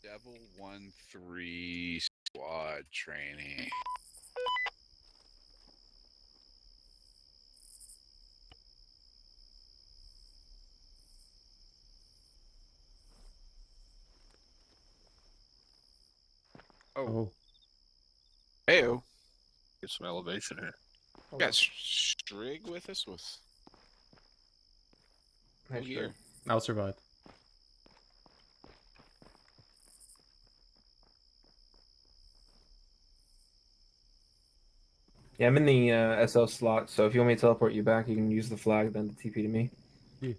Devil 1-3 squad training. Oh. Heyo. Get some elevation here. Got Strig with us with Hey, gear. I'll survive. Yeah, I'm in the SL slot, so if you want me to teleport you back, you can use the flag, then the TP to me. Yeah.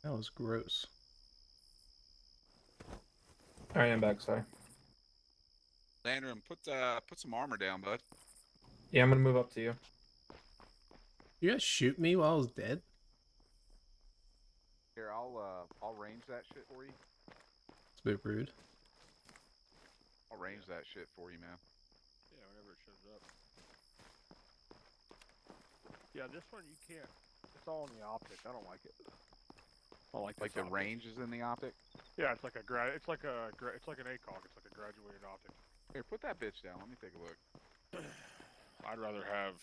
That was gross. Alright, I'm back, sorry. Landrum, put some armor down, bud. Yeah, I'm gonna move up to you. You guys shoot me while I was dead? Here, I'll range that shit for you. It's a bit rude. I'll range that shit for you, man. Yeah, whenever it shows up. Yeah, this one you can't. It's all in the optic. I don't like it. I don't like the optic. range is in the optic. Yeah, it's like an ACOG. It's like a graduated optic. Here, put that bitch down. Let me take a look. I'd rather have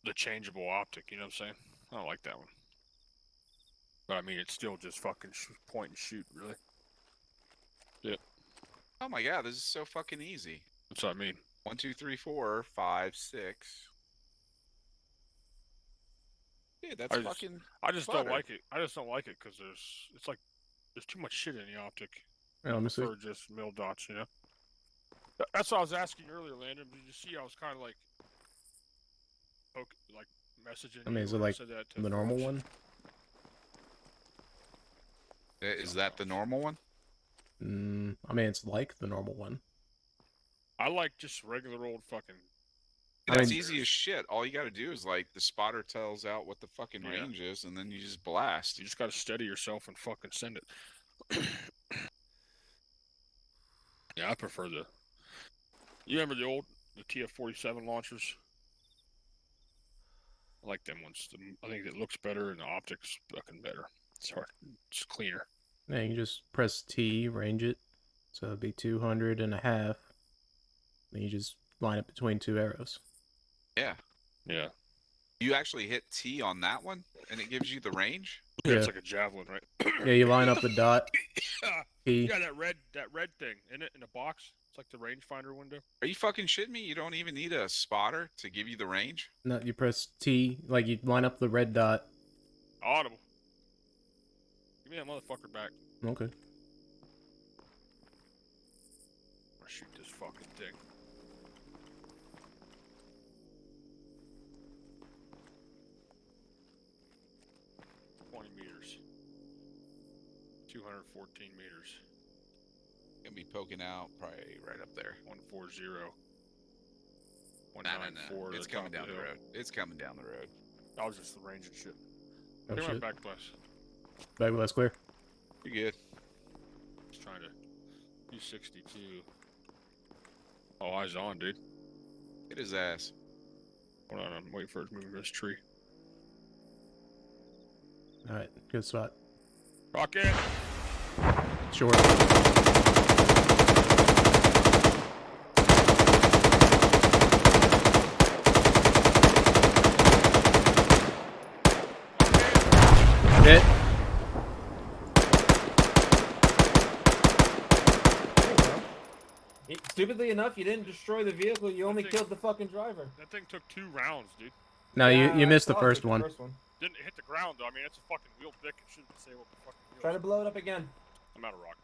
the changeable optic. You know what I'm saying? I don't like that one. But I mean, it's still just fucking point and shoot, really. Yep. Oh my god, this is so fucking easy. That's what I mean. 1, 2, 3, 4, 5, 6. Dude, that's fucking. I just butter. don't like it. I just don't like it because there's too much shit in the optic. Yeah, let me see. For just mil dots, you know. That's what I was asking earlier, Landon. Did you see? I was kind of like messaging. I mean, is it you when I like said that to the normal one? Is that the normal one? I mean, it's like the normal one. I like just regular old fucking. That's easy as shit. All you gotta do is like the spotter tells out what the fucking range is, and then you just blast. You just gotta steady yourself and fucking send it. Yeah, I prefer the. You remember the TF-47 launchers? I like them ones. I think it looks better and the optics fucking better. It's hard. It's cleaner. Yeah, you just press T, range it. So it'd be 200.5. Then you just line it between two arrows. Yeah. Yeah. You actually hit T on that one, and it gives you the range? Yeah, Yeah. it's like a javelin, right? Yeah, you line up the dot. T. Yeah, that red thing in a box. It's like the rangefinder window. Are you fucking shitting me? You don't even need a spotter to give you the range? No, you press T, like you line up the red dot. Audible. Give me that motherfucker back. Okay. I'll shoot this fucking thing. Meters. 214 meters. Gonna be poking out probably right up there. 140. No. 194. It's coming down the road. It's coming down the road. I was just ranging shit. Oh, Give me shit. my back glass. Back glass clear. You're good. Just trying to. 262. Oh, eyes on, dude. Hit his ass. Hold on, I'm waiting for it to move in this tree. Alright, good spot. Rocket! Short. Hit. Stupidly enough, you didn't destroy the vehicle, you only thing- killed the fucking driver. That thing took 2 rounds, dude. No, Yeah, you I missed the saw it first took one. Didn't hit the ground, though. I mean, it's a fucking wheel dick. It shouldn't disable the fucking wheels. Try to blow it up again. I'm out of rocket.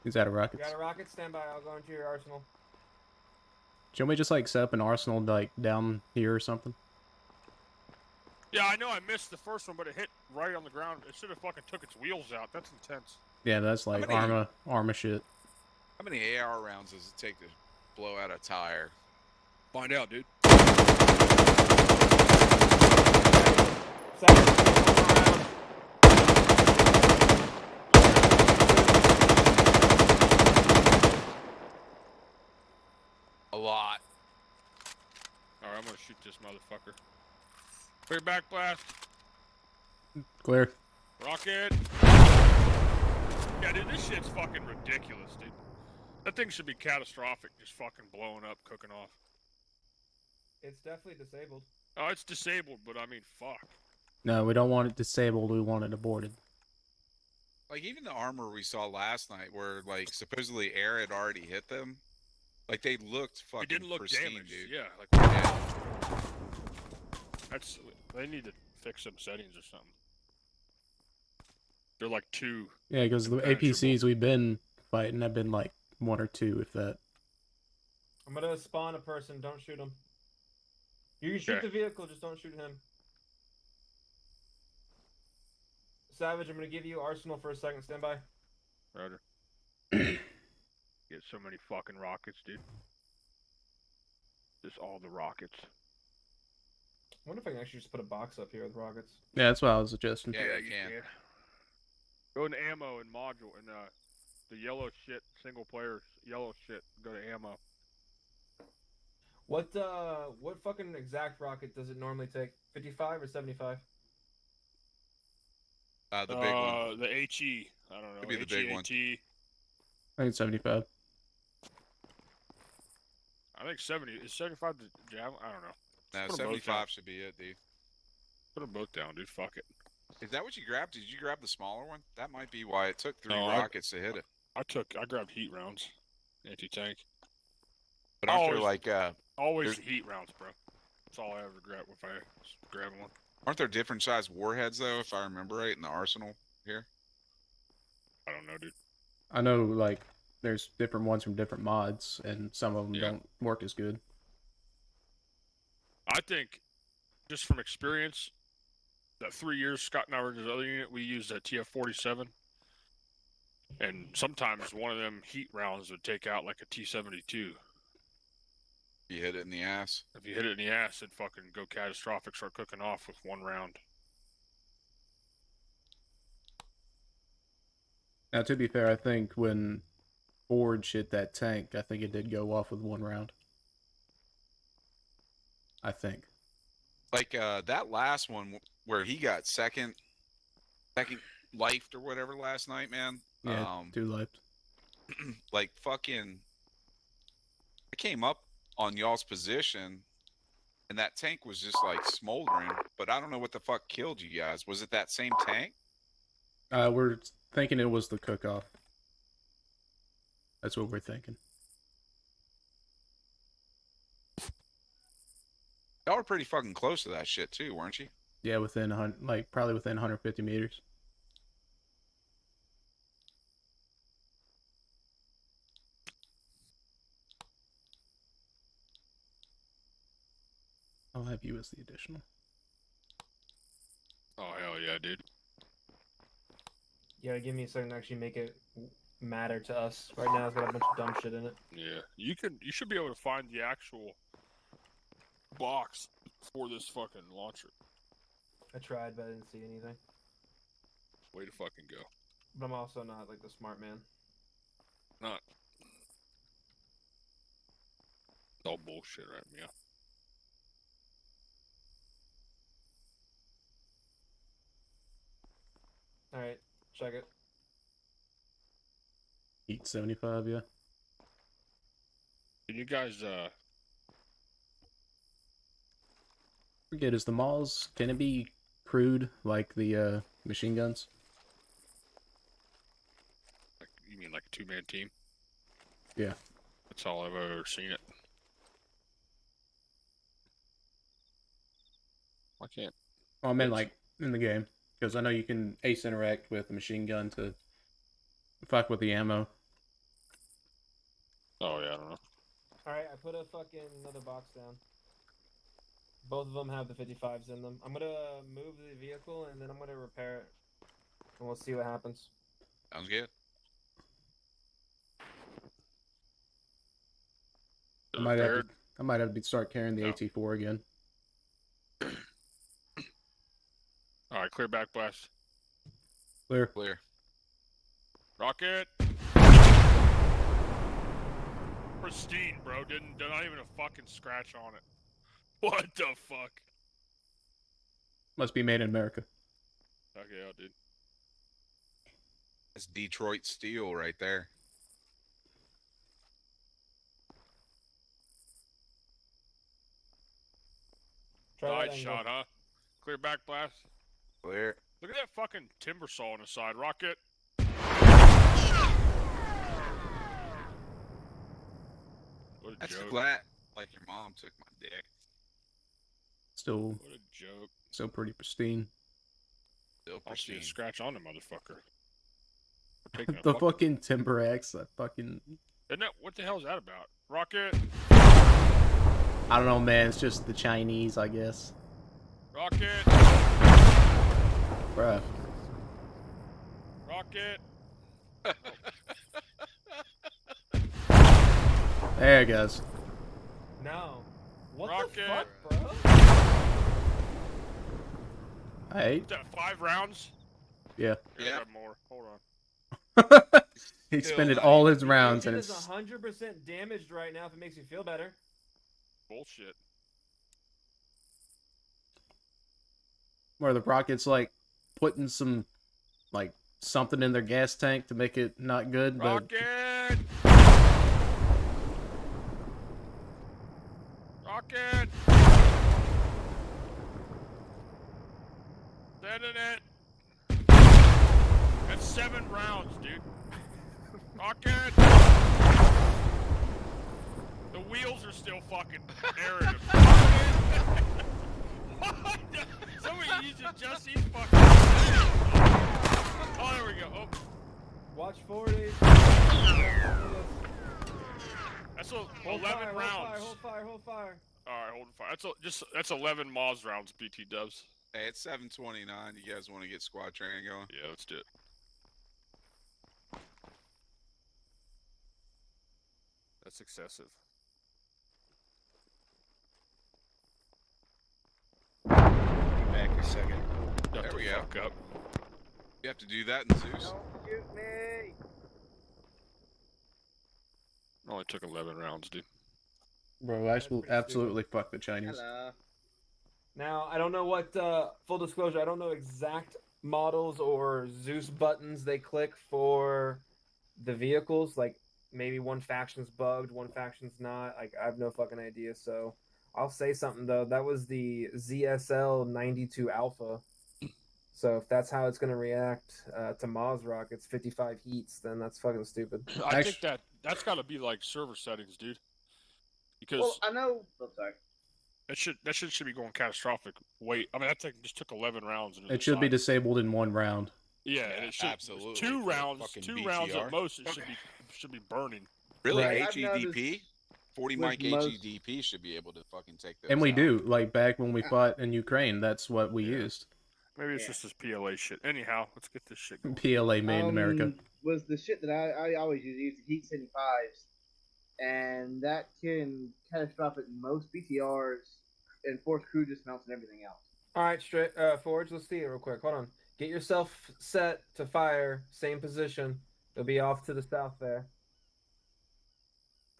He's out of You rockets. got a rocket? Stand by, I'll go into your arsenal. Shouldn't we just like set up an arsenal like down here or something? Yeah, I know I missed the first one, but it hit right on the ground. It should have fucking took its wheels out. That's intense. Yeah, that's like many- armor shit. How many AR rounds does it take to blow out a tire? Find out, dude. A lot. Alright, I'm gonna shoot this motherfucker. Clear back blast. Clear. Rocket. Yeah, dude, this shit's fucking ridiculous, dude. That thing should be catastrophic, just fucking blowing up, cooking off. It's definitely disabled. Oh, it's disabled, but I mean, fuck. No, we don't want it disabled. We want it aborted. Like, even the armor we saw last night, where, like, supposedly air had already hit them, like, they looked fucking It didn't look pristine, damaged. dude. Yeah, like, Yeah. that's, they need to fix some settings or something. They're like 2. Yeah, because the Impenetrable. APCs we've been fighting have been like 1 or 2, if that. I'm gonna spawn a person. Don't shoot him. You can shoot Okay. the vehicle, just don't shoot him. Savage, I'm gonna give you Arsenal for a second. Stand by. Roger. Get so many fucking rockets, dude. Just all the rockets. I wonder if I can actually just put a box up here with rockets. Yeah, that's what I was suggesting. Yeah, you can. Go into ammo and module and the yellow shit, single player yellow shit. Go to ammo. What fucking exact rocket does it normally take? 55 or 75? The big one. The HE. I don't know. Could be the big one. HEAT. I think 75. I think 70. Is 75 the jam? I don't know. No, Put 'em both 75 down. should be it, dude. Put them both down, dude. Fuck it. Is that what you grabbed? Did you grab the smaller one? That might be why it took 3 No, rockets to hit it. I grabbed heat rounds. Anti-tank. But aren't there, always- like, Always There's- the heat rounds, bro. That's all I ever grab if I was grabbing one. aren't there different size warheads, though, if I remember right, in the arsenal here? I don't know, dude. I know, like, there's different ones from different mods, and some of them Yeah. don't work as good. I think, just from experience, that 3 years Scott and I were in his other unit, we used a TF-47. And sometimes one of them heat rounds would take out like a T-72. You hit it in the ass. If you hit it in the ass, it'd fucking go catastrophic, start cooking off with 1 round. Now, to be fair, I think when Forge hit that tank, I think it did go off with 1 round. I think. Like, that last one where he got second lifed or whatever last night, man. Yeah, 2 left. Like, fucking, I came up on y'all's position, and that tank was just, like, smoldering, but I don't know what the fuck killed you guys. Was it that same tank? We're thinking it was the cook-off. That's what we're thinking. Y'all were pretty fucking close to that shit, too, weren't you? Yeah, within probably within 150 meters. I'll have you as the additional. Oh, hell yeah, dude. You gotta give me a second to actually make it matter to us. Right now, it's got a bunch of dumb shit in it. Yeah. You should be able to find the actual box for this fucking launcher. I tried, but I didn't see anything. Way to fucking go. But I'm also not like the smart man. Not. It's all bullshit right now. Alright, check it. Heat 75, yeah. Can you guys, Forget, is the Maws, can it be crewed like the machine guns? like, you mean like a 2-man team? Yeah. That's all I've ever seen it. I can't. Well, I meant like in the game. Because I know you can ace interact with the machine gun to fuck with the ammo. Oh, yeah, I don't know. Alright, I put a fucking another box down. Both of them have the 55s in them. I'm gonna move the vehicle and then I'm gonna repair it. And we'll see what happens. Sounds good. I might have to I might have to start carrying the No. AT4 again. All right, clear back blast. Clear. Clear. Rocket. Pristine, bro. Didn't not even a fucking scratch on it. What the fuck? Must be made in America. Okay, yeah, dude. That's Detroit steel right there. Try that Side angle. shot, huh? Clear back blast. Clear. Look at that fucking timber saw on the side. Rocket. What a That's joke. flat. Like your mom took my dick. Still, What a joke. still pretty pristine. Still I'll see a pristine. scratch on the motherfucker. We're taking a The fucking timber axe, that fucking... Isn't that, what the hell is that about? Rocket. I don't know, man. It's just the Chinese, I guess. Rocket. Bruh. Rocket. There it goes. No. What Rocket. the fuck, bro? Hey. Is that 5 rounds? Yeah. Here, Yeah. I got more. Hold on. He Still spended not all even- his rounds It and is it's 100% damaged right now if it makes you feel better. Bullshit. where the rockets like putting some like something in their gas tank to make it not good. But Rocket. Rocket. Sending it. That's 7 rounds, dude. Rocket. The wheels are still fucking airing. What? Somebody needs to adjust these fucking. Oh, there we go. Oh, Watch 40. that's Hold 11 fire, rounds. Hold fire, hold fire. All right, holding fire. That's 11 Moz rounds, BT Dubs. Hey, it's 7:29. You guys want to get squad training going? Yeah, let's do it. That's excessive. Back a second. Shut There the we go. fuck up. You have to do that in Zeus. Don't shoot me! Only took 11 rounds, dude. bro, That's pretty absolutely fuck the Chinese. Hello. Now, I don't know what, full disclosure, I don't know exact models or Zeus buttons they click for the vehicles. Like, maybe one faction's bugged, one faction's not. Like, I have no fucking idea. So, I'll say something, though. That was the ZSL 92 Alpha. So, if that's how it's going to react to Maz rockets, 55 heats, then that's fucking stupid. I think that's got to be like server settings, dude. Because Well, I know. Oh, sorry. that should be going catastrophic. Wait, I mean that thing just took 11 rounds. And It should be disabled in one round. Yeah, and it should absolutely. 2 for rounds. fucking 2 rounds BTR. at most. It should be burning. Really? Right. I've noticed HEDP? 40 with mic most- HEDP should be able to fucking take those And we out. do. Like back when we fought in Ukraine, that's what we Yeah. used. Maybe it's Yeah. just this PLA shit. Anyhow, let's get this shit going. PLA made in America. Was the shit that I always use the Heat 75s, and that can catastrophic most BTRs and force crew dismounts and everything else. All right, straight Forge. Let's see it real quick. Hold on. Get yourself set to fire. Same position. You'll be off to the south there.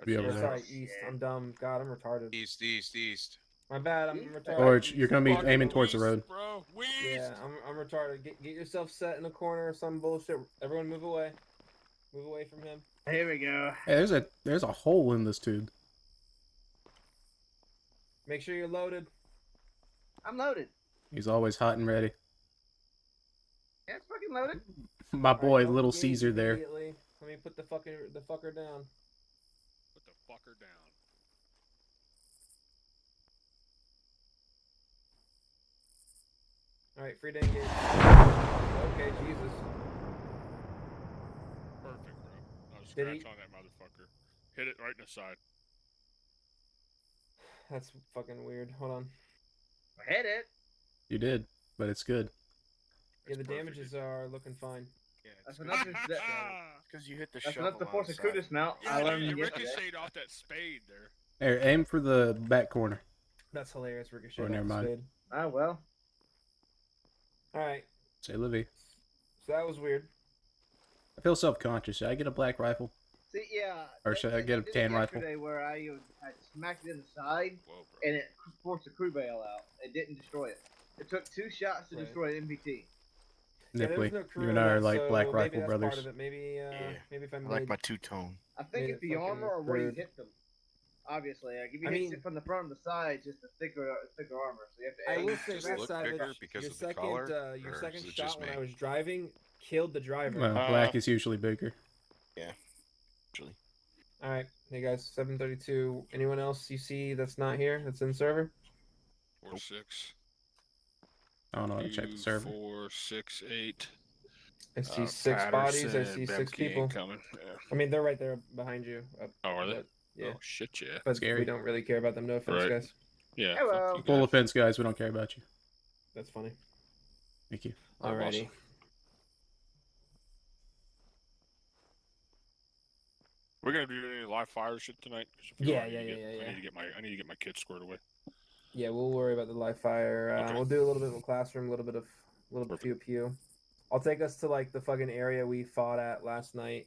Be over Or, there. sorry, east. I'm dumb. God, I'm retarded. East. My bad. I'm retarded. Forge, you're gonna be Fucking aiming towards the Weast, road. bro. Weast. Yeah, I'm retarded. Get yourself set in a corner or some bullshit. Everyone, move away. Move away from him. Here we go. Hey, there's a hole in this tube. Make sure you're loaded. I'm loaded. He's always hot and ready. Yeah, it's fucking loaded. My All right, boy, don't Little engage Caesar there. immediately. Let me put the fucker down. Put the fucker down. All right, free to engage. Okay, Jesus. Perfect, bro. No Did scratch he- on that motherfucker. Hit it right in the side. That's fucking weird. Hold on. I hit it. You did, but it's good. Yeah, the That's perfect, damages dude. are looking fine. Yeah, That's it's enough to, because you hit the that's shovel enough to on force the a crew side. dismount. Yeah, I let dude, him it get that. ricocheted off that spade there. Here, aim for the back corner. That's hilarious. Ricochet. Oh, never mind. Spade. Ah, well. All right. Say Livy. So that was weird. I feel self-conscious. Should I get a black rifle? See, yeah. Or should I get a did it tan rifle? yesterday where I smacked it in the side Whoa, bro. and it forced the crew bail out. It didn't destroy it. It took 2 shots to Right. destroy an MPT. Yeah, there was Nipley, no crew you in and I that, are like so black maybe rifle that's brothers. Part of it. Maybe, maybe if I I made, like my two-tone. I think Made it's it the fucking armor or where you bird. hit them. Obviously, like if you I hit mean- it from the front and the side, just a thicker armor. So you have to. I aim. will say Just that look Savage, bigger because your of the second, color, your or second is it shot just when me? I was driving killed the driver. Well, black is usually bigger. Actually, All right, hey guys, 732. Anyone else you see that's not here? That's in server? 4, 6, I don't know how to check the 2, server. 4, 6, 8. I see 6 bodies. I see 6 people. Coming. Yeah. I mean, they're right there behind you. Oh, are they? But, yeah, Oh shit, yeah. but Scary. we don't really care about them. No offense, Right. guys. Yeah. Hello. Fuck you Full guys. offense, guys. We don't care about you. That's funny. Thank you. All right, boss. Alrighty. We're gonna do any live fire shit tonight. 'Cause if we Yeah, are, I need to get- yeah. I need to get my kids squared away. Yeah, we'll worry about the live fire. Okay. We'll do a little bit of a classroom, a little bit Perfect. pew. I'll take us to like the fucking area we fought at last night,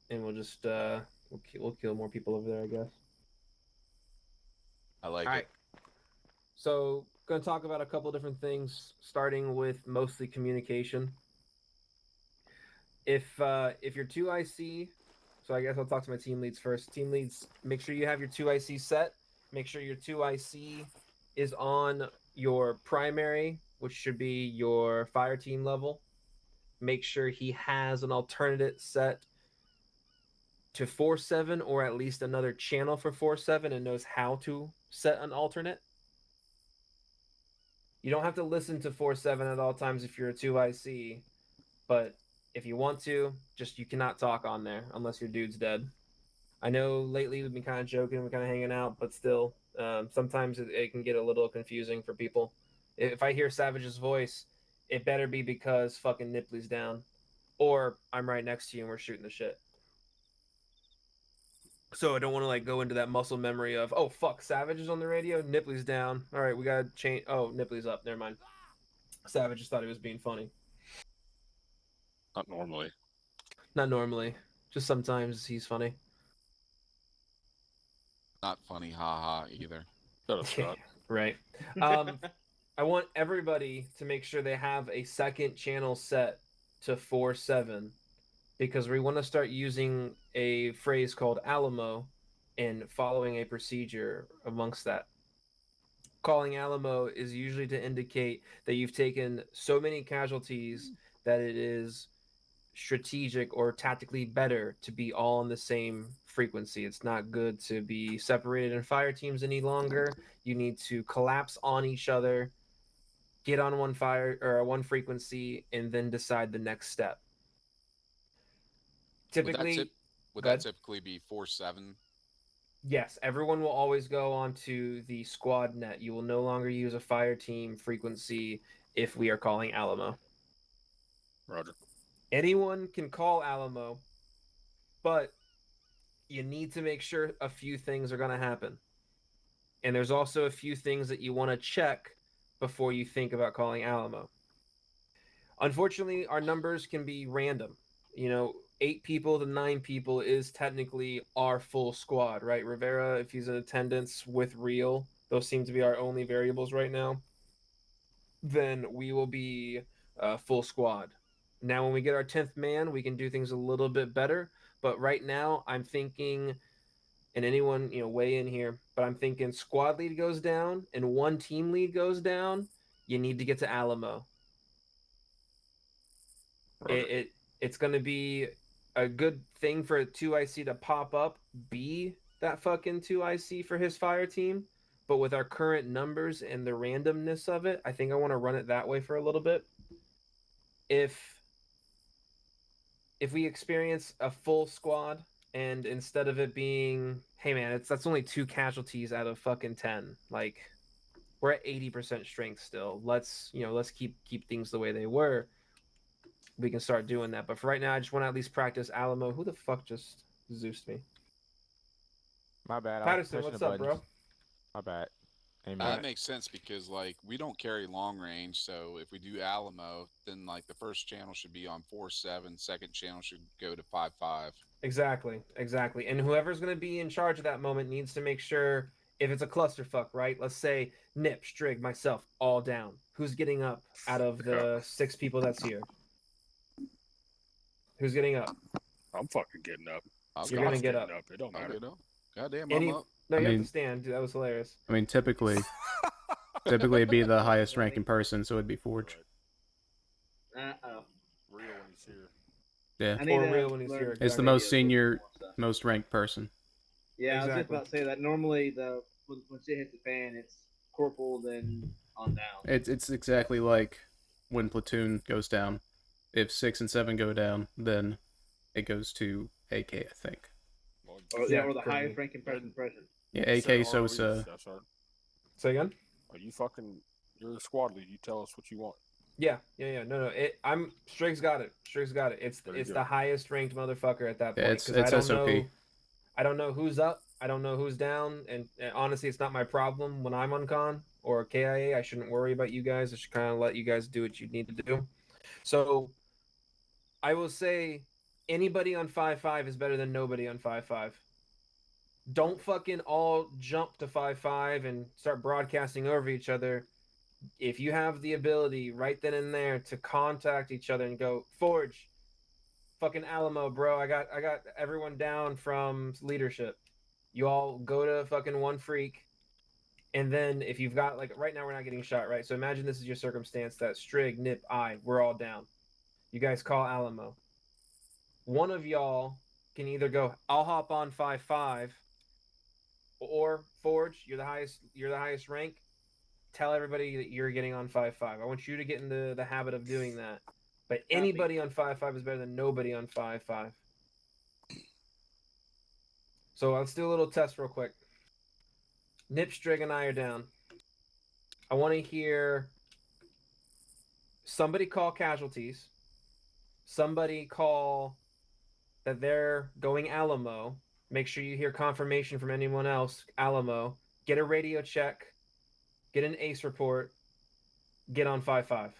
and we'll just we'll kill more people over there, I guess. I like All it. right. So, going to talk about a couple different things, starting with mostly communication. If you're 2IC, so I guess I'll talk to my team leads first. Team leads, make sure you have your 2IC set. Make sure your 2IC is on your primary, which should be your fire team level. Make sure he has an alternate set to 4-7 or at least another channel for 4-7 and knows how to set an alternate. You don't have to listen to 4-7 at all times if you're a 2IC, but if you want to, just you cannot talk on there unless your dude's dead. I know lately we've been kind of joking, we're kind of hanging out, but still, sometimes it can get a little confusing for people. If I hear Savage's voice, it better be because fucking Nipley's down, or I'm right next to you and we're shooting the shit. So I don't want to like go into that muscle memory of, oh fuck, Savage is on the radio, Nipley's down. All right, we gotta change. Oh, Nipley's up. Never mind. Savage just thought he was being funny. Not normally. Not normally. Just sometimes he's funny. Not funny, haha, either. Shut up, Scott. Right. I want everybody to make sure they have a second channel set to 4-7 because we want to start using a phrase called Alamo and following a procedure amongst that. Calling Alamo is usually to indicate that you've taken so many casualties that it is strategic or tactically better to be all on the same frequency. It's not good to be separated in fire teams any longer. You need to collapse on each other, get on one fire or one frequency, and then decide the next step. Typically, Would go ahead. that typically be 4-7? yes, everyone will always go onto the squad net. You will no longer use a fire team frequency if we are calling Alamo. Roger. Anyone can call Alamo, but you need to make sure a few things are going to happen. And there's also a few things that you want to check before you think about calling Alamo. Unfortunately, our numbers can be random. 8 people to 9 people is technically our full squad, right? Rivera, if he's in attendance with Real, those seem to be our only variables right now. Then we will be full squad. Now, when we get our 10th man, we can do things a little bit better. But right now, I'm thinking, and anyone, weigh in here, but I'm thinking squad lead goes down and one team lead goes down. You need to get to Alamo. Roger. It's going to be a good thing for a 2IC to pop up, be that fucking 2IC for his fire team. But with our current numbers and the randomness of it, I think I want to run it that way for a little bit. If we experience a full squad and instead of it being, hey man, that's only 2 casualties out of fucking 10. Like, we're at 80% strength still. Let's keep things the way they were. We can start doing that. But for right now, I just want to at least practice Alamo. Who the fuck just Zeused me? My bad. I was Patterson, pushing what's the up, buttons. bro? My bad. Amen. That makes sense because like we don't carry long range, so if we do Alamo, then like the first channel should be on 4.7, second channel should go to 5.5. Exactly. And whoever's going to be in charge of that moment needs to make sure if it's a clusterfuck, right? Let's say Nip, Strig, myself, all down. Who's getting up out of the 6 people that's here? Who's getting up? I'm fucking getting up. I'll You're get gonna up. get up. It don't I'll matter. get up. Goddamn, Any? I'm up. No, you I have mean- to stand. Dude, that was hilarious. I mean, typically it'd be the highest ranking person, so it'd be Forge. Uh-oh. Real when he's here. Yeah, I need Or to real when he's learn here, it's the videos most with senior, more stuff. most ranked person. Yeah, I was just Exactly. about to say that. Normally, when shit hits the fan, it's corporal then on down. It's exactly like when platoon goes down. If 6 and 7 go down, then it goes to AK, I think. Well, Or, Yeah, or the crazy. highest ranking person present. Yeah, you said AK, ROEs, Sosa. that's hard. Say again? Are you fucking? You're the squad lead. You tell us what you want. Yeah. No. Strig's got it. It's There you go. the highest ranked motherfucker at that point. Yeah, it's 'cause I don't SOP. know. I don't know who's up. I don't know who's down, and honestly, it's not my problem when I'm on con or KIA. I shouldn't worry about you guys. I should kind of let you guys do what you need to do. So, I will say, anybody on 5.5 is better than nobody on 5.5. Don't fucking all jump to 5.5 and start broadcasting over each other. If you have the ability right then and there to contact each other and go, Forge, fucking Alamo, bro, I got everyone down from leadership. You all go to fucking one freak, and then if you've got like right now we're not getting shot, right? So imagine this is your circumstance that Strig, Nip, we're all down. You guys call Alamo. One of y'all can either go, I'll hop on 5.5, or Forge, you're the highest rank. Tell everybody that you're getting on 5.5. I want you to get into the habit of doing that. But anybody on 5.5 is better than nobody on 5.5. So let's do a little test real quick. Nip, Strig, and I are down. I want to hear somebody call casualties. Somebody call that they're going Alamo. Make sure you hear confirmation from anyone else. Alamo. Get a radio check. Get an ace report. Get on 5.5.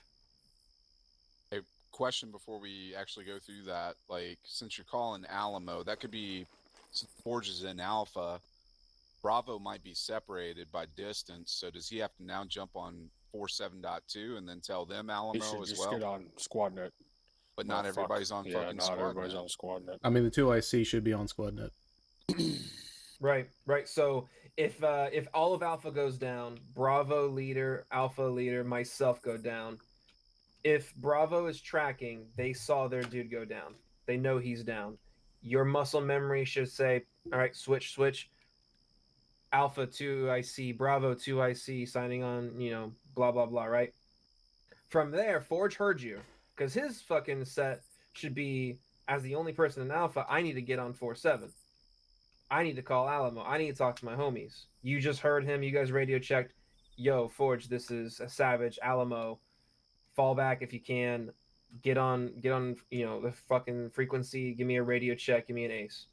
A question before we actually go through that, like since you're calling Alamo, that could be since Forge is in Alpha. Bravo might be separated by distance, so does he have to now jump on 4.7.2 and then tell them He Alamo should as just well? get on squad net. But not Fuck. everybody's on Yeah, fucking not squad everybody's net. on squad net. I mean, the 2 IC should be on squad net. Right. So if all of Alpha goes down, Bravo leader, Alpha leader, myself go down. If Bravo is tracking, they saw their dude go down. They know he's down. Your muscle memory should say, all right, switch. Alpha 2 IC, Bravo 2 IC, signing on, blah, blah, blah, right? From there, Forge heard you. Because his fucking set should be, as the only person in Alpha, I need to get on 4.7. I need to call Alamo. I need to talk to my homies. You just heard him. You guys radio checked. Yo, Forge, this is a savage. Alamo. Fall back if you can. Get on, the fucking frequency. Give me a radio check. Give me an ace.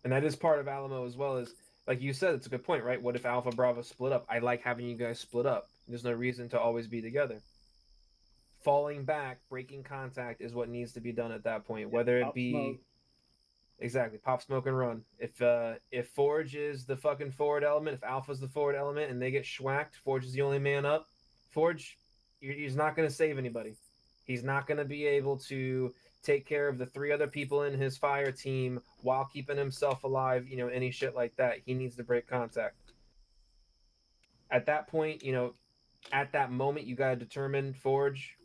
And that is part of Alamo as well as, like you said, it's a good point, right? What if Alpha Bravo split up? I like having you guys split up. There's no reason to always be together. Falling back, breaking contact is what needs to be done at that point. Whether it be smoke. exactly pop, smoke, and run. If Forge is the fucking forward element, if Alpha's the forward element, and they get schwacked, Forge is the only man up. Forge, he's not going to save anybody. He's not going to be able to take care of the 3 other people in his fire team while keeping himself alive, any shit like that. He needs to break contact. At that point, at that moment, you got to determine, Forge,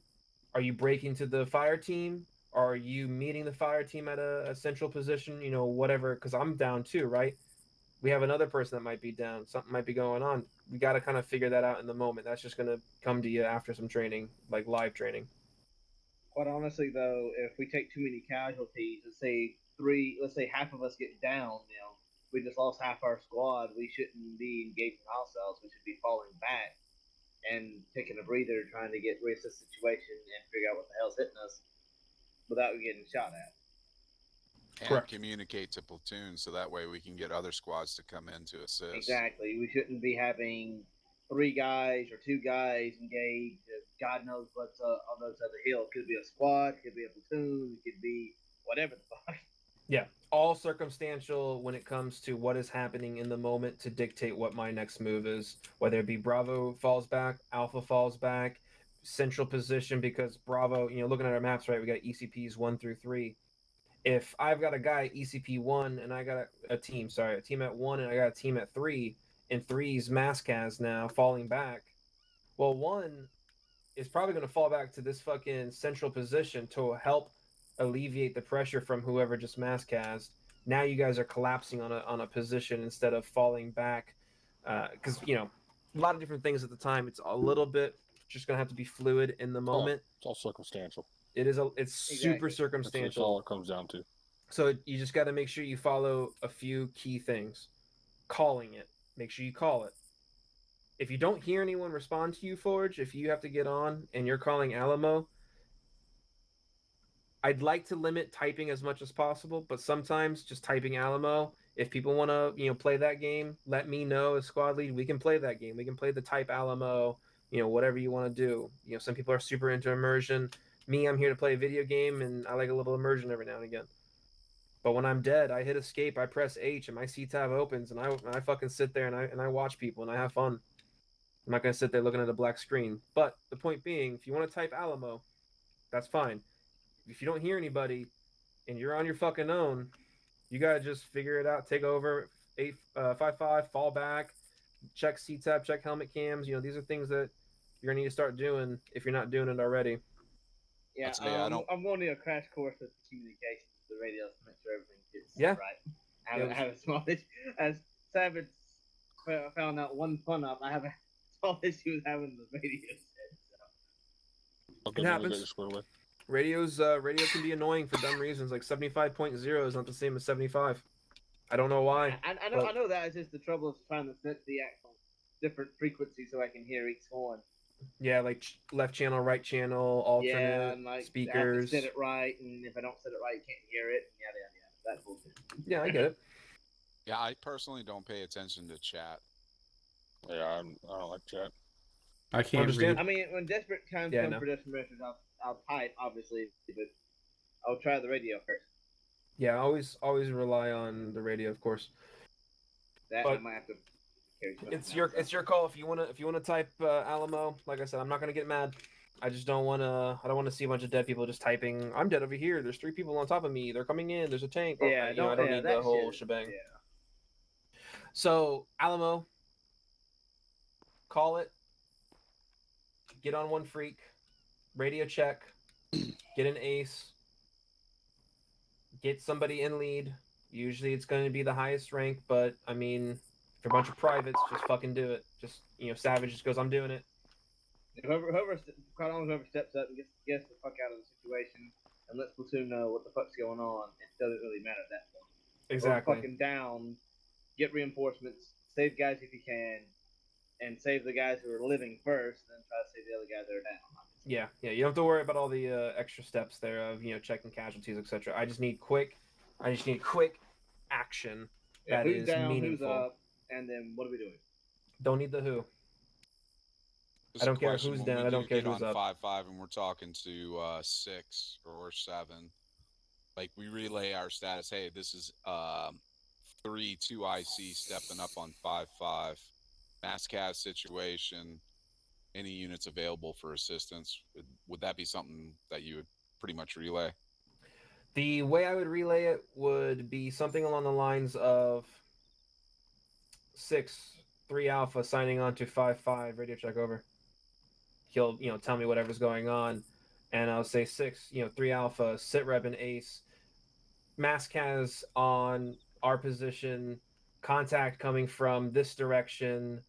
are you breaking to the fire team? Are you meeting the fire team at a central position? Whatever, because I'm down too, right? We have another person that might be down. Something might be going on. We got to kind of figure that out in the moment. That's just going to come to you after some training, like live training. Quite honestly, though, if we take too many casualties, let's say half of us get down, we just lost half our squad. We shouldn't be engaging ourselves. We should be falling back and taking a breather, trying to reassess the situation and figure out what the hell's hitting us without getting shot at. And Correct. communicate to platoon so that way we can get other squads to come in to assist. Exactly. We shouldn't be having 3 guys or 2 guys engaged. God knows what's on those other hills. Could be a squad, could be a platoon, it could be whatever the fuck. Yeah, all circumstantial when it comes to what is happening in the moment to dictate what my next move is. Whether it be Bravo falls back, Alpha falls back, central position, because Bravo, looking at our maps, right, we got ECPs 1 through 3. If I've got a guy ECP 1 and I got a team at 1 and I got a team at 3, and 3's Mascaz now falling back, well, 1 is probably going to fall back to this fucking central position to help alleviate the pressure from whoever just mass cast. Now you guys are collapsing on a position instead of falling back, because a lot of different things at the time. It's a little bit just gonna have to be fluid in the moment. It's all circumstantial. It's super Exactly. circumstantial. That's all it comes down to. So you just got to make sure you follow a few key things. Calling it. Make sure you call it. If you don't hear anyone respond to you, Forge, if you have to get on and you're calling Alamo, I'd like to limit typing as much as possible, but sometimes just typing Alamo. If people want to, play that game, let me know as squad lead. We can play that game. We can play the type Alamo, whatever you want to do. Some people are super into immersion. Me, I'm here to play a video game, and I like a little immersion every now and again. But when I'm dead, I hit escape, I press H, and my C tab opens, and I fucking sit there and I watch people and I have fun. I'm not gonna sit there looking at a black screen. But the point being, if you want to type Alamo, that's fine. If you don't hear anybody and you're on your fucking own, you gotta just figure it out. Take over 855, fall back, check C tab, check helmet cams. These are things that you're gonna need to start doing if you're not doing it already. Yeah, I'll tell you, I don't- I'm going to a crash course with communications with the radios to make sure everything gets Yeah. right. I have a small issue. As Savage found out one fun up, I have a small issue with having the radio set. So. Okay, It then we happens. get it squared away. Radio can be annoying for dumb reasons. Like 75.0 is not the same as 75. I don't know why. I know that. It's just the trouble of trying to set the actual different frequencies so I can hear each one. Yeah, like left channel, right channel, alternate, Yeah, and like speakers. I have to set it right, and if I don't set it right, you can't hear it. And yada yada yada. That bullshit. Yeah, I get it. Yeah, I personally don't pay attention to chat. Yeah, I don't like chat. I can't Understand. read. I mean, when desperate times Yeah, come no. for desperate measures, I'll type obviously, but I'll try the radio first. Yeah, always rely on the radio, of course. That But I might have to carry. It's your call if you wanna type Alamo. Like I said, I'm not gonna get mad. I just don't wanna see a bunch of dead people just typing. I'm dead over here. There's 3 people on top of me. They're coming in. There's a tank. Yeah, I don't need the whole shebang. Yeah. So Alamo, call it. Get on one freak. Radio check. Get an ace. Get somebody in lead. Usually it's going to be the highest rank, but I mean, if you're a bunch of privates, just fucking do it. Just Savage just goes, I'm doing it. Whoever steps up and gets the fuck out of the situation and lets platoon know what the fuck's going on, it doesn't really matter at that point. Exactly. Or fucking down, get reinforcements, save guys if you can, and save the guys who are living first, and then try to save the other guys that are down. Yeah. You don't have to worry about all the extra steps there of checking casualties, etc. I just need quick action that who's is down, meaningful. who's up, and then what are we doing? Don't need the who. Just I don't a care question, who's when down, we I don't do care get who's on up. 5-5 and we're talking to 6 or 7. Like we relay our status. Hey, this is 3 2IC stepping up on 5-5. Mascaz situation. Any units available for assistance? Would that be something that you would pretty much relay? The way I would relay it would be something along the lines of 3 Alpha signing on to 5-5, radio check over. He'll, tell me whatever's going on. And I'll say 3 Alpha, sit rep and ace. Mascaz on our position, contact coming from this direction.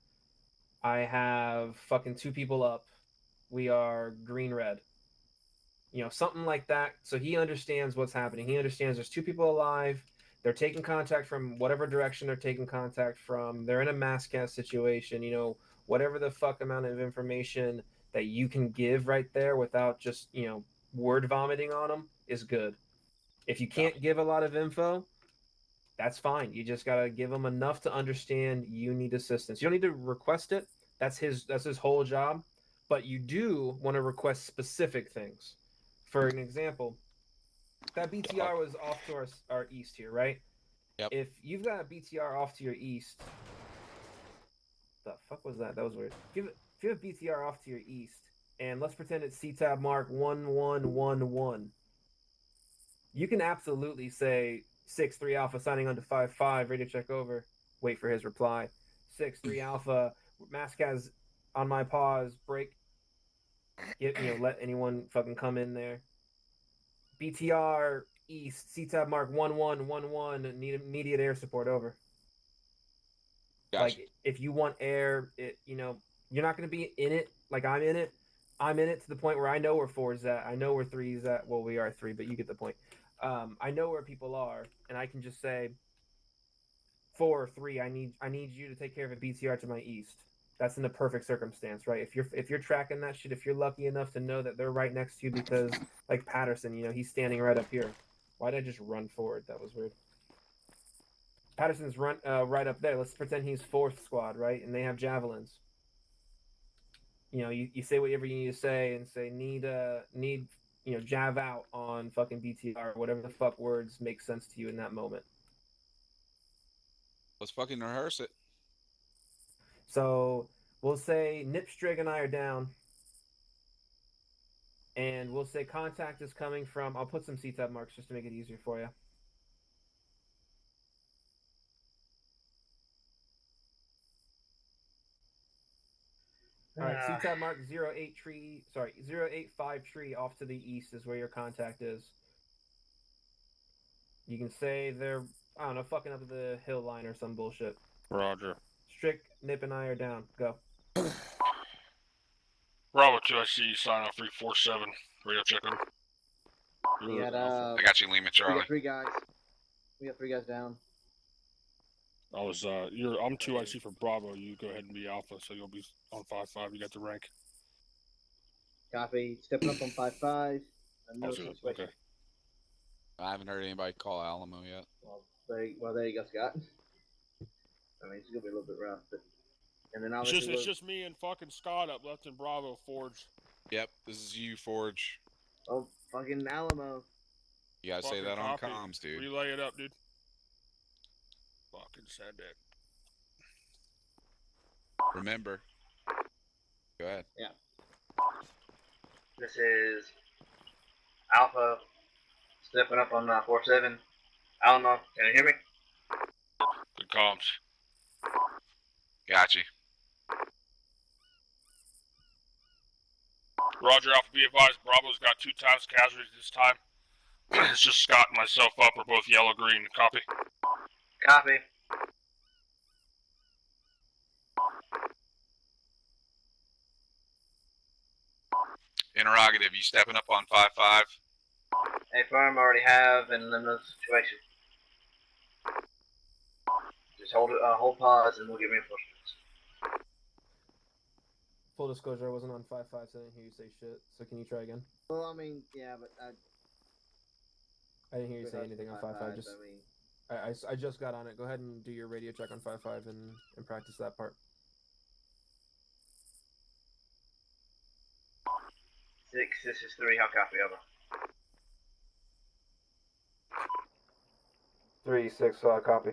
I have fucking 2 people up. We are green-red. Something like that. So he understands what's happening. He understands there's 2 people alive. They're taking contact from whatever direction they're taking contact from. They're in a mass cast situation. Whatever the fuck amount of information that you can give right there without just, word vomiting on them is good. If you can't give a lot of info, that's fine. You just gotta give him enough to understand you need assistance. You don't need to request it. That's his whole job. But you do want to request specific things. For an example, that BTR was off to our east here, right? Yep. If you've got a BTR off to your east, the fuck was that? That was weird. If you have BTR off to your east, and let's pretend it's CTAB mark 1111, you can absolutely say 6-3 Alpha signing on to 5-5, radio check over, wait for his reply. 6-3 Alpha, Maskaz on my pause, break, let anyone fucking come in there. BTR East, CTAB mark 1111, need immediate air support over. Gotcha. Like, if you want air, you're not going to be in it like I'm in it. I'm in it to the point where I know where 4's at. I know where 3's at. Well, we are 3, but you get the point. I know where people are, and I can just say 4 or 3. I need you to take care of a BTR to my east. That's in the perfect circumstance, right? If you're tracking that shit, if you're lucky enough to know that they're right next to you, because like Patterson, he's standing right up here. Why did I just run forward? That was weird. Patterson's right up there. Let's pretend he's 4th squad, right? And they have javelins. You say whatever you need to say, and say need jav out on fucking BTR, whatever the fuck words make sense to you in that moment. Let's fucking rehearse it. So we'll say Nipstrig and I are down, and we'll say contact is coming from. I'll put some CTAB marks just to make it easier for you. All right, CTAB mark 085 tree off to the east is where your contact is. You can say they're, I don't know, fucking up the hill line or some bullshit. Roger. Strick, Nip, and I are down. Go. Bravo 2, I see you sign off 347. Radio check over. We had, I got you, Lima we Charlie. got 3 guys. We got 3 guys down. I'm 2 IC for Bravo. You go ahead and be Alpha, so you'll be on 5-5. You got the rank. Copy. Stepping up on 5-5. No I'll do it. situation. Okay. I haven't heard anybody call Alamo yet. Well, there you go, Scott. I mean, it's gonna be a little bit rough, but and then It's obviously just me and fucking Scott up left in Bravo Forge. Yep, this is you, Forge. oh, fucking Alamo. You gotta say Fucking that on copy. comms, dude. Relay it up, dude. Fucking send it. Remember. Go ahead. This is Alpha stepping up on 4-7. Alamo, can you hear me? Good comms. Got you. Roger, Alpha, be advised. Bravo's got 2 times casualties this time. It's just Scott and myself up. We're both yellow-green. Copy. Copy. Interrogative, you stepping up on 5-5? A firm already have an eliminate situation. Just hold pause and we'll get reinforcements. Full disclosure, I wasn't on 5-5, so I didn't hear you say shit. So can you try again? Well, I mean, yeah, but I didn't hear you say anything on 5-5. Just I mean, I just got on it. Go ahead and do your radio check on 5-5 and practice that part. 6, this is 3. How copy? Over. 3-6, copy.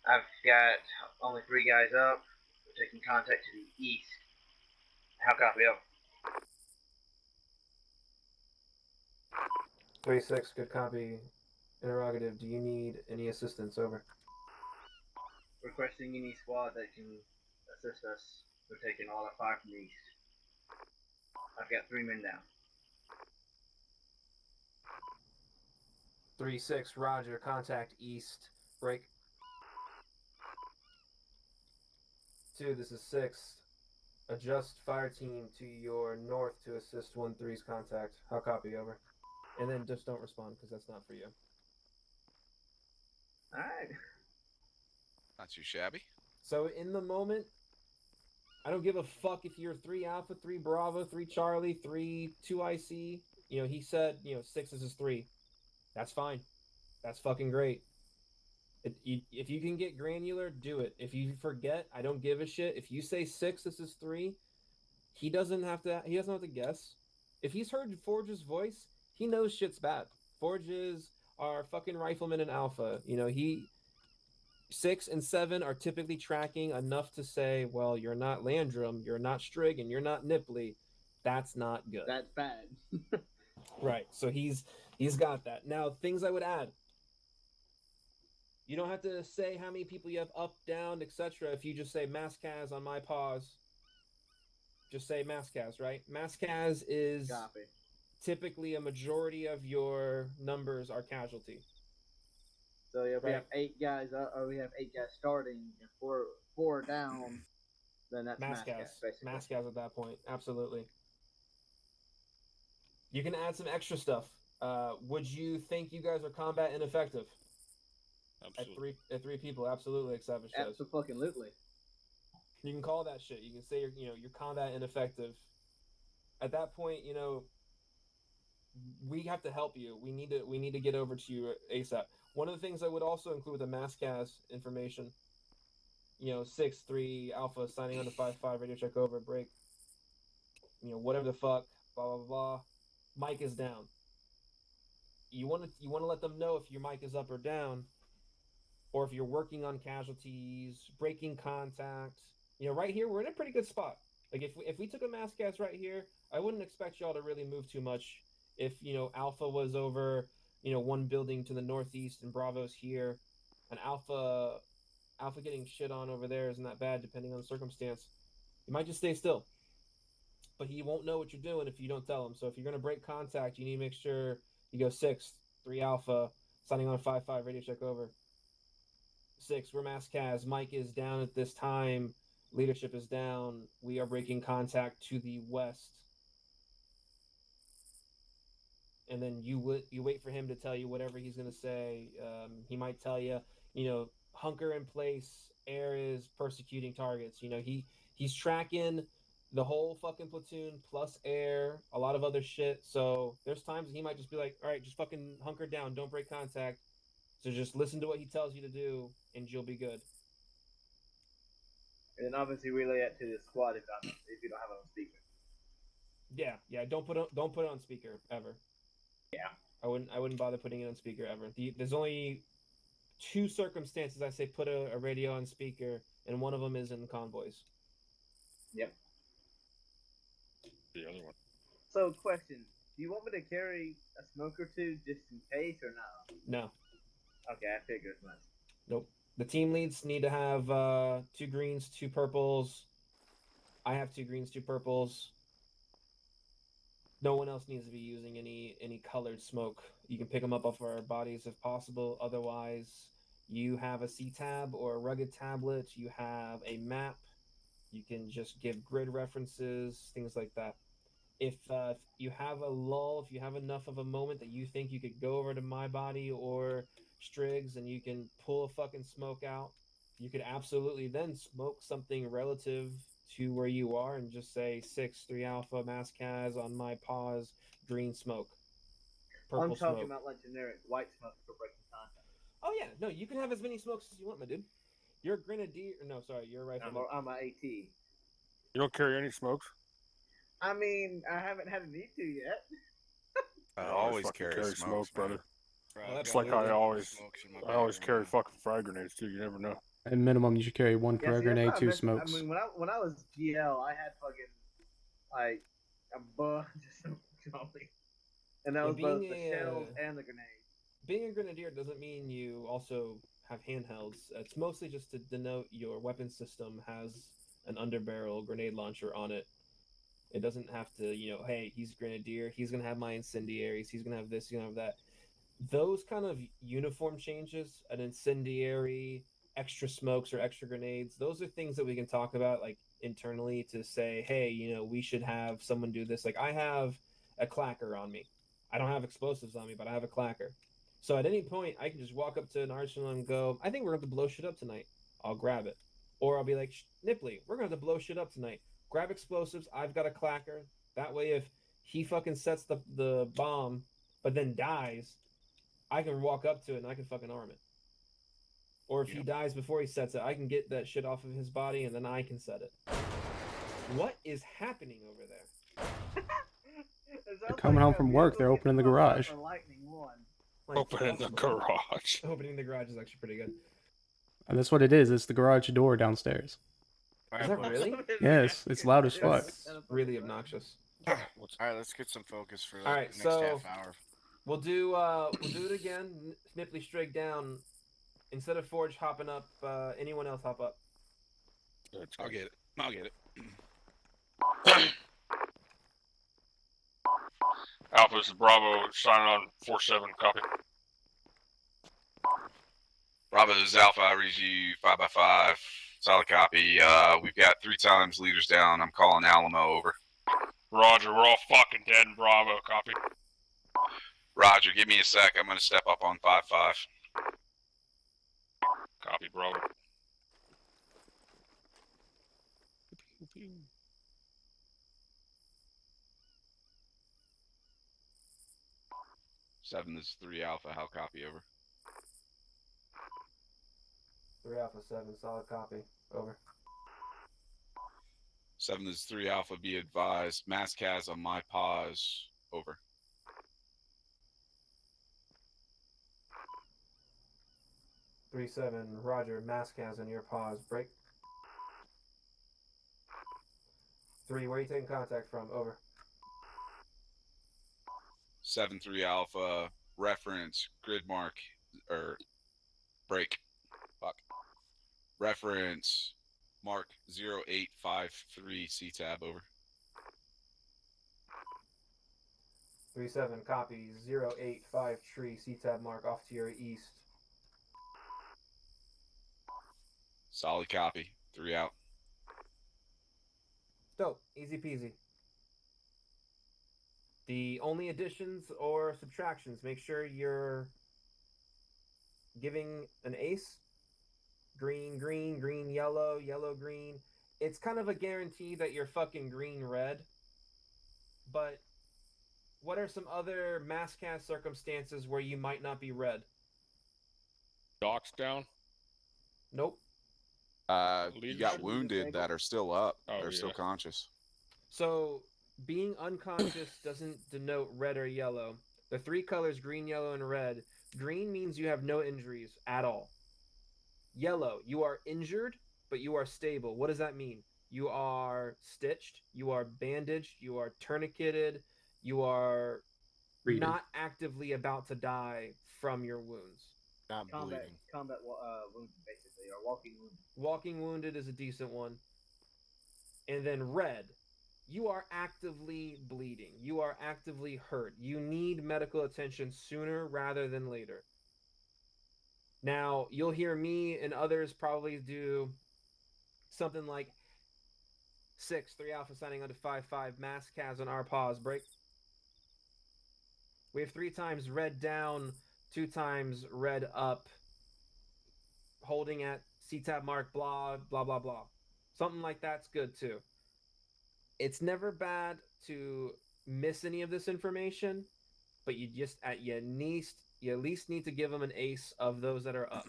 I've got only 3 guys up. We're taking contact to the east. How copy? Over. 3-6, good copy. Interrogative, do you need any assistance? Over. Requesting any squad that can assist us. We're taking all our 5 from the east. I've got 3 men down. 3-6, Roger. Contact east. Break. 2, this is 6. Adjust fire team to your north to assist 1-3's contact. How copy? Over. And then just don't respond because that's not for you. Alright. Not too shabby. So in the moment, I don't give a fuck if you're 3 Alpha, 3 Bravo, 3 Charlie, 3 2 IC. he said 6 is his 3. That's fine. That's fucking great. If you can get granular, do it. If you forget, I don't give a shit. If you say 6 is his 3, he doesn't have to guess. If he's heard Forge's voice, he knows shit's bad. Forges are fucking rifleman in alpha. 6 and 7 are typically tracking enough to say, well, you're not Landrum, you're not Strigg, and you're not Nipley. That's not good. That's bad. Right. So he's got that. Now, things I would add. You don't have to say how many people you have up, down, etc. If you just say Mascaz on my pause, just say Mascaz, right? Mascaz is Copy. typically a majority of your numbers are casualty. So if we Right. have 8 guys, or we have 8 guys starting, and four down, then that's Mascaz, basically. Mascaz at that point, absolutely. You can add some extra stuff. Would you think you guys are combat ineffective? Absolutely. At three people, absolutely. Savage says. Absolutely. You can call that shit. You can say you're combat ineffective. At that point, we have to help you. We need to get over to you ASAP. One of the things I would also include with the Mascaz information, 6-3 Alpha signing on to 5-5 radio check over break. Whatever the fuck, blah blah blah. Mic is down. You want to let them know if your mic is up or down, or if you're working on casualties, breaking contact. Right here we're in a pretty good spot. Like if we took a Mascaz right here, I wouldn't expect y'all to really move too much. If Alpha was over one building to the northeast and Bravo's here, and Alpha getting shit on over there isn't that bad depending on the circumstance. You might just stay still, but he won't know what you're doing if you don't tell him. So if you're going to break contact, you need to make sure you go 6-3 Alpha signing on 5-5 radio check over. 6, we're Mascaz. Mike is down at this time. Leadership is down. We are breaking contact to the west. And then you wait for him to tell you whatever he's going to say. He might tell you, hunker in place. Air is persecuting targets. He's tracking the whole fucking platoon plus air, a lot of other shit. So there's times he might just be like, all right, just fucking hunker down. Don't break contact. So just listen to what he tells you to do, and you'll be good. And then obviously relay that to the squad if you don't have it on speaker. Yeah. Don't put it on speaker ever. Yeah. I wouldn't bother putting it on speaker ever. There's only 2 circumstances I say put a radio on speaker, and one of them is in convoys. Yep. The other one. So, question: do you want me to carry a smoke or 2 just in case, or no? No. Okay, I figured as much. Nope. The team leads need to have 2 greens, 2 purples. I have 2 greens, 2 purples. No one else needs to be using any colored smoke. You can pick them up off our bodies if possible. Otherwise, you have a C-tab or a rugged tablet. You have a map. You can just give grid references, things like that. If you have a lull, if you have enough of a moment that you think you could go over to my body or Strig's and you can pull a fucking smoke out, you could absolutely then smoke something relative to where you are and just say 6-3 Alpha Mascaz on my pause, green smoke, purple I'm talking smoke. about like generic white smoke for breaking contact. Oh yeah, no, you can have as many smokes as you want, my dude. You're a grenadier. No, sorry, you're a rifleman. I'm a AT. You don't carry any smokes? I mean, I haven't had a need to yet. I always fucking carry smokes, smoke, brother. Well, It's like I always carry fucking. fucking frag grenades too. You never know. At minimum, you should carry 1 Yeah, frag see, grenade, that's 2 what I smokes. mean, when I was GL, I had fucking like a bunch of smokes, and that Yeah, was both being the a, shells and the grenades. Being a grenadier doesn't mean you also have handhelds. It's mostly just to denote your weapon system has an underbarrel grenade launcher on it. It doesn't have to, hey, he's a grenadier, he's gonna have my incendiaries, he's gonna have this, he's gonna have that. Those kind of uniform changes, an incendiary, extra smokes or extra grenades, those are things that we can talk about like internally to say, hey, we should have someone do this. Like I have a clacker on me. I don't have explosives on me, but I have a clacker. So at any point, I can just walk up to an arsenal and go, I think we're going to blow shit up tonight. I'll grab it. Or I'll be like, Nipley, we're going to blow shit up tonight. Grab explosives. I've got a clacker. That way, if he fucking sets the bomb, but then dies, I can walk up to it and I can fucking arm it. Or if he dies before he sets it, I can get that shit off of his body and then I can set it. What is happening over there? They're coming home from work. They're opening the garage. Like, Opening the garage. Opening the garage is actually pretty good. And that's what it is. It's the garage door downstairs. Is that really? Yes, it's loud as fuck. That's really obnoxious. All right, let's get some focus for All right, the next so half hour. we'll do it again. Snipply Strig down. Instead of Forge hopping up, anyone else hop up. I'll get it. I'll get it. Alpha, this is Bravo. Sign on 4-7. Copy. Bravo, this is Alpha. I read you 5x5. Solid copy. We've got 3 times leaders down. I'm calling Alamo over. Roger, we're all fucking dead in Bravo. Copy. Roger, give me a sec. I'm going to step up on 5-5. Copy, Bravo. Seven, this is 3 Alpha. How copy over? 3 Alpha 7, solid copy. Over. 7, this is 3 Alpha. Be advised. Mask has on my pause. Over. 3-7, Roger. Mask has on your pause. Break. 3, where are you taking contact from? Over. 7-3 Alpha. Reference. Grid mark. Break. Fuck. Reference. Mark 0853 C-tab. Over. 3-7, copy. 085 C-tab mark off to your east. Solid copy. 3 out. Dope. Easy peasy. The only additions or subtractions, make sure you're giving an ace. Green, green, green, yellow, yellow, green. It's kind of a guarantee that you're fucking green, red. But what are some other mass cast circumstances where you might not be red? Doc's down. You Nope. got Leadership wounded that are still up. Oh, They're still yeah. conscious. So being unconscious doesn't denote red or yellow. The 3 colors, green, yellow, and red. Green means you have no injuries at all. Yellow, you are injured, but you are stable. What does that mean? You are stitched, you are bandaged, you are tourniqueted, you are Breathing. not actively about to die from your wounds. Not bleeding. Combat wounded, basically, or walking wounded. Walking wounded is a decent one. And then red, you are actively bleeding. You are actively hurt. You need medical attention sooner rather than later. Now, you'll hear me and others probably do something like 6, 3 Alpha signing onto 5-5, mask Kaz on our pause, break. We have 3 times red down, 2 times red up, holding at C-tab mark, blah, blah, blah, blah. Something like that's good too. It's never bad to miss any of this information, but you just you at least need to give them an ace of those that are up.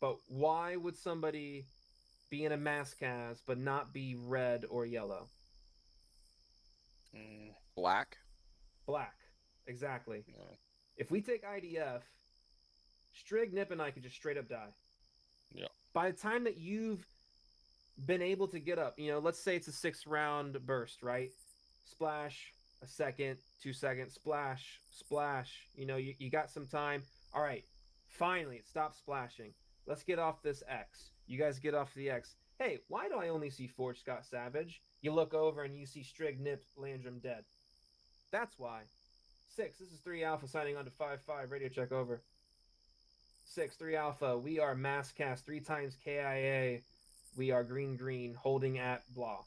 But why would somebody be in a mask cast but not be red or yellow? Black. Black, exactly. Yeah. If we take IDF, Strig, Nip, and I could just straight up die. Yeah. By the time that you've been able to get up, let's say it's a 6-round burst, right? Splash, a second, 2 seconds, splash, splash. You got some time. All right, finally, it stops splashing. Let's get off this X. You guys get off the X. Hey, why do I only see Forge Scott Savage? You look over and you see Strig, Nip, Landrum dead. That's why. 6, this is 3 Alpha signing on to 5-5. Radio check over. 6, 3 Alpha. We are mass cast 3 times KIA. We are green, green, holding at blah.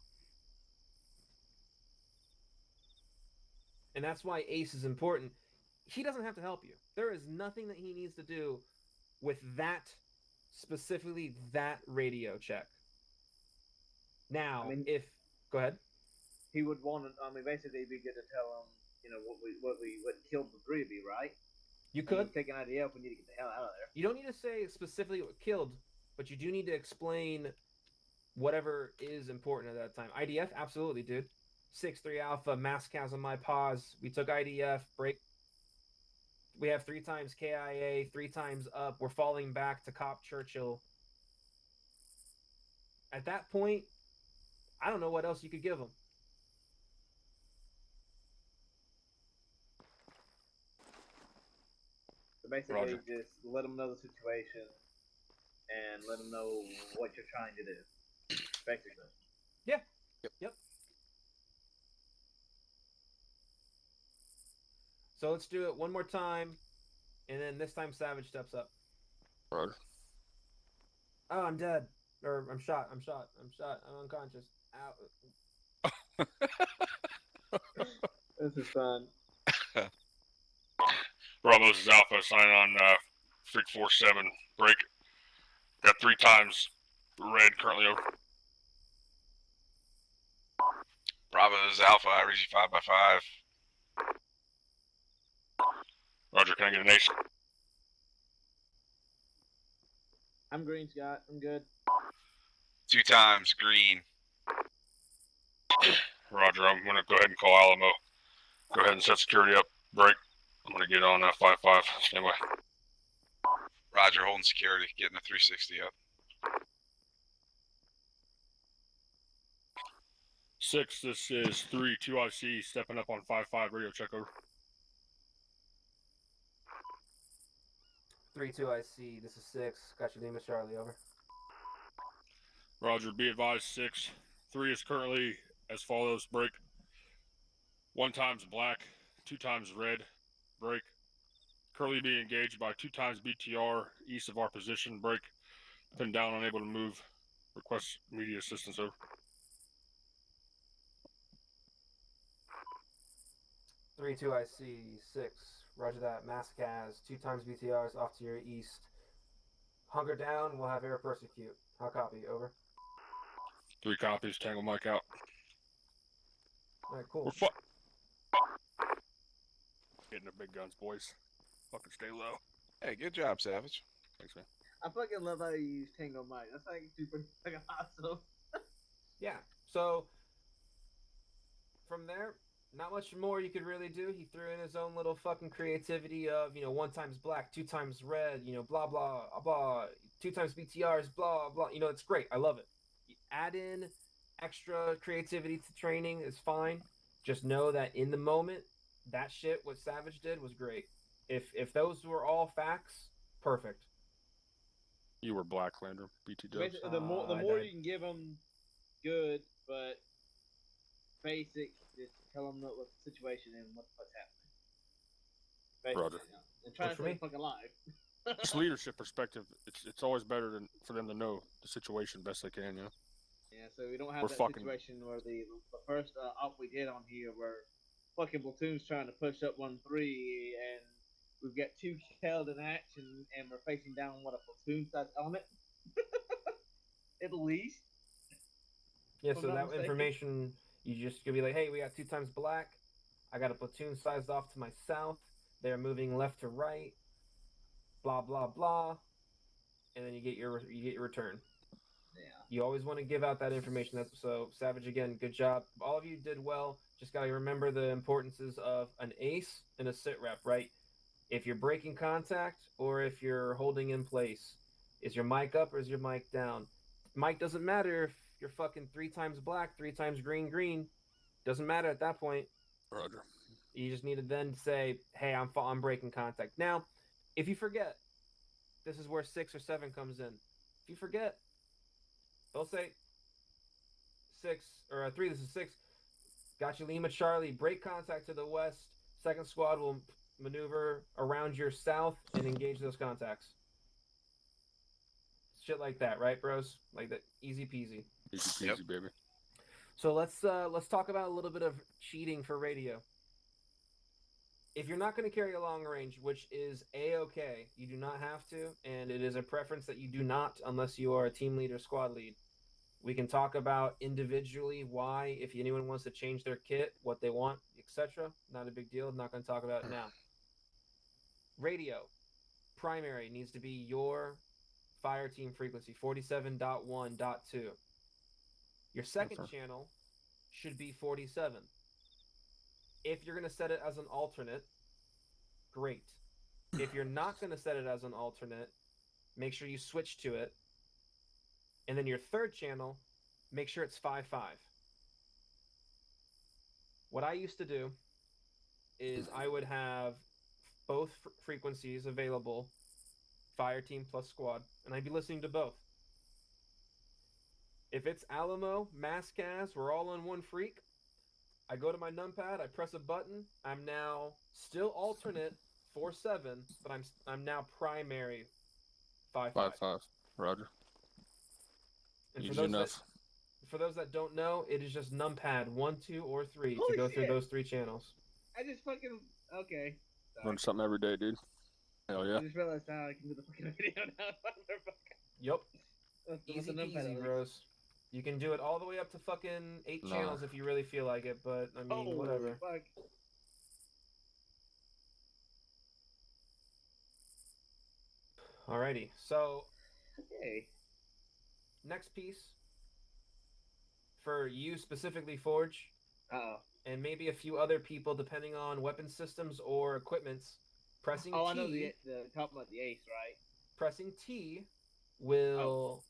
And that's why Ace is important. He doesn't have to help you. There is nothing that he needs to do with that, specifically that radio check. Now, go ahead. he would want to. I mean, basically, it'd be good to tell him, you know, what killed the three of you, right? You And could. take an IDF. We need to get the hell out of there. You don't need to say specifically what killed, but you do need to explain whatever is important at that time. IDF, absolutely, dude. 6-3 Alpha, mass cas on my pause. We took IDF, break. We have 3 times KIA, 3 times up. We're falling back to Cop Churchill. At that point, I don't know what else you could give them. So basically, Roger. just let them know the situation and let them know what you're trying to do. Basically. Yeah. Yep. Yep. So let's do it one more time, and then this time Savage steps up. Roger. Oh, I'm dead. Or I'm shot. I'm I'm unconscious. Ow. This is fun. Bravo's is Alpha, sign on Freak 47. Break. Got 3 times red currently over. Bravo is Alpha. I read you 5x5. Roger, can I get an ace? I'm green, Scott. I'm good. 2 times green. Roger, I'm going to go ahead and call Alamo. Go ahead and set security up. Break. I'm going to get on 5-5. Stand by. Roger, holding security. Getting a 360 up. 6, this is 3, 2IC, stepping up on 5-5, radio check over. 3-2 I see. This is 6. Got your name is Charlie, over. Roger, be advised 6. 3 is currently as follows, break. 1 times black, 2 times red, break. Currently being engaged by 2 times BTR east of our position, break. Pinned down, unable to move. Request immediate assistance, over. 3-2 I see. 6. Roger that. Massic has 2 times BTRs off to your east. Hunker down. We'll have air persecute. How copy? Over. 3 copies, Tango Mike out. Alright, cool. We're hitting the big guns, boys. Fucking stay low. Hey, good job, Savage. Thanks, man. I fucking love how you use Tango Mike. That's like super fucking awesome. Yeah. So from there, not much more you could really do. He threw in his own little fucking creativity of, 1 times black, 2 times red, blah blah blah, 2 times BTRs, blah blah. It's great. I love it. Add in extra creativity to training is fine. Just know that in the moment, that shit what Savage did was great. If those were all facts, perfect. You were Blacklander, BT Dubs. Basically, the more you can give them, good, but basic, just tell them what the situation and what's happening. Basically, Roger. And try to Works for stay me. fucking alive. Just leadership perspective, it's always better for them to know the situation best they can, Yeah, so we don't have We're that fucking- situation where the first op we did on here where fucking platoons trying to push up 1-3 and we've got 2 killed in action and we're facing down a platoon size element. At least. Yeah, If I'm so not that mistaken. information, you just could be like, hey, we got 2 times black. I got a platoon sized off to my south. They're moving left to right. Blah blah blah, and then you get your return. Yeah. You always want to give out that information. That's so Savage again. Good job. All of you did well. Just gotta remember the importances of an ace and a sit rep, right? If you're breaking contact or if you're holding in place, is your mic up or is your mic down? Mic doesn't matter if you're fucking 3 times black, 3 times green. Doesn't matter at that point. Roger. You just need to then say, "Hey, I'm breaking contact." Now, if you forget, this is where 6 or 7 comes in. If you forget, they'll say 6 or 3. This is 6. Got you, Lima Charlie. Break contact to the west. 2nd squad will maneuver around your south and engage those contacts. Shit like that, right, bros? Like that, easy peasy. Easy peasy, Yep. baby. So let's talk about a little bit of cheating for radio. If you're not going to carry a long range, which is a-okay, you do not have to, and it is a preference that you do not unless you are a team leader, squad lead. We can talk about individually why, if anyone wants to change their kit, what they want, etc. Not a big deal. I'm not going to talk about it now. Radio. Primary needs to be your fire team frequency, 47.1.2. Your second channel should be 47. If you're going to set it as an alternate, great. If you're not going to set it as an alternate, make sure you switch to it. And then your third channel, make sure it's 5.5. What I used to do is I would have both frequencies available, fire team plus squad, and I'd be listening to both. If it's Alamo, Mass-Cas, we're all on one freak, I go to my numpad, I press a button, I'm now still alternate 4.7, but I'm now primary 5.5. 5.5. Roger. And Easy enough. for those that don't know, it is just numpad 1, 2, or 3 Holy to go through shit. those 3 channels. I just fucking okay. Sorry. Learn something every day, dude. Hell yeah. I just realized how I can do the fucking video now. Yep. With Easy the numpad peasy, at least. bros. You can do it all the way up to fucking 8 Nah. channels if you really feel like it, but I mean, Holy whatever. fuck. Alrighty, so Okay. next piece for you specifically, Forge, Uh-oh. and maybe a few other people depending on weapon systems or equipments. Pressing Oh, T, I know the talking about the ace, right? pressing T will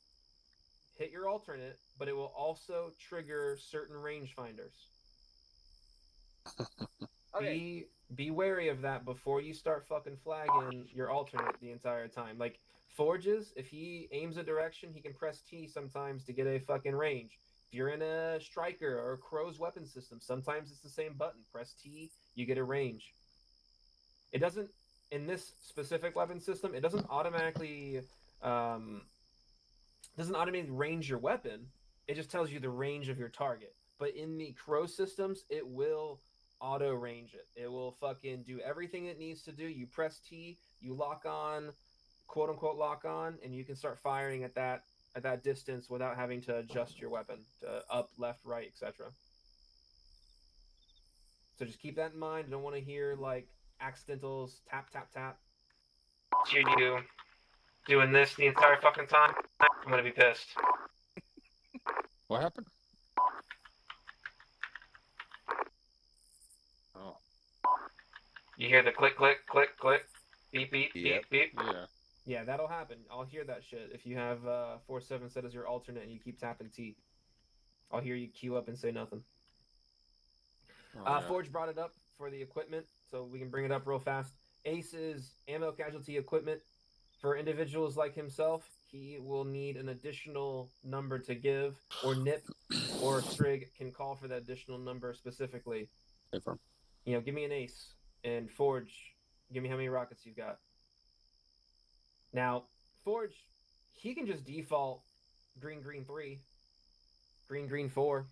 hit your alternate, but it will also trigger certain rangefinders. Okay. Be wary of that before you start fucking flagging your alternate the entire time. Like Forges, if he aims a direction, he can press T sometimes to get a fucking range. If you're in a Striker or a Crow's weapon system, sometimes it's the same button. Press T, you get a range. It doesn't, in this specific weapon system, it doesn't automatically range your weapon. It just tells you the range of your target. But in the Crow systems, it will auto range it. It will fucking do everything it needs to do. You press T, you lock on, quote unquote lock on, and you can start firing at that distance without having to adjust your weapon to up, left, right, etc. So just keep that in mind. I don't want to hear like accidentals, tap, tap, tap. You doing this the entire fucking time? I'm gonna be pissed. What happened? Oh, You hear the click, click, click, click, beep, beep, Yep. beep, beep. yeah. Yeah, that'll happen. I'll hear that shit if you have 4.7 set as your alternate and you keep tapping T. I'll hear you queue up and say nothing. Oh, yeah. Forge brought it up for the equipment, so we can bring it up real fast. Ace is ammo casualty equipment. For individuals like himself, he will need an additional number to give, or Nip or Strig can call for that additional number specifically. Hey, firm. You know, give me an Ace, and Forge, give me how many rockets you've got. Now, Forge, he can just default green, green 3, green, green 4,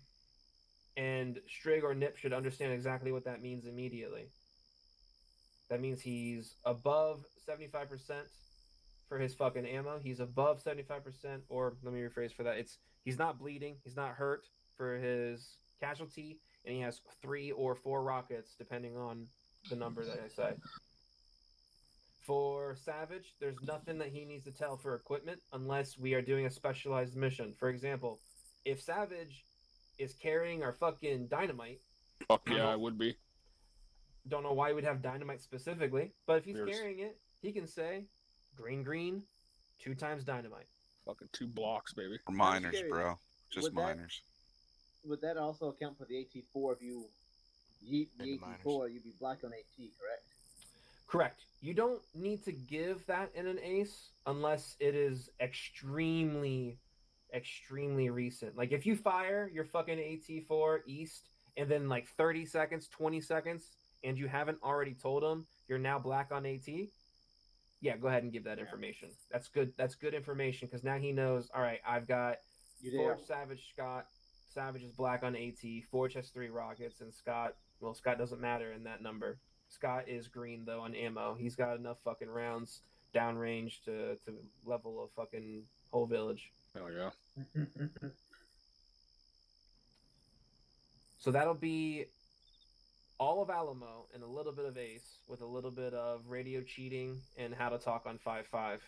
and Strig or Nip should understand exactly what that means immediately. That means he's above 75% for his fucking ammo. He's above 75%, or let me rephrase for that. He's not bleeding, he's not hurt for his casualty, and he has 3 or 4 rockets, depending on the number that I say. For Savage, there's nothing that he needs to tell for equipment unless we are doing a specialized mission. For example, if Savage is carrying our fucking dynamite, Fuck yeah, I would be. don't know why we'd have dynamite specifically, but if he's There's- carrying it, he can say green, green, 2 times dynamite. Fucking 2 blocks, baby. We're miners, curious. bro. Just Would that- miners. Would that also account for the AT4 if you yeet the And the miners. AT4, you'd be black on AT, correct? Correct. You don't need to give that in an ace unless it is extremely, extremely recent. Like if you fire your fucking AT4 east and then like 30 seconds, 20 seconds, and you haven't already told him you're now black on AT, yeah, go ahead and give that information. That's good. That's good information because now he knows, all right, I've got You Forge, did. Savage, Scott. Savage is black on AT. Forge has 3 rockets, and Scott doesn't matter in that number. Scott is green though on ammo. He's got enough fucking rounds downrange to level a fucking whole village. Hell yeah. So that'll be all of Alamo and a little bit of Ace with a little bit of radio cheating and how to talk on 5.5.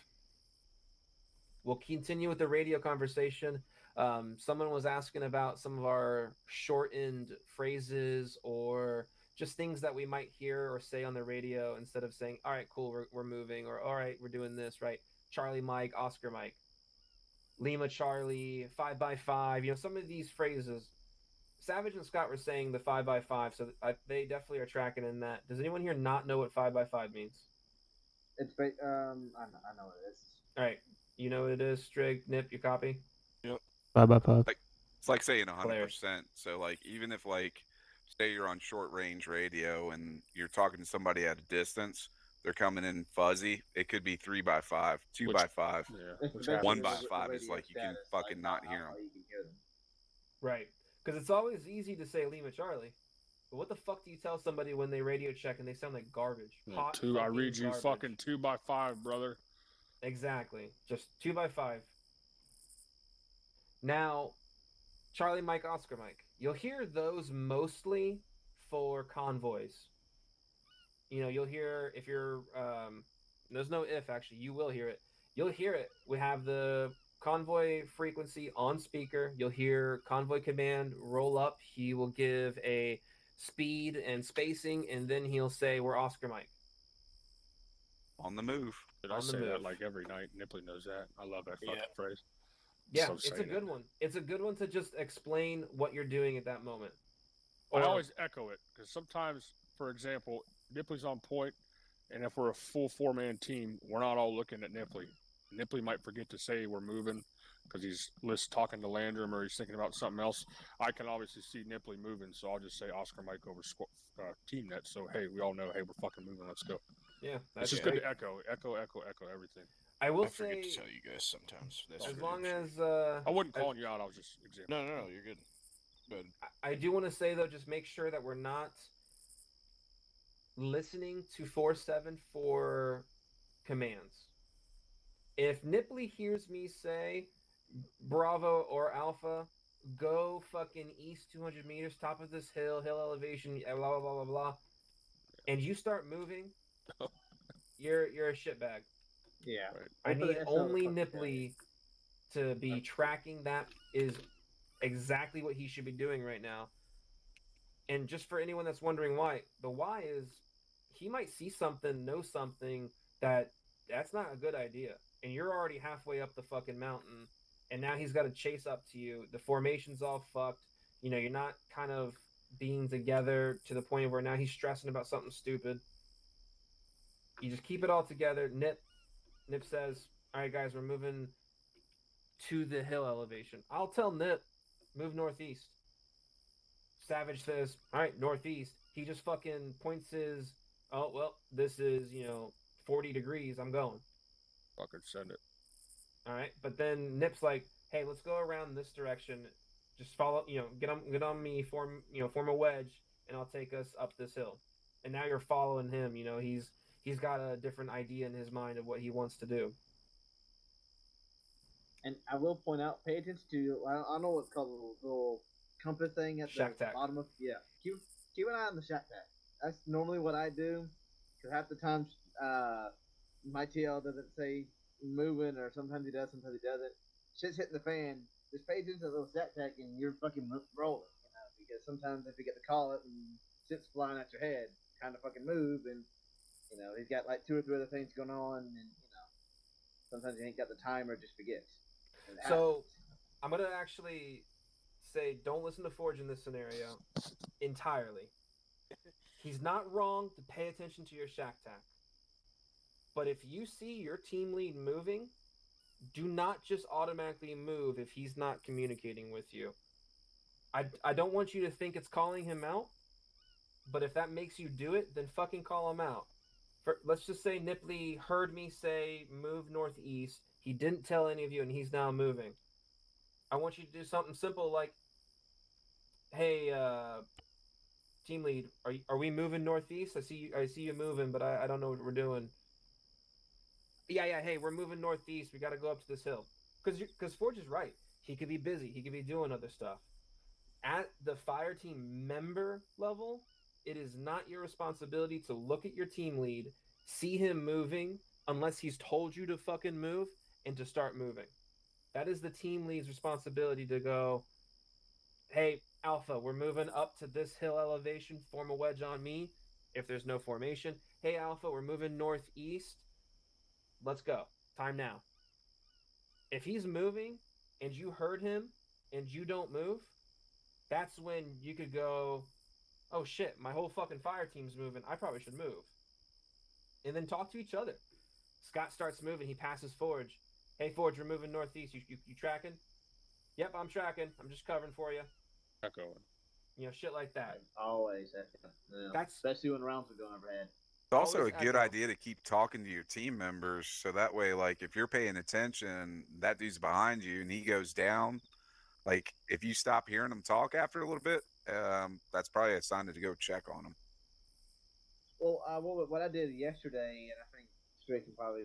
We'll continue with the radio conversation. Someone was asking about some of our shortened phrases or just things that we might hear or say on the radio instead of saying, all right, cool, we're moving, or all right, we're doing this, right? Charlie Mike, Oscar Mike, Lima Charlie, 5x5, some of these phrases. Savage and Scott were saying the 5x5, so they definitely are tracking in that. Does anyone here not know what 5x5 means? It's I know what it is. All right, you know what it is, Strig, Nip, you copy? 5x5. It's like saying 100%. Hilarious. So like even if like say you're on short range radio and you're talking to somebody at a distance, they're coming in fuzzy. It could be 3x5, 2x5. Yeah. It's Which the best happens. 1x5 is radio like you can status, fucking not hear how them. you can hear them. Right. Because it's always easy to say Lima Charlie. But what the fuck do you tell somebody when they radio check and they sound like garbage? Yeah, Hot I fucking read you garbage. fucking 2x5, brother. Exactly. Just 2x5. Now, Charlie Mike, Oscar Mike. You'll hear those mostly for convoys. You'll hear if you're there's no if actually, you will hear it. You'll hear it. We have the convoy frequency on speaker. You'll hear convoy command roll up. He will give a speed and spacing, and then he'll say, we're Oscar Mike. On the move. Did I On the say move. that like every night? Nipley knows that. I love that fucking phrase. Yeah, So it's a saying good it. one. It's a good one to just explain what you're doing at that moment. I always echo it because sometimes, for example, Nipley's on point, and if we're a full 4-man team, we're not all looking at Nipley. Nipley might forget to say we're moving because he's talking to Landrum or he's thinking about something else. I can obviously see Nipley moving, so I'll just say Oscar Mike over team net. So hey, we all know, hey, we're fucking moving. Let's go. Yeah, It's just good to echo everything. I will I forget say, to tell you guys sometimes. That's as really long interesting. as I wasn't calling you out. I was just examining. No, you're good. Good. I do want to say though, just make sure that we're not listening to 4.7 for commands. If Nipley hears me say Bravo or Alpha, go fucking east 200 meters, top of this hill elevation, blah blah blah blah blah, and you start moving, you're a shitbag. Yeah. Right. I Open need the SL only fucking Nipley to be tracking that is exactly what he should be doing right now. And just for anyone that's wondering why, the why is he might see something, know something that's not a good idea. And you're already halfway up the fucking mountain, and now he's got to chase up to you. The formation's all fucked. You're not kind of being together to the point where now he's stressing about something stupid. You just keep it all together. Nip says, all right, guys, we're moving to the hill elevation. I'll tell Nip, move northeast. Savage says, all right, northeast. He just fucking points his, oh, well, this is, 40 degrees. I'm going. Fucking send it. All right. But then Nip's like, hey, let's go around this direction. Just follow, get on me, form a wedge, and I'll take us up this hill. And now you're following him. He's got a different idea in his mind of what he wants to do. And I will point out, pay attention to, I don't know what's called, the little compass thing at Shack the tack. bottom of, keep an eye on the shack tack. That's normally what I do, because half the time, my TL doesn't say moving, or sometimes he does, sometimes he doesn't. Shit's hitting the fan. Just pay attention to the little shack tack, and you're fucking rolling, because sometimes if you get to call it, and shit's flying at your head, kind of fucking move, and, he's got like 2 or 3 other things going on, and, sometimes he ain't got the time or just forgets. So I'm going to actually say don't listen to Forge in this scenario entirely. He's not wrong to pay attention to your shack tack. But if you see your team lead moving, do not just automatically move if he's not communicating with you. I don't want you to think it's calling him out, but if that makes you do it, then fucking call him out. Let's just say Nipley heard me say move northeast. He didn't tell any of you, and he's now moving. I want you to do something simple like, hey, team lead, are we moving northeast? I see you moving, but I don't know what we're doing. Yeah, hey, we're moving northeast. We got to go up to this hill. Because Forge is right. He could be busy. He could be doing other stuff. At the fire team member level, it is not your responsibility to look at your team lead, see him moving, unless he's told you to fucking move, and to start moving. That is the team lead's responsibility to go, hey, Alpha, we're moving up to this hill elevation, form a wedge on me if there's no formation. Hey, Alpha, we're moving northeast. Let's go. Time now. If he's moving and you heard him and you don't move, that's when you could go, oh shit, my whole fucking fire team's moving. I probably should move. And then talk to each other. Scott starts moving. He passes Forge. Hey, Forge, we're moving northeast. You tracking? Yep, I'm tracking. I'm just covering for you. Echoing. You know, shit like that. Always. Yeah. That's Especially when rounds are going overhead. It's also a always good echo. idea to keep talking to your team members, so that way, like, if you're paying attention, that dude's behind you and he goes down. Like, if you stop hearing him talk after a little bit, that's probably a sign to go check on him. Well, what I did yesterday, and I think Stray can probably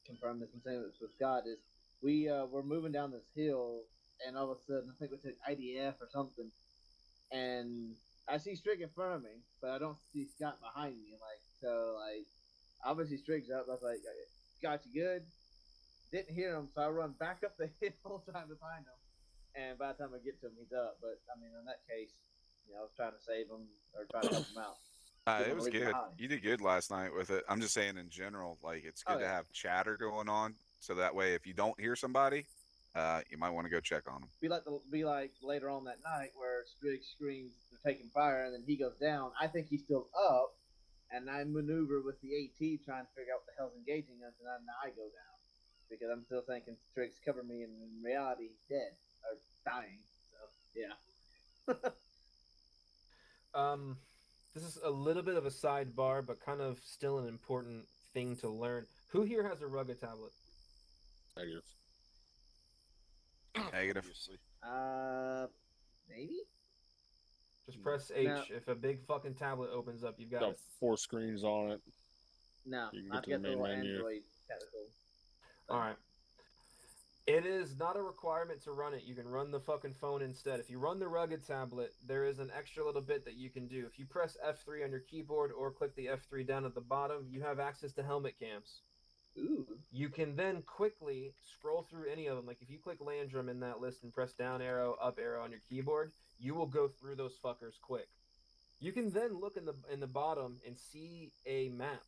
confirm this and say this with Scott, is we're moving down this hill, and all of a sudden, I think we took IDF or something, and I see Strick in front of me, but I don't see Scott behind me. Like, obviously Strick's up. I was like, Scott, you good? Didn't hear him, so I run back up the hill trying to find him. And by the time I get to him, he's up. But I mean, in that case, I was trying to save him or trying to help him out. It was good. You did good last night with it. I'm just saying in general, like, it's good to have chatter going on, so that way if you don't hear somebody, you might want to go check on them. Be like later on that night where Strick screams they're taking fire, and then he goes down. I think he's still up, and I maneuver with the AT trying to figure out what the hell's engaging us, and then I go down because I'm still thinking Strick's cover me, and in reality he's dead or dying. So yeah. This is a little bit of a sidebar, but kind of still an important thing to learn. Who here has a rugged tablet? Negative. Negative. Obviously. Maybe. Just press H. No. If a big fucking tablet opens up, you've got Got it. 4 screens on it. No, You can I've get to got the the main little menu. Android technical. All right. It is not a requirement to run it. You can run the fucking phone instead. If you run the rugged tablet, there is an extra little bit that you can do. If you press F3 on your keyboard or click the F3 down at the bottom, you have access to helmet cams. Ooh. You can then quickly scroll through any of them. Like if you click Landrum in that list and press down arrow, up arrow on your keyboard, you will go through those fuckers quick. You can then look in the bottom and see a map.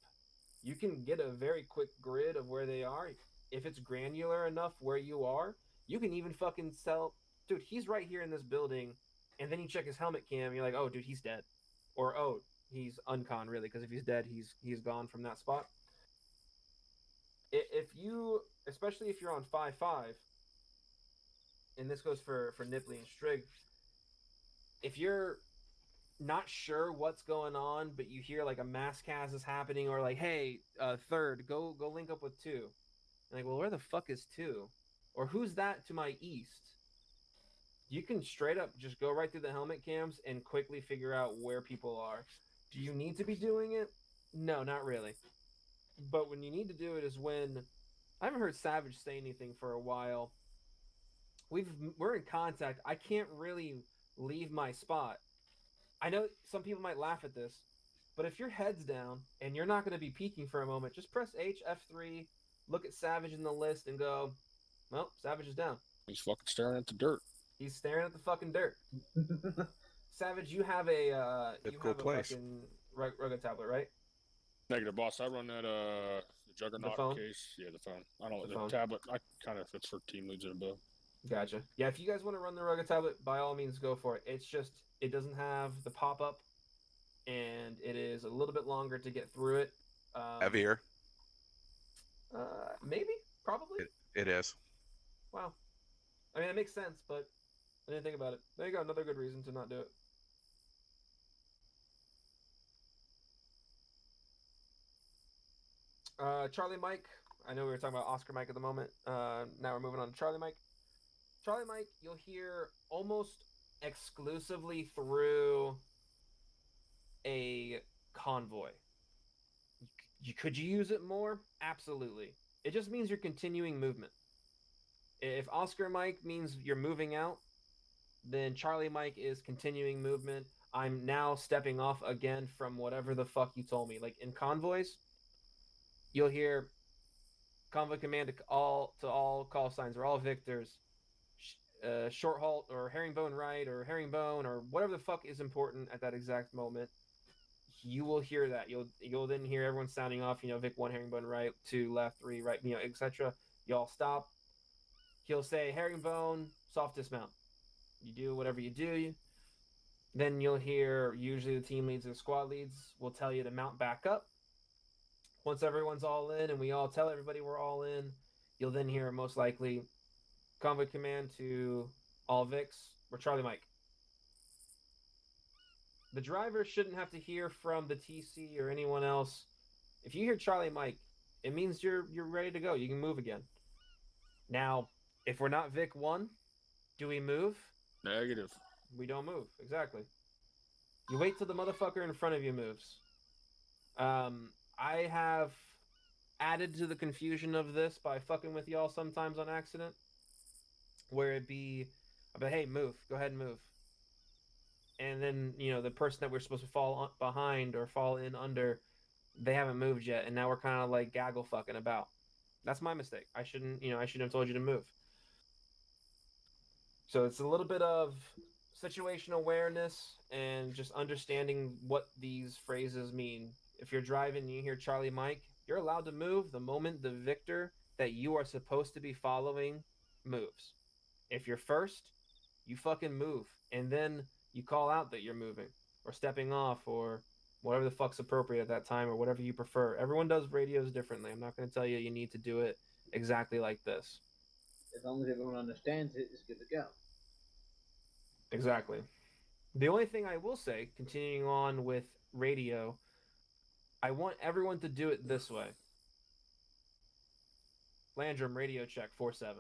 You can get a very quick grid of where they are. If it's granular enough where you are, you can even fucking tell, dude, he's right here in this building, and then you check his helmet cam, and you're like, oh, dude, he's dead. Or, oh, he's uncon, really, because if he's dead, he's gone from that spot. If you, especially if you're on 5.5, and this goes for Nipley and Strigg, if you're not sure what's going on, but you hear like a mass cast is happening, or like, hey, third, go link up with 2. And like, well, where the fuck is 2? Or who's that to my east? You can straight up just go right through the helmet cams and quickly figure out where people are. Do you need to be doing it? No, not really. But when you need to do it is when, I haven't heard Savage say anything for a while. We're in contact. I can't really leave my spot. I know some people might laugh at this, but if your head's down and you're not going to be peeking for a moment, just press H, F3, look at Savage in the list, and go, well, Savage is down. He's fucking staring at the dirt. He's staring at the fucking dirt. Savage, you have a place. fucking rugged tablet, right? Negative, boss. I run that the Juggernaut phone? case. Yeah, the phone. I don't The the phone. tablet. I kind of it's for team leads and above. Gotcha. Yeah, if you guys want to run the rugged tablet, by all means, go for it. It's just it doesn't have the pop up, and it is a little bit longer to get through it. Heavier. Maybe, probably. It is. Wow. I mean, it makes sense, but I didn't think about it. There you go, another good reason to not do it. Charlie Mike. I know we were talking about Oscar Mike at the moment. Now we're moving on to Charlie Mike. Charlie Mike, you'll hear almost exclusively through a convoy. Could you use it more? Absolutely. It just means you're continuing movement. If Oscar Mike means you're moving out, Then Charlie Mike is continuing movement. I'm now stepping off again from whatever the fuck you told me. Like in convoys, you'll hear convoy command to all call signs or all victors, short halt or herringbone right or herringbone or whatever the fuck is important at that exact moment. You will hear that. You'll then hear everyone sounding off. Vic 1 herringbone right, 2 left, 3 right, etc. Y'all stop. He'll say herringbone soft dismount. You do whatever you do. Then you'll hear usually the team leads or the squad leads will tell you to mount back up. Once everyone's all in and we all tell everybody we're all in, you'll then hear most likely convoy command to all Vics or Charlie Mike. The driver shouldn't have to hear from the TC or anyone else. If you hear Charlie Mike, it means you're ready to go. You can move again. Now, if we're not Vic 1, do we move? Negative. We don't move. Exactly. You wait till the motherfucker in front of you moves. I have added to the confusion of this by fucking with y'all sometimes on accident. Where it'd be, hey, move. Go ahead and move. And then, the person that we're supposed to fall behind or fall in under, they haven't moved yet. And now we're kind of like gaggle fucking about. That's my mistake. I shouldn't have told you to move. So it's a little bit of situational awareness and just understanding what these phrases mean. If you're driving and you hear Charlie Mike, you're allowed to move the moment the victor that you are supposed to be following moves. If you're first, you fucking move. And then you call out that you're moving or stepping off or whatever the fuck's appropriate at that time or whatever you prefer. Everyone does radios differently. I'm not going to tell you need to do it exactly like this. As long as everyone understands it, it's good to go. Exactly. The only thing I will say, continuing on with radio, I want everyone to do it this way. Landrum, radio check 4-7.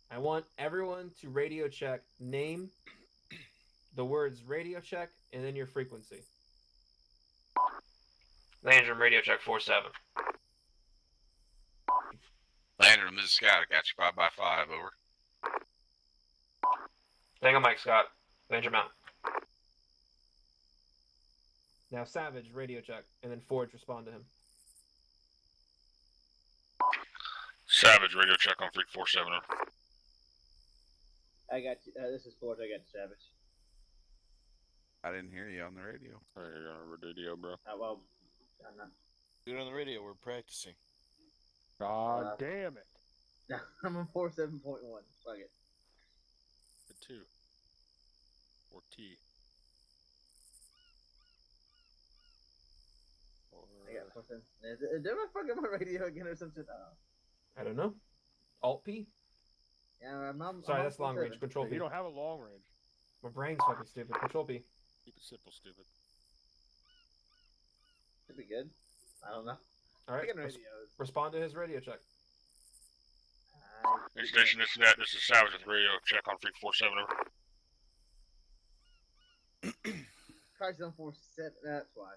I want everyone to radio check name, the words radio check, and then your frequency. Landrum, radio check 4-7. Landrum, this is Scott. I got you 5x5, over. Hang on, Mike Scott. Landrum out. Now Savage, radio check, and then Forge respond to him. Savage, radio check on Freak 47. I got you. This is Forge. I got Savage. I didn't hear you on the radio. Hey, you're on the radio, bro. Well, I'm not. Do it on the radio. We're practicing. God damn it. I'm on 47.1. Fuck it. The 2. Or T. Or, I got 47. Is there a fucking my radio again or something? I don't know. Alt P? Yeah, I'm Sorry, I'm that's long 47. range. Control P. You don't have a long range. My brain's fucking stupid. Control P. keep it simple, stupid. Should be good. I don't know. All right. Fucking radios. Respond to his radio check. Hey, station, this is that. This is Savage with radio check on Freak 47. Car's on 47. That's why.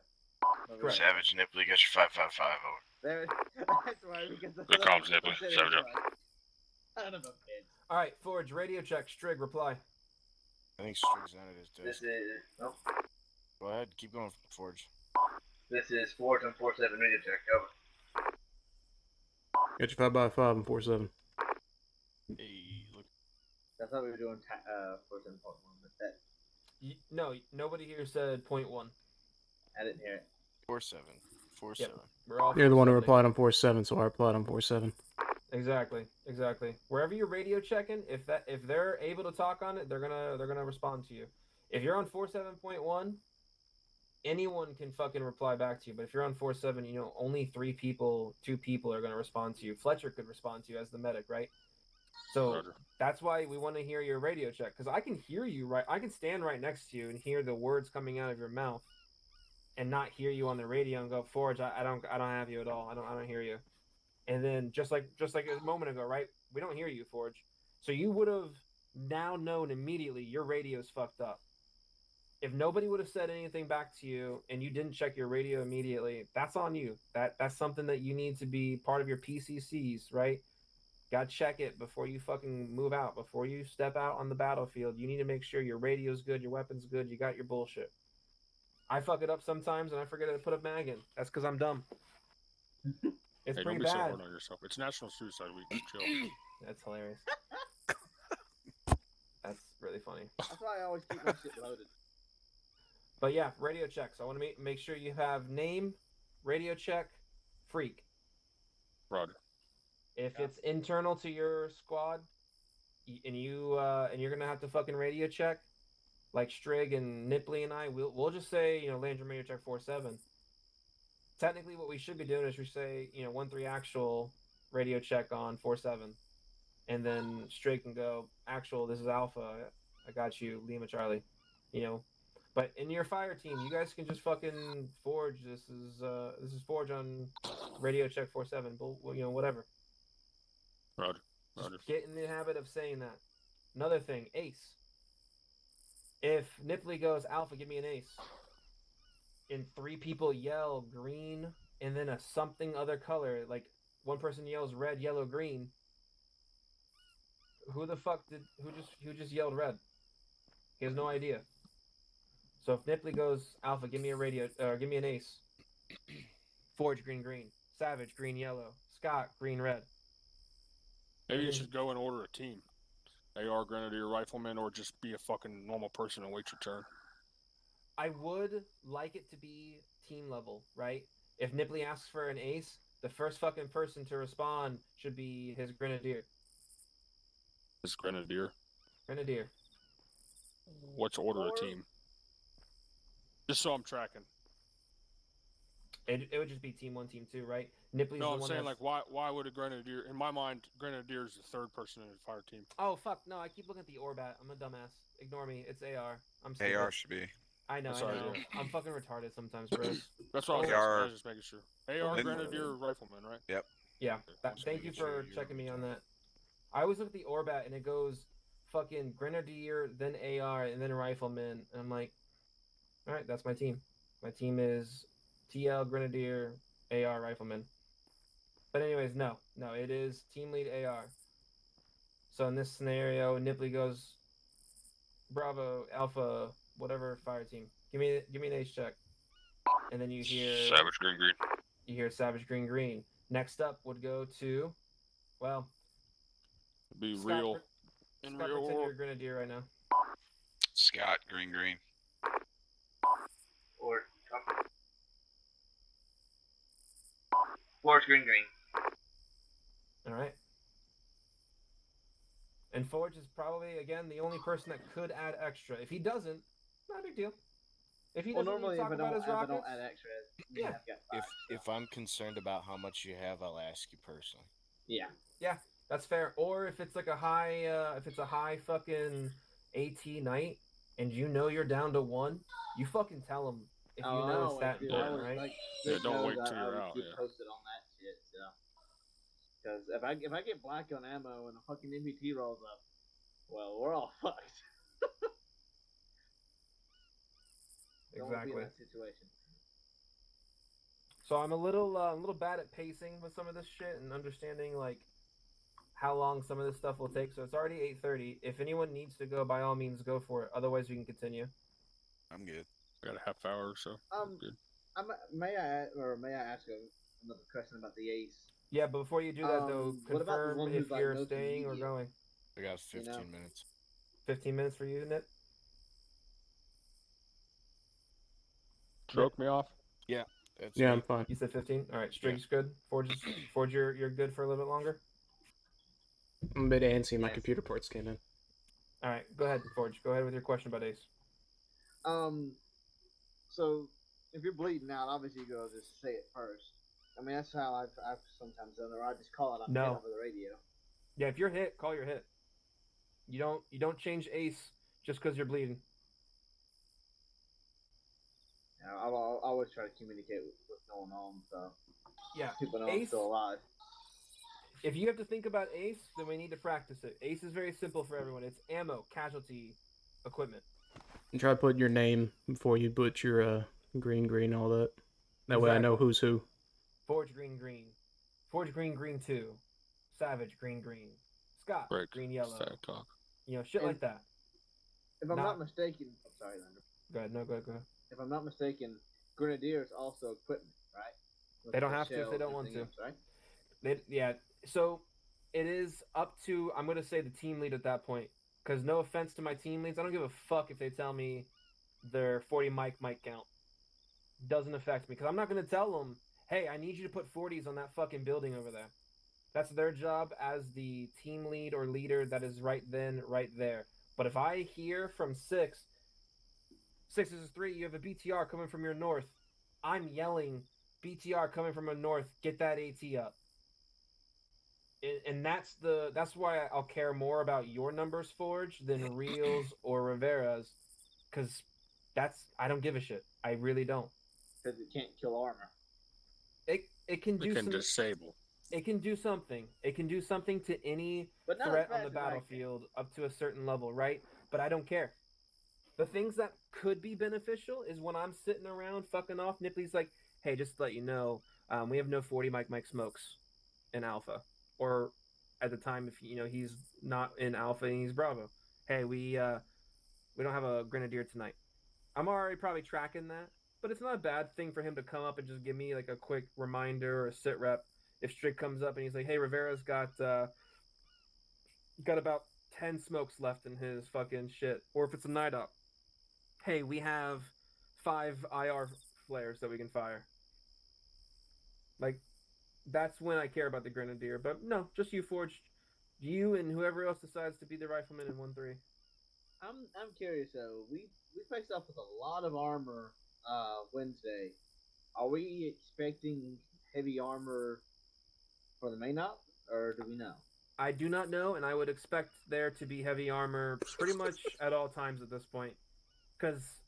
Correct. Savage Nipley, got your 555 over. There. That's why. Because Good comms, Nipley. Savage up. Son of a bitch. All right, Forge, radio check. Strig, reply. I think Strig's on it as This test. is. Oh, Go ahead, keep going, Forge. this is Forge on 47 radio check. Over. Got your 5x5 and 4-7. Hey, look. I thought we were doing 47.1, but that No, nobody here said 0.1. I didn't hear it. 4-7. 4-7. We're all You're the one who 4-7. replied on 4-7, so I replied on 4-7. Exactly. Wherever you're radio checking, if they're able to talk on it, they're gonna respond to you. If you're on 47.1, anyone can fucking reply back to you. But if you're on 4-7, only 2 people are gonna respond to you. Fletcher could respond to you as the medic, right? So Roger. that's why we want to hear your radio check, because I can hear you right. I can stand right next to you and hear the words coming out of your mouth, and not hear you on the radio and go, Forge, I don't have you at all. I don't hear you. And then just like a moment ago, right? We don't hear you, Forge. So you would have now known immediately your radio's fucked up. If nobody would have said anything back to you and you didn't check your radio immediately, that's on you. That's something that you need to be part of your PCCs, right? Gotta check it before you fucking move out. Before you step out on the battlefield, you need to make sure your radio's good, your weapon's good, you got your bullshit. I fuck it up sometimes and I forget to put a mag in. That's because I'm dumb. It's Hey, pretty don't be so bad. hard on yourself. It's National Suicide Week. Just chill. That's hilarious. That's really funny. That's why I always keep my shit loaded. But yeah, radio checks. I want to make sure you have name, radio check, freak. Roger. If it's internal to your squad, and you're gonna have to fucking radio check, like Strig and Nipley and I, we'll just say Landrum radio check 4-7. Technically, what we should be doing is we say 1-3 actual radio check on 4-7, and then Strig can go actual. This is Alpha. I got you, Lima Charlie. But in your fire team, you guys can just fucking Forge. This is Forge on radio check 4-7. Whatever. Roger. Just get in the habit of saying that. Another thing, ace. If Nipley goes Alpha, give me an ace, and 3 people yell green and then a something other color, like one person yells red, yellow, green. Who just yelled red? He has no idea. So if Nipley goes Alpha, give me a radio, or give me an ace. Forge green, green. Savage green, yellow. Scott green, red. Maybe you should go and order a team. AR, Grenadier, Rifleman, or just be a fucking normal person and wait your turn. I would like it to be team level, right? If Nipley asks for an ace, the first fucking person to respond should be his Grenadier. His Grenadier. Grenadier. What's order a team? Just so I'm tracking. It would just be team 1, team 2, right? Nipley's No, the I'm one saying that's... like why would a Grenadier? In my mind, Grenadier is the third person in a fire team. Oh fuck, no! I keep looking at the Orbat. I'm a dumbass. Ignore me. It's AR. I'm stupid. AR should be. I know. Sorry, I know. yeah. I'm fucking retarded sometimes, Chris. That's what I was AR. asking. I was just making sure. AR, Then- Grenadier, Rifleman, right? Yep. Yeah. Just Thank you making sure for you checking me on understand. that. I always look at the Orbat and it goes fucking Grenadier, then AR, and then Rifleman, and I'm like, all right, that's my team. My team is TL, Grenadier, AR, Rifleman. But anyways, no, it is team lead AR. So in this scenario, Nipley goes Bravo, Alpha, whatever fire team. Give me an ace check, and then you hear Savage Green Green. You hear Savage green green. Next up would go to, well, Be Scott, real. In Scott, real pretend world. you're Grenadier right now. Scott green. Or Forge green, green. All right. And Forge is probably again the only person that could add extra. If he doesn't, not a big deal. If he Well, doesn't normally talk if I about don't, his if I rockets, don't add extras, Yeah. I've got 5. If I'm concerned about how much you have, I'll ask you personally. Yeah. that's fair. Or if it's like a high fucking AT night, and you're down to 1, you fucking tell him if you know it's that Yeah. important, right? Like, Yeah, Vic don't knows wait till I you're would out, keep yeah. posted on that shit. So, because if I get black on ammo and a fucking MBT rolls up, well, we're all fucked. Don't wanna be in Exactly. that situation. So I'm a little bad at pacing with some of this shit and understanding like how long some of this stuff will take. So it's already 8:30. If anyone needs to go, by all means, go for it. Otherwise, we can continue. I'm good. Got a half hour or so. Good. May I ask another question about the ace? Yeah, but before you do that, though, What about the confirm one if who's, like, you're no staying or media? going. I got 15 know? minutes. 15 minutes for you, Nip? Stroke me off. That's Yeah, it. I'm fine. You said 15? All right, Strig's good. Forge, you're good for a little bit longer? I'm a bit antsy. My Yes. computer ports came in. All right, go ahead, Forge. Go ahead with your question about Ace. So if you're bleeding out, obviously you go just say it first. I mean, that's how I've sometimes done it. Or I just call it No. over the radio. Yeah, if you're hit, call your hit. You don't change Ace just because you're bleeding. I'll always try to communicate with what's going on, so Yeah, people know I'm Ace. still alive. If you have to think about Ace, then we need to practice it. Ace is very simple for everyone. It's ammo, casualty, equipment. And try putting your name before you put your green, all that. That way I know Exactly. who's who. Forge green green. Forge green green 2. Savage, green, Scott, Break. green, yellow. Sad talk. Shit And- like that. If I'm Not- not mistaken, I'm sorry, Lander. Go ahead. No, go ahead. If I'm not mistaken, Grenadiers also equipment, right? With They don't the have to if they shells don't and want everything to. else, right? Yeah. So it is up to, I'm going to say, the team lead at that point. Because no offense to my team leads, I don't give a fuck if they tell me their 40 mic count. Doesn't affect me. Because I'm not going to tell them, hey, I need you to put 40s on that fucking building over there. That's their job as the team lead or leader that is right then, right there. But if I hear from 6 is 3, you have a BTR coming from your north, I'm yelling, BTR coming from a north, get that AT up. And that's why I'll care more about your numbers, Forge, than Reels or Rivera's, because I don't give a shit. I really don't. Because it can't kill armor. It can do It can some. disable. It can do something. It can do something to any But not threat as on the fast as I can. battlefield up to a certain level, right? But I don't care. The things that could be beneficial is when I'm sitting around fucking off. Nipply's like, "Hey, just to let you know, we have no 40 mic smokes in Alpha, or at the time if he's not in Alpha and he's Bravo. Hey, we don't have a Grenadier tonight. I'm already probably tracking that, but it's not a bad thing for him to come up and just give me like a quick reminder or a sit rep. If Strick comes up and he's like, "Hey, Rivera's got about 10 smokes left in his fucking shit," or if it's a night up, "Hey, we have 5 IR flares that we can fire." Like, that's when I care about the Grenadier. But no, just you, Forge. You and whoever else decides to be the rifleman in 1-3. I'm curious though. We faced off with a lot of armor Wednesday. Are we expecting heavy armor for the main op, or do we know? I do not know, and I would expect there to be heavy armor pretty much at all times at this point. Because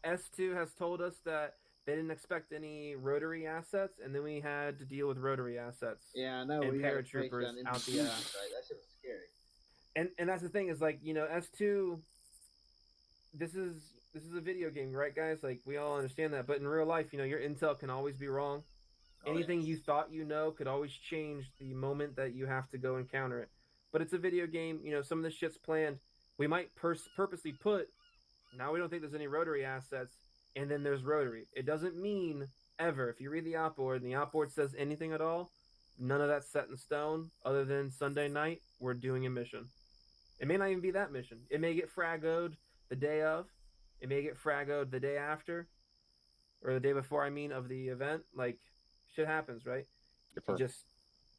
S2 has told us that they didn't expect any rotary assets, and then we had to deal with rotary assets. Yeah, I know. And we had a paratroopers face on out the MPs, ass. right? That shit was scary. And that's the thing is, like, S2, this is a video game, right, guys? Like, we all understand that. But in real life, your intel can always be wrong. Anything you thought could always change the moment that you have to go encounter it. But it's a video game. Some of this shit's planned. We might purposely put, now we don't think there's any rotary assets, and then there's rotary. It doesn't mean ever, if you read the outboard and the outboard says anything at all, none of that's set in stone other than Sunday night, we're doing a mission. It may not even be that mission. It may get fragoed the day of. It may get fragoed the day after, or the day before, of the event. Like, shit happens, right? You just,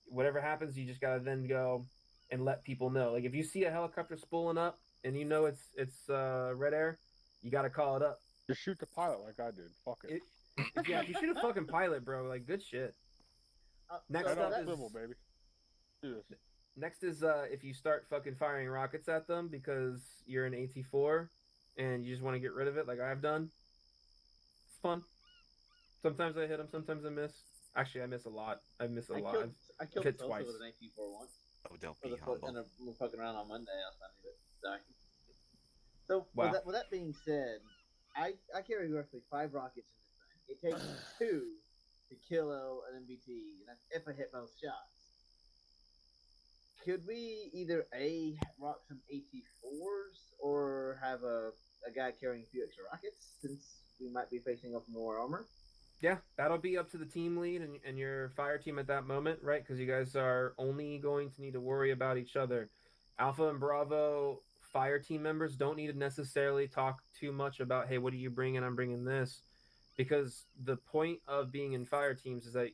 whatever happens, you just gotta then go and let people know. Like, if you see a helicopter spooling up and it's red air, you gotta call it up. Just shoot the pilot like I did. Fuck it. If you shoot a fucking pilot, bro, like, good shit. Next Head up on is swivel, baby. Do this. Next is if you start fucking firing rockets at them because you're an AT4 and you just want to get rid of it, like I've done. It's fun. Sometimes I hit them, sometimes I miss. Actually, I miss a lot. I killed hit Tulsa twice. with an AP4 once. Oh, don't For be the foot, humble. and we're fucking around on Monday. I was funny, but sorry. So Wow. with that being said, I carry roughly 5 rockets in this thing. It takes 2 to kill an MBT, and that's if I hit both shots. Could we either rock some AT4s or have a guy carrying a few extra rockets, since we might be facing up more armor? Yeah, that'll be up to the team lead and your fire team at that moment, right? Because you guys are only going to need to worry about each other. Alpha and Bravo fire team members don't need to necessarily talk too much about, hey, what are you bringing? I'm bringing this. Because the point of being in fire teams is that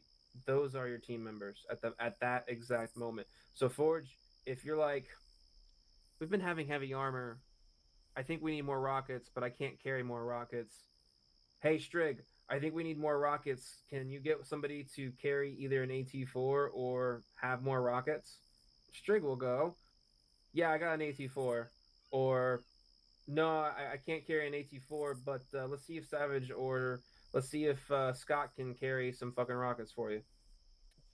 those are your team members at that exact moment. So Forge, if you're like, we've been having heavy armor, I think we need more rockets, but I can't carry more rockets. Hey Strig, I think we need more rockets. Can you get somebody to carry either an AT4 or have more rockets? Strig will go, yeah, I got an AT4. Or, no, I can't carry an AT4, but let's see if Savage or let's see if Scott can carry some fucking rockets for you.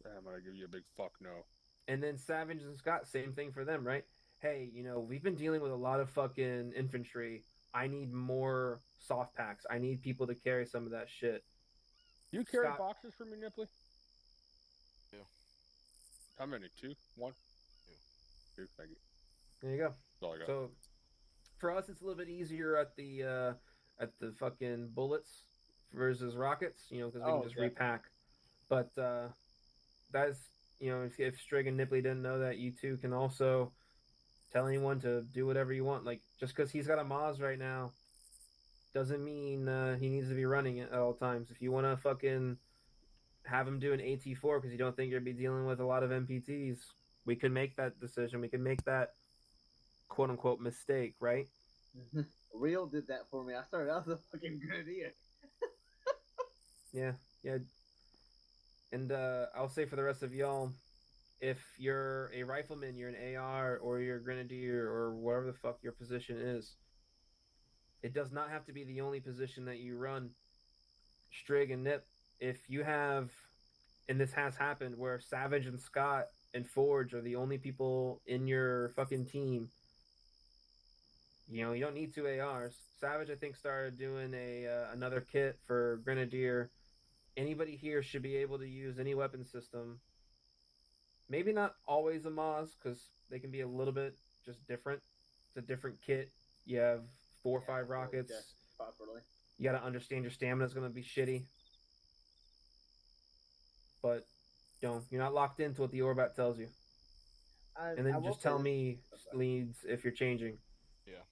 I'm gonna give you a big fuck no. And then Savage and Scott, same thing for them, right? Hey, we've been dealing with a lot of fucking infantry. I need more soft packs. I need people to carry some of that shit. You carry Scott- boxes for me, Nipply? Yeah. How many? 2? 1? Two. 2. Thank you. There you go. That's all I got. So for us, it's a little bit easier at the fucking bullets versus rockets, because we can just repack. But that's if Strig and Nipley didn't know that, you two can also tell anyone to do whatever you want. Like just because he's got a Moz right now, doesn't mean he needs to be running it at all times. If you want to fucking have him do an AT4 because you don't think you'll be dealing with a lot of MPTs, we can make that decision. We can make that quote unquote mistake, right? Real did that for me. I started out as a fucking grenadier. Yeah. And I'll say for the rest of y'all, if you're a rifleman, you're an AR, or you're a grenadier, or whatever the fuck your position is, it does not have to be the only position that you run. Strig and Nip, if you have, and this has happened, where Savage and Scott and Forge are the only people in your fucking team, you don't need 2 ARs. Savage, I think, started doing another kit for Grenadier. Anybody here should be able to use any weapon system. Maybe not always a Moz, because they can be a little bit just different. It's a different kit. You have 4 or 5 rockets. Properly. You got to understand your stamina's going to be shitty. But, you're not locked into what the Orbat tells you. And then just tell me, leads, if you're changing. Yeah.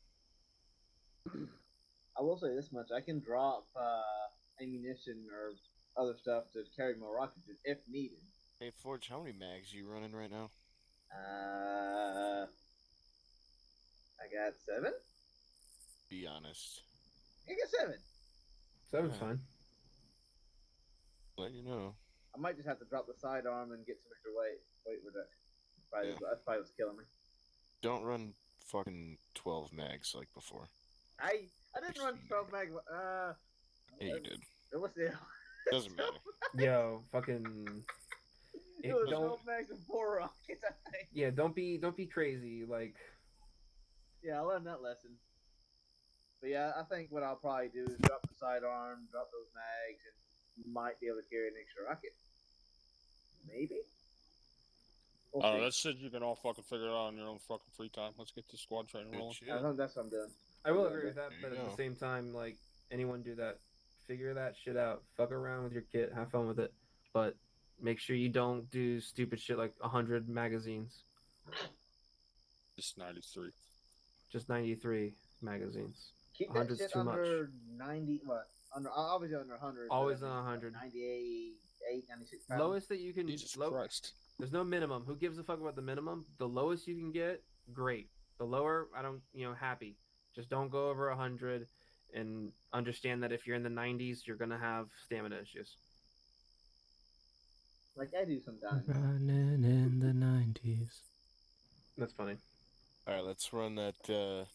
I will say this much: I can drop ammunition or other stuff to carry more rockets if needed. Hey, Forge, how many mags are you running right now? I got 7. Be honest. I got 7. 7's fine. Let you know. I might just have to drop the sidearm and get some extra weight reduction. That's probably what's killing me. Don't run fucking 12 mags like before. I didn't run 12 mag. Yeah, you did. What's the? Doesn't matter. Yo, fucking. It was 12 mags and 4 rockets, I think. Yeah, don't be crazy. Like. Yeah, I learned that lesson. But yeah, I think what I'll probably do is drop the sidearm, drop those mags, and might be able to carry an extra rocket. Maybe. We'll see. That shit you can all fucking figure it out on your own fucking free time. Let's get this squad training rolling. I think that's what I'm doing. I will agree with that, There but you at go. the same time, like, anyone do that. Figure that shit out. Fuck around with your kit. Have fun with it. But make sure you don't do stupid shit like 100 magazines. Just 93. Just 93 magazines. Keep that 100's shit too much. under 90. What? Obviously under 100. Always but I on mean, 100. 98, 96 pounds. Lowest that you can. Jesus Christ. There's no minimum. Who gives a fuck about the minimum? The lowest you can get, great. The lower, I don't, happy. Just don't go over 100, and understand that if you're in the 90s, you're gonna have stamina issues. Like I do sometimes. Running in the 90s. That's funny. Alright, let's run that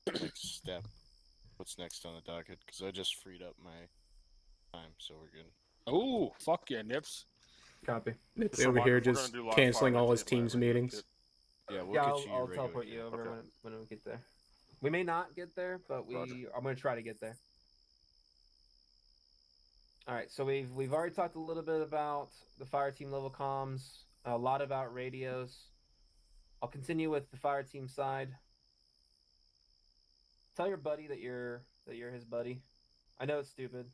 next step. What's next on the docket? Because I just freed up my time, so we're good. Oh, fuck yeah, Nips. Copy. It's So over Mike, here if we're just gonna do live canceling fire, all let's his get my team's regular meetings. kit. Yeah, we'll Yeah, get I'll you your regular teleport you kit. over Okay. when we get there. We may not get there, but Roger. I'm gonna try to get there. All right, so we've already talked a little bit about the fire team level comms, a lot about radios. I'll continue with the fire team side. Tell your buddy that you're his buddy. I know it's stupid,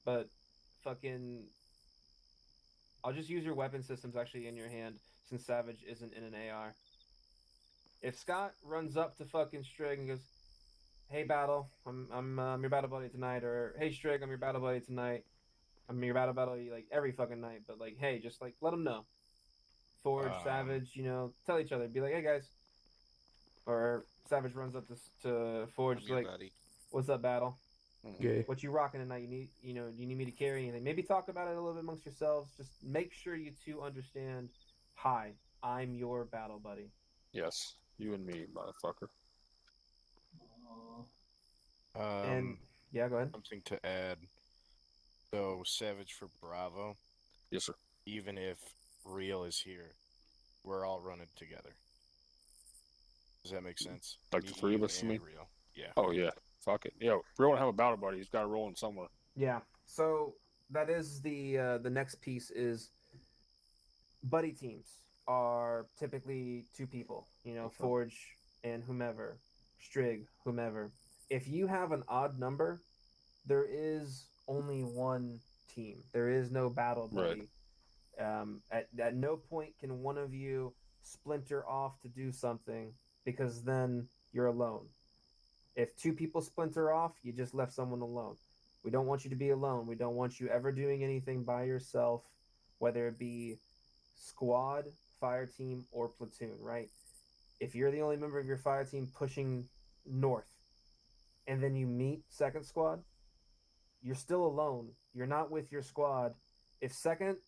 but fucking, I'll just use your weapon systems actually in your hand, since Savage isn't in an AR. If Scott runs up to fucking Strig and goes, "Hey, Battle, I'm your battle buddy tonight," or "Hey, Strig, I'm your battle buddy tonight. I'm your battle buddy like every fucking night," but like, hey, just like let them know. Forge, Savage, tell each other. Be like, "Hey, guys," or Savage runs up to Forge, I'm your like, buddy. "What's up, Battle? Gay. What you rocking tonight? Do you need me to carry anything?" Maybe talk about it a little bit amongst yourselves. Just make sure you two understand. Hi, I'm your battle buddy. Yes, you and me, motherfucker. And yeah, go ahead. Something to add. So, Savage for Bravo, Yes, sir. even if Real is here, we're all running together. Does that make sense? Like the three of us, you and mean? Real. Yeah. Oh yeah, fuck it. Yo, if we want to have a battle buddy, he's got to roll in somewhere. Yeah. So that is the next piece is buddy teams are typically 2 people. You know, Forge and whomever, Strig, whomever. If you have an odd number, there is only one team. There is no battle buddy. At no point can one of you splinter off to do something, because then you're alone. If 2 people splinter off, you just left someone alone. We don't want you to be alone. We don't want you ever doing anything by yourself, whether it be squad, fire team, or platoon, right? If you're the only member of your fire team pushing north, and then you meet second squad, you're still alone. You're not with your squad. If second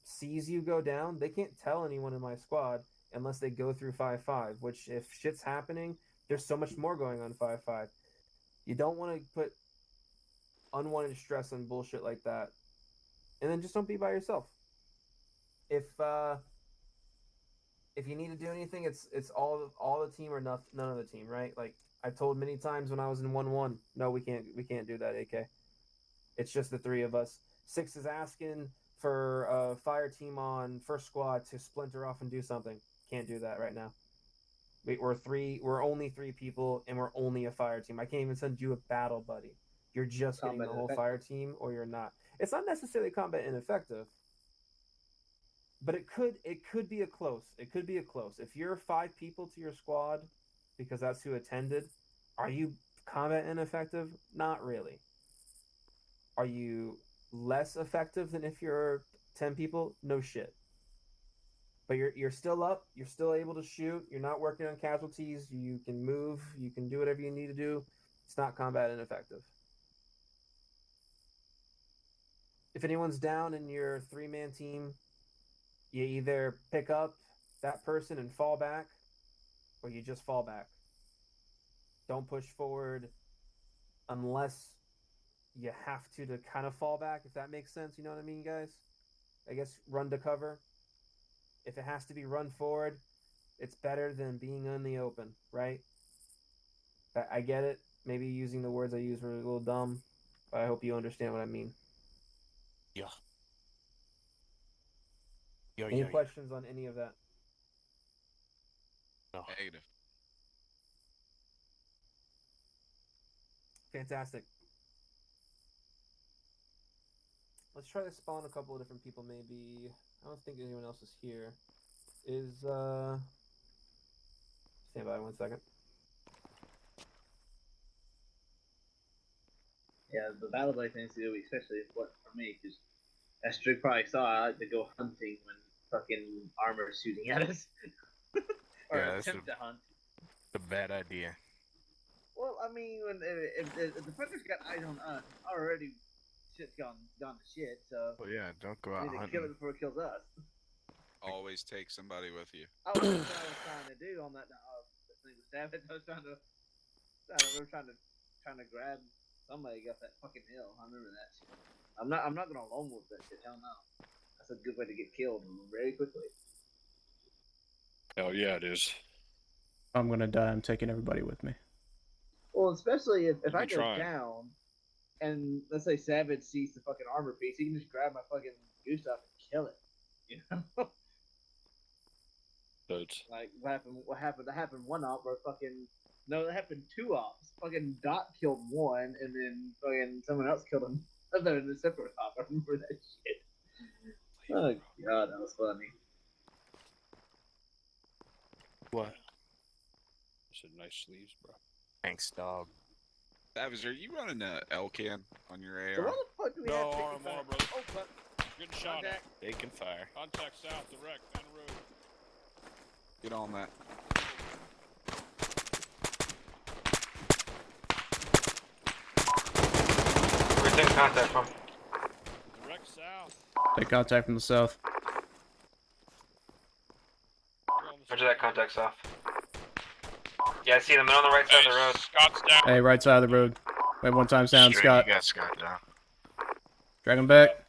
sees you go down, they can't tell anyone in my squad unless they go through 5-5, which if shit's happening, there's so much more going on 5-5. You don't want to put unwanted stress and bullshit like that. And then just don't be by yourself. If you need to do anything, it's all the team or none of the team, right? Like I've told many times when I was in 1-1, no, we can't do that, AK. It's just the 3 of us. 6 is asking for a fire team on first squad to splinter off and do something. Can't do that right now. We're only 3 people, and we're only a fire team. I can't even send you a battle buddy. You're just getting the whole fire team, or you're not. It's not necessarily combat ineffective, but it could be a close. It could be a close. If you're 5 people to your squad, because that's who attended, are you combat ineffective? Not really. Are you less effective than if you're 10 people? No shit. But you're still up. You're still able to shoot. You're not working on casualties. You can move. You can do whatever you need to do. It's not combat ineffective. If anyone's down in your 3-man team, you either pick up that person and fall back, or you just fall back. Don't push forward unless you have to kind of fall back, if that makes sense. You know what I mean, guys? I guess run to cover. If it has to be run forward, it's better than being in the open, right? I get it. Maybe using the words I use were a little dumb, but I hope you understand what I mean. Yeah. Any questions on any of that? No. Negative. Fantastic. Let's try to spawn a couple of different people, maybe. I don't think anyone else is here. Stand by 1 second. Yeah, the battle buddy things to do, especially for me, because as Strick probably saw, I like to go hunting when fucking armor is shooting at us. Or Yeah, that's attempt to hunt. a bad idea. Well, I mean, if the fuckers got eyes on us, already shit's gone to shit, so Well, yeah, don't go we out need to hunting. kill it before it kills us. Always take somebody with you. Oh, that's what I was trying to do on that thing with Savage. I was we were trying to grab somebody up that fucking hill. I remember that shit. I'm not gonna lone wolf that shit. Hell no. That's a good way to get killed very quickly. Hell yeah, it is. I'm gonna die. I'm taking everybody with me. Well, especially if I go trying. down, and let's say Savage sees the fucking armor piece, he can just grab my fucking goose up and kill it. You know? Dudes. Like what happened? That happened one op where that happened 2 ops. Fucking Dot killed one, and then fucking someone else killed him. Other than a separate op. I remember that shit. Oh god, that was funny. What? Some nice sleeves, bro. Thanks, dog. Savage, are you running a L-can on your So AR? what the fuck do we No, have? RMR, brother. Oh, fuck. Getting shot at. They can fire. Contact south, direct, down the road. Get on that. Where's that contact from? Direct south. Take contact from the south. Roger that, contact south. Yeah, I see them. They're on the right side of the road. Scott's down. Hey, right side of the road. Wait, 1 time sound, Straight, Scott. You got Scott down. Drag him back.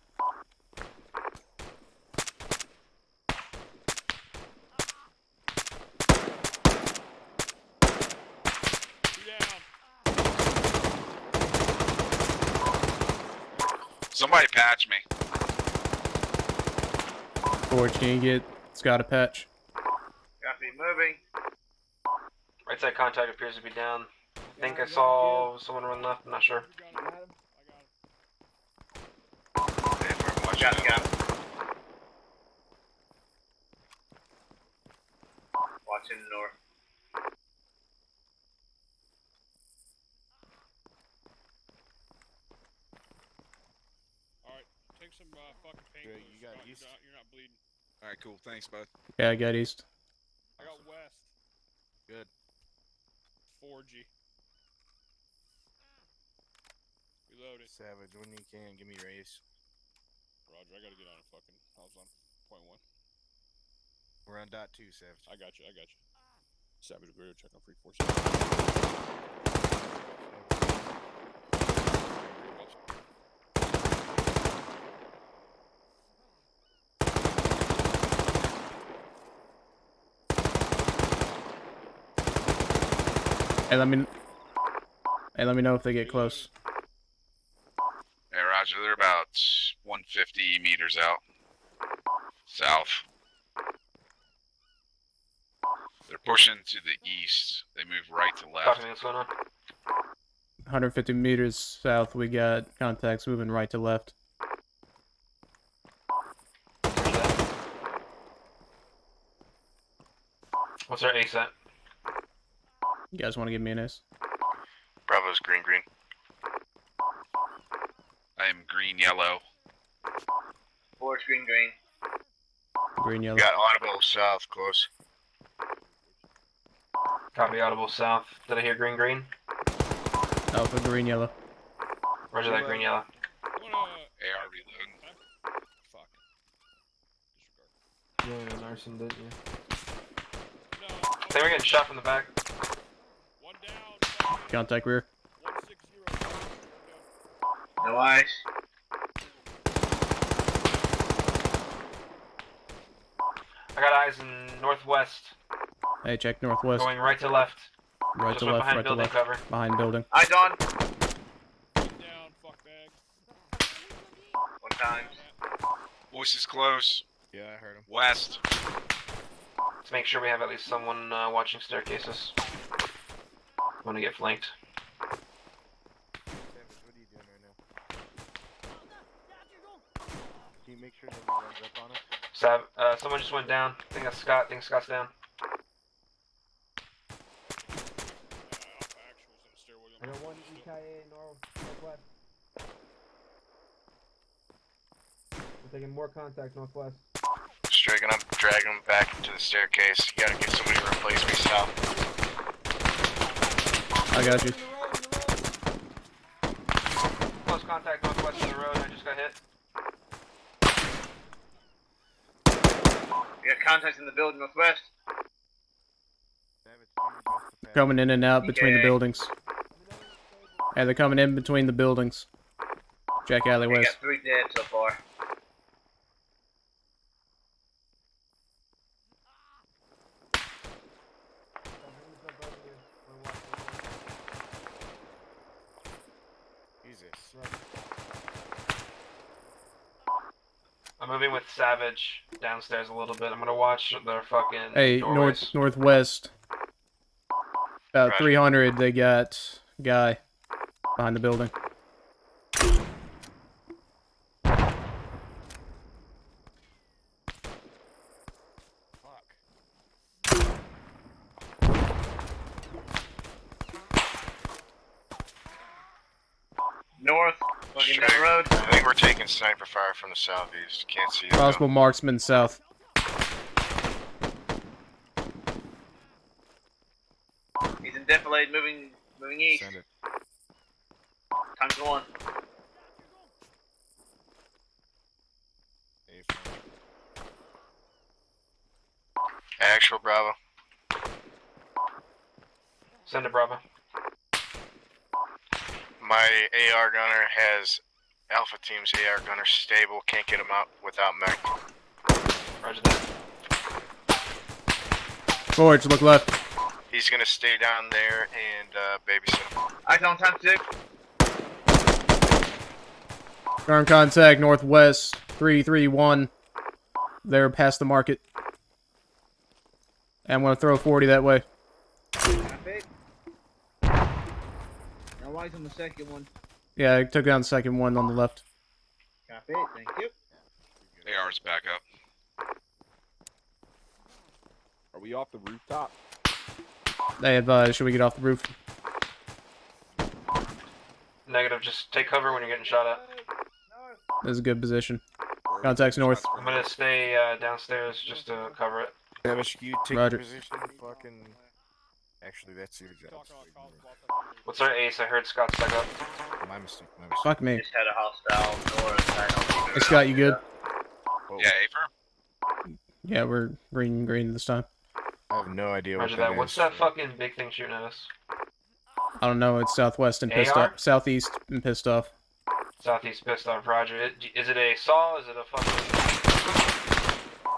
Somebody patch me. Forge, can you get Scott a patch? Copy, moving. Right side contact appears to be down. I think I saw someone run left. I'm not sure. Got him. Watching north. Alright, take some fucking Yeah, painkillers. you got Scott. east. You're not bleeding. All right, cool. Thanks, bud. Yeah, I got east. I got west. Good. 4G. Reloaded. Savage, when you can, give me your ace. Roger, I gotta get on a fucking. I was on .1. We're on .2, Savage. I got you. Savage radio check on free force. Hey, let me know if they get close. Yeah, Roger. They're about 150 meters out. South. They're pushing to the east. They move right to left. Talk to me. What's going on? 150 meters south, we got contacts moving right to left. What's our ace at? You guys want to give me an ace? Bravo's green. I am green, yellow. Forge, green. Green, yellow. Got audible south, close. Copy audible south. Did I hear green? Alpha, green, yellow. Roger that green yellow. AR reloading. Fuck. You went in arson, didn't you? I think we're getting shot from the back. One down. Contact rear. 160. No eyes. I got eyes in northwest. Hey, check northwest. Going right to left. Right Just to went left, behind right to building left. cover. Behind building. Eyes on. Down. Fuck bag. 1 time. Voice is close. Yeah, I heard him. West. Let's make sure we have at least someone watching staircases. Want to get flanked. Savage, what are you doing right now? Can you make sure nobody runs up on us? Someone just went down. I think that's Scott. I think Scott's down. I got one EKA northwest. We're taking more contact northwest. Striking up, dragging him back into the staircase. You gotta get somebody to replace me south. I got you. Close contact northwest of the road. I just got hit. We got contacts in the building northwest. Savage, do your best to pass. Coming in and out between the Okay. buildings. Hey, they're coming in between the buildings. Check We alleyways. got 3 dead so far. Jesus. I'm moving with Savage downstairs a little bit. I'm gonna watch their fucking Hey, doorways. northwest. About Roger. 300, they got guy behind the building. Fuck. North. Looking down the road. I think we're taking sniper fire from the southeast. Can't see them. Crossbow marksman south. He's in defilade, moving east. Send it. Time's going. Hey, Frank. Actual Bravo. Send it, Bravo. My AR gunner has Alpha Team's AR gunner stable. Can't get him out without mech. Roger that. Forge, look left. He's gonna stay down there and babysit him. Eyes on time 6. Current contact northwest 331. They're past the market. And I'm gonna throw 40 that way. Copy. Now wise on the second one. Yeah, I took down the second one on the left. Copy. Thank you. AR's back up. Are we off the rooftop? They advise, should we get off the roof? Negative. Just take cover when you're getting shot at. This is a good position. Contacts north. I'm gonna stay downstairs just to cover it. Savage, you take Roger. your position. Fucking. Actually, that's your job. What's our ace? I heard Scott stuck up. My mistake. My mistake. Fuck me. Just had a hostile door. Hey, Scott, you good? Whoa. Yeah, Afer. Yeah, we're green this time. I have no idea Roger what that. that What's is. that fucking big thing shooting at us? I don't know, it's southwest and pissed AR? off. Southeast and pissed off. Southeast pissed off. Roger. Is it a saw? Is it a fucking?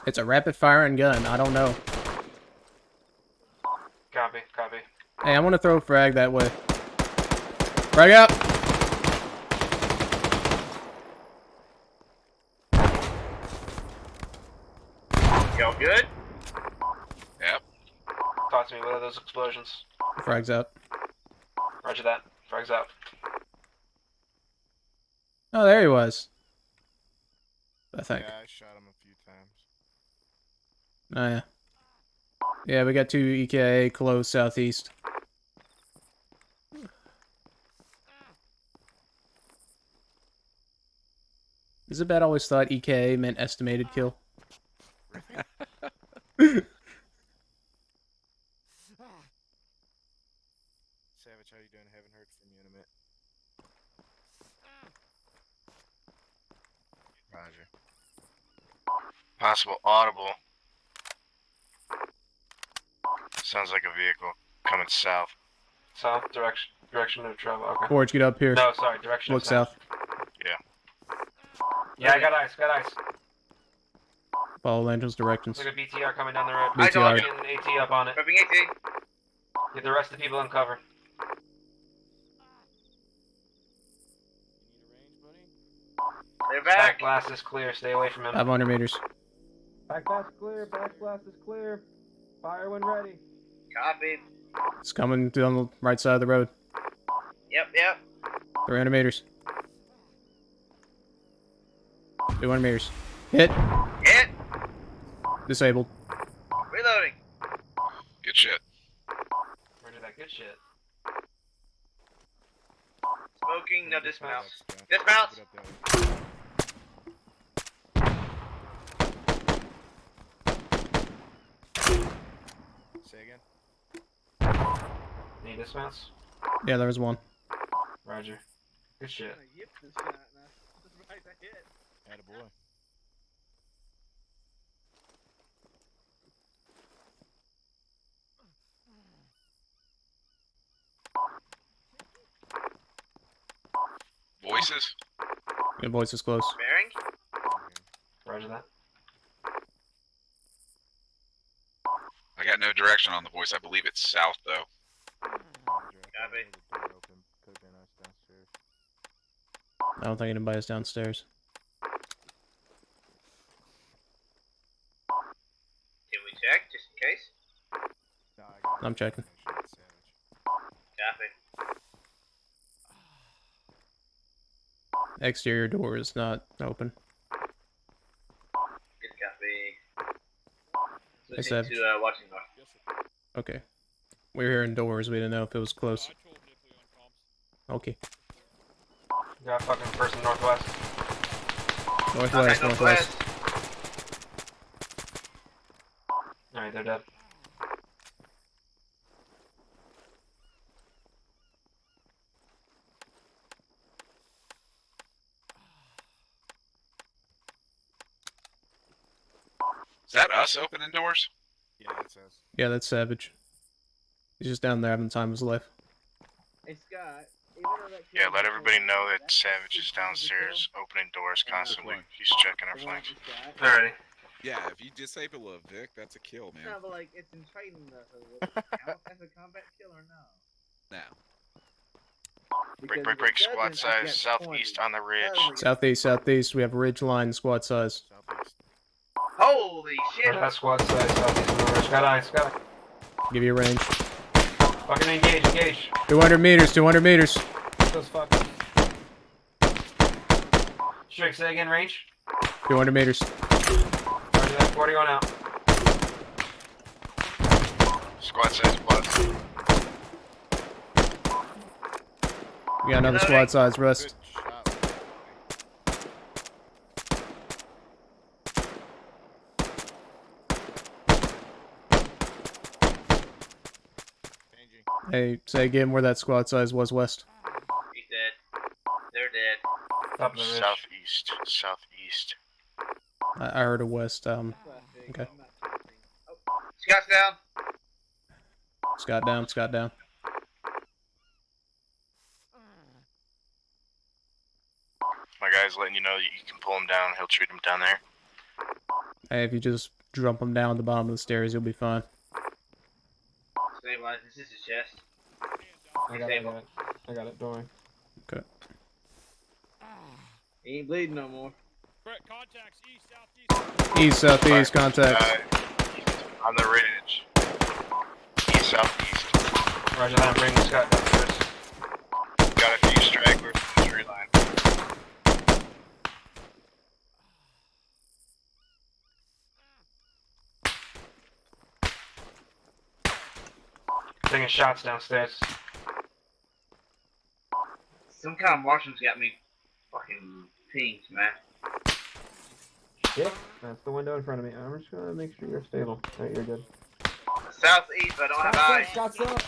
It's a rapid firing gun, I don't know. Copy. Copy. Hey, I want to throw a frag that way. Frag out! Y'all good? Yep. Talk to me. What are those explosions? Frag's out. Roger that. Frags out. Oh, there he was. I think. Yeah, I shot him a few times. Oh, yeah. Yeah, we got 2 EKA close southeast. Isabet always thought EKA meant estimated kill. Savage, how you doing? Haven't heard from you in a minute. Roger. Possible audible. Sounds like a vehicle coming south. South direction of travel. Okay. Forge, get up here. No, sorry. Direction Look of south. south. Yeah, I got ice. Got ice. Follow Langel's directions. Look at BTR coming down the road. BTR. Getting AT up on it. Prepping 18. Get the rest of the people in cover. They're Back back. blast is clear. Stay away from him. 500 meters. Back blast clear. Back blast is clear. Fire when ready. Copy. It's coming down the right side of the road. Yep, yep. 300 meters. 200 meters. Hit. Hit. Disabled. Reloading. Good shit. Roger that. Good shit. Smoking. No dismount. Scott. Dismount. Keep it up that way. Say again? Need dismounts? Yeah, there was one. Roger. Good shit. Yep, this shot. Surprised I hit. Attaboy. Voices? Your voice is close. Bearing. Roger that. I got no direction on the voice. I believe it's south, though. Copy. Could've been us downstairs. I don't think anybody's downstairs. Can we check just in case? No, I got I'm checking. Savage. Copy. Exterior door is not open. Good copy. Hey, Switching Seb. to watching north. Okay. We were hearing doors. We didn't know if it was close. Okay. Got fucking person northwest. Northwest, northwest. Alright, they're dead. Is that us opening doors? Yeah, that's us. Yeah, that's Savage. He's just down there having the time of his life. Hey Scott. Even though that Yeah, let everybody know that Savage is downstairs opening doors constantly. He's checking our flanks. Alrighty. Yeah, if you disable a Vic, that's a kill, man. No, but like it's in training though. So would it count as a combat kill or no? Now. Break, Because break, if break. it Squad doesn't, I size, get southeast 20. on the ridge. Oh, Southeast, southeast. We have a ridge line, squad size. Southeast. Holy that squad size southeast of the river. Got eyes, got eyes. Give you a range. Fucking engage. 200 meters, 200 meters. Those fuckers. Strick, say again, range. 200 meters. Roger that, 40 going out. Squad size plus. We got another squad size rest. Good shot. Changing. Hey, say again where that squad size was west. He's dead. They're dead. Top of the ridge. Southeast. I heard a west. Okay. Scott's down. Scott down. My guy's letting you know that you can pull him down. He'll shoot him down there. Hey, if you just jump him down at the bottom of the stairs, you'll be fine. Stabilize. This is his chest. I got it. I got it. Don't worry. Okay. He ain't bleeding no more. Brett, contacts east, southeast. East, southeast, contact. On the ridge. East, southeast. Roger that, I'm bringing Scott down first. Got a few stragglers from the tree line. Taking shots downstairs. Some kind of Martian's got me fucking pinged, man. Yep, that's the window in front of me. I'm just gonna make sure you're stable. Alright, you're good. Southeast, I don't have eyes. Scott's up.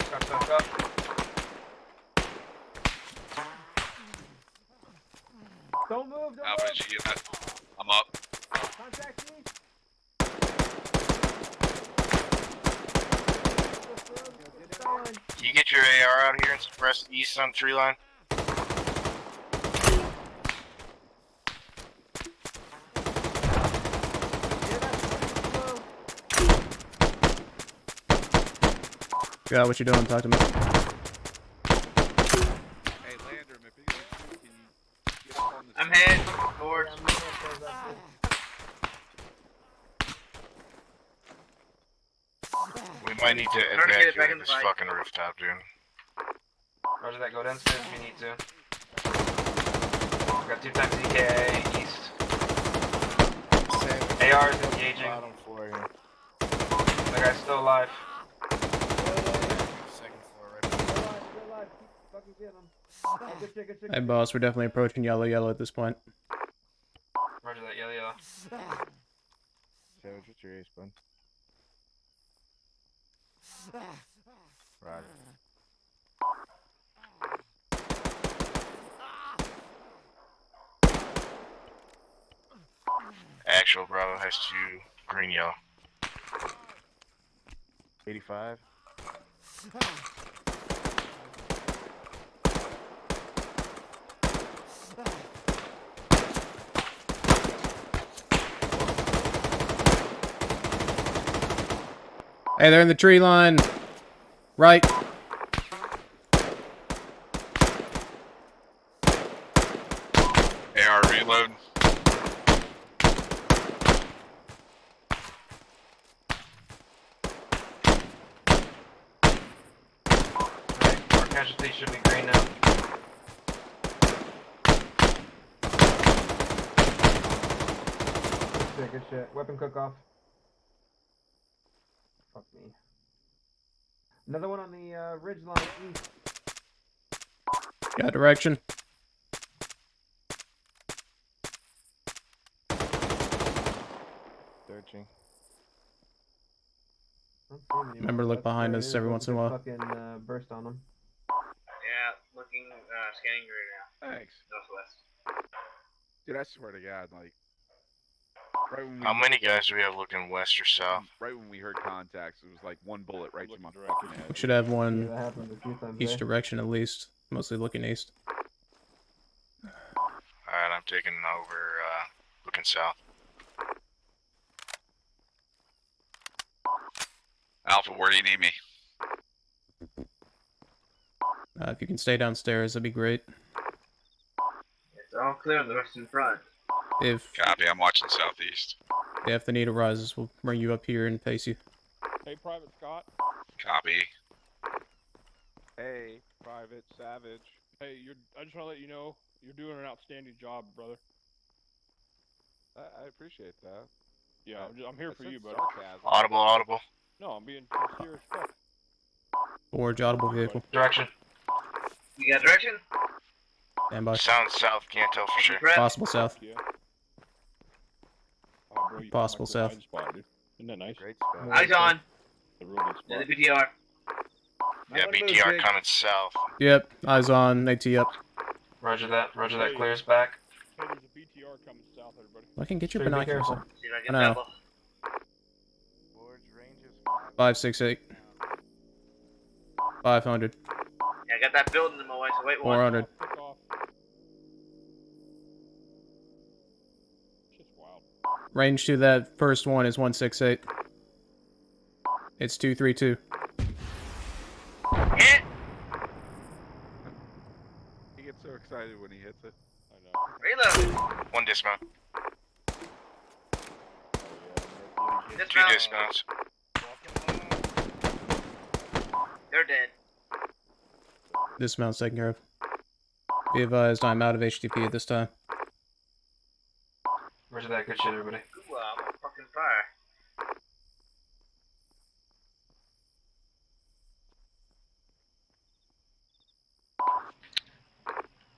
Scott's up. Don't move, don't Alpha move. G, I'm up. Contact me. Can you get your AR out here and suppress the east on the tree line? Got what you doing? Talk to me. Hey, Landrum, if you're gonna shoot, can you get up on the I'm heading towards. We might need to Trying to get it back evacuate in the this fight. fucking rooftop, dude. Roger that, go downstairs if you need to. Got 2 times EKA east. AR is engaging. Bottom floor here. That guy's still alive. Second floor right below. Hey, boss, we're definitely approaching yellow at this point. Roger that, yellow. Savage, what's your ace, bud? Right. Actual Bravo has 2 green yellow. 85. Hey, they're in the tree line. Right. AR reload. Right, our casualty should be green now. Good shit. Weapon cook off. Fuck me. Another one on the ridge line east. Got direction. Searching. Remember, look behind us every once in a while. Fucking burst on them. Yeah, looking, scanning right now. Thanks. Northwest. Dude, I swear to God, like, right when we How many guys do we have looking west or south? right when we heard contacts, it was like one bullet right to my fucking head. We should have Yeah, one that happened a few times. each direction at least. Mostly looking east. Alright, I'm taking over, looking south. Alpha, where do you need me? If you can stay downstairs, that'd be great. It's all clear on the western front. If Copy. I'm watching southeast. if the need arises, we'll bring you up here and face you. Hey, Private Scott. Copy. Hey, Private Savage. Hey, I just want to let you know you're doing an outstanding job, brother. I appreciate that. Yeah, I'm here for That's you, buddy. sarcasm. Audible. No, I'm being sincere as fuck. Forge audible vehicle. Direction. You got direction? Stand by. Sounds south, can't tell for sure. Prep. Possible south. Yeah. Oh, bro, you Possible found, like, south. the blind spot, dude. Isn't that nice? Great spot. Eyes on. The real good There's spot. the BTR. Yeah, BTR coming south. Yep, eyes on, AT up. Roger that. Roger that. Clears back. Hey, there's a BTR coming south, everybody. I can get your Sure, be binoculars. careful. See if I I can know. double. Forge ranges 568. 500. Yeah, I got that building in my way, so wait one. 400. Pick off. It's just wild. Range to that first one is 168. It's 232. Hit! He gets so excited when he hits it. I know. Reload! One dismount. Two Dismount. dismounts. They're dead. Dismount's taken care of. Be advised, I'm out of HTP at this time. Roger that. Good shit, everybody. Ooh, I'm on fucking fire.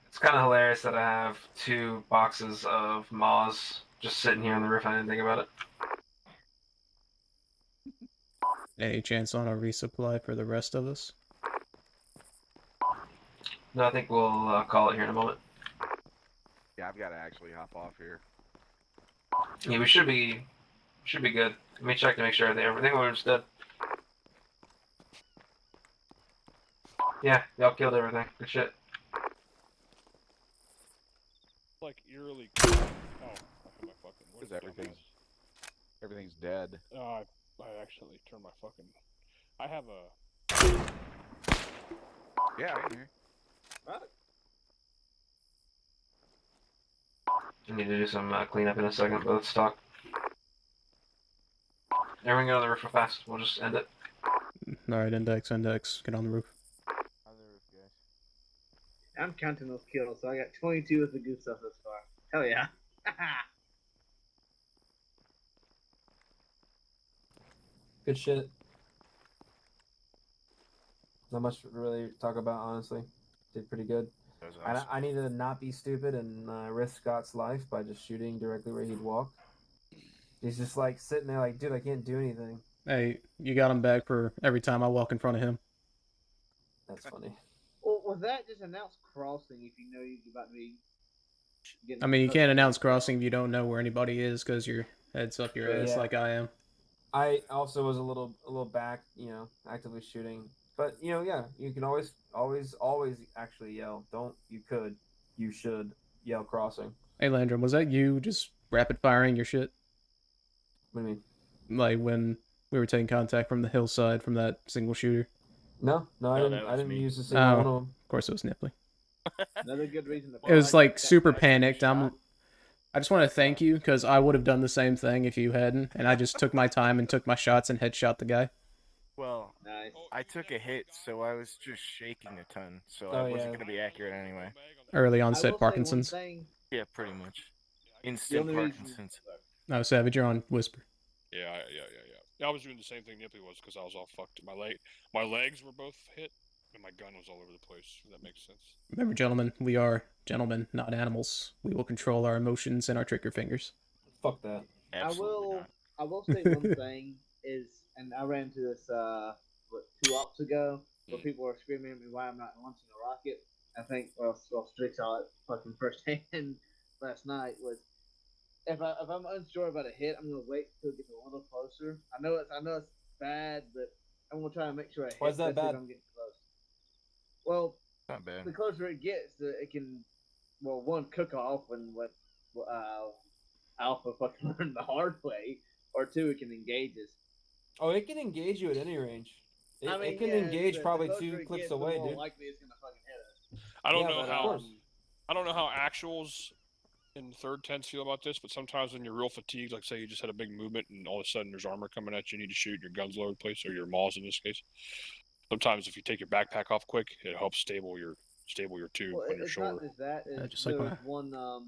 It's kind of hilarious that I have 2 boxes of Moz just sitting here on the roof. I didn't think about it. Any chance on a resupply for the rest of us? No, I think we'll call it here in a moment. Yeah, I've got to actually hop off here. Yeah, we should be good. Let me check to make sure everything was dead. Yeah, y'all killed everything. Good shit. Like eerily. Oh, I have my fucking. What Because everything's dead. I actually turned my fucking. I have a. Yeah, I can hear. I need to do some cleanup in a second, but let's talk. Everyone get on the roof real fast. We'll just end it. Alright, index. Get on the roof. I'm counting those kills, so I got 22 with the good stuff thus far. Hell yeah. Good shit. Not much to really talk about, honestly. Did pretty good. That was awesome. I need to not be stupid and risk Scott's life by just shooting directly where he'd walk. He's just like sitting there like, dude, I can't do anything. Hey, you got him back for every time I walk in front of him. That's funny. Well, was that just announced crossing if you know you're about to be getting... I mean, you can't announce crossing if you don't know where anybody is because your head's up your ass Yeah. like I am. I also was a little back, actively shooting. But yeah, you can always actually yell. You should yell crossing. Hey, Landrum, was that you just rapid firing your shit? What do you mean? Like when we were taking contact from the hillside from that single shooter? No, I No, didn't. that I was didn't me. use a single one of them. Of course, it was Nipley. Another good reason to... It was like super panicked. I just want to thank you because I would have done the same thing if you hadn't, and I just took my time and took my shots and headshot the guy. Well, Nice. I took a hit, so I was just shaking a ton, so Oh, I wasn't yeah. going to be accurate anyway. Early I will onset say one Parkinson's. thing- Yeah, pretty much. Instant only reason- Parkinson's. No, Savage, you're on Whisper. Yeah. I was doing the same thing Nippy was because I was all fucked. My legs were both hit, and my gun was all over the place. If that makes sense. Remember, gentlemen, we are gentlemen, not animals. We will control our emotions and our trigger fingers. Fuck that. Absolutely not. I will say one thing is, and I ran into this 2 ops ago, where people were screaming at me why I'm not launching a rocket. I think Strick saw it fucking firsthand last night. Was if I'm unsure about a hit, I'm gonna wait till it gets a little closer. I know it's bad, but I'm gonna try to make sure I hit. Why is that especially if bad? I'm getting close. Well, Not bad. the closer it gets, it can, one, cook off when Alpha fucking learned the hard way, or 2, it can engage us. Oh, it can engage you at any range. It can yeah, engage the probably closer 2 it clicks gets, the away, more dude. likely it's gonna fucking I don't Yeah, know but, of how course. I don't know how actuals in third tens feel about this, but sometimes when you're real fatigued, like say you just had a big movement and all of a sudden there's armor coming at you, you need to shoot, your gun's low place, or your maws in this case. Sometimes if you take your backpack off quick, it helps stable your tube Well, on your it's shoulder. not just that. It's, just there like was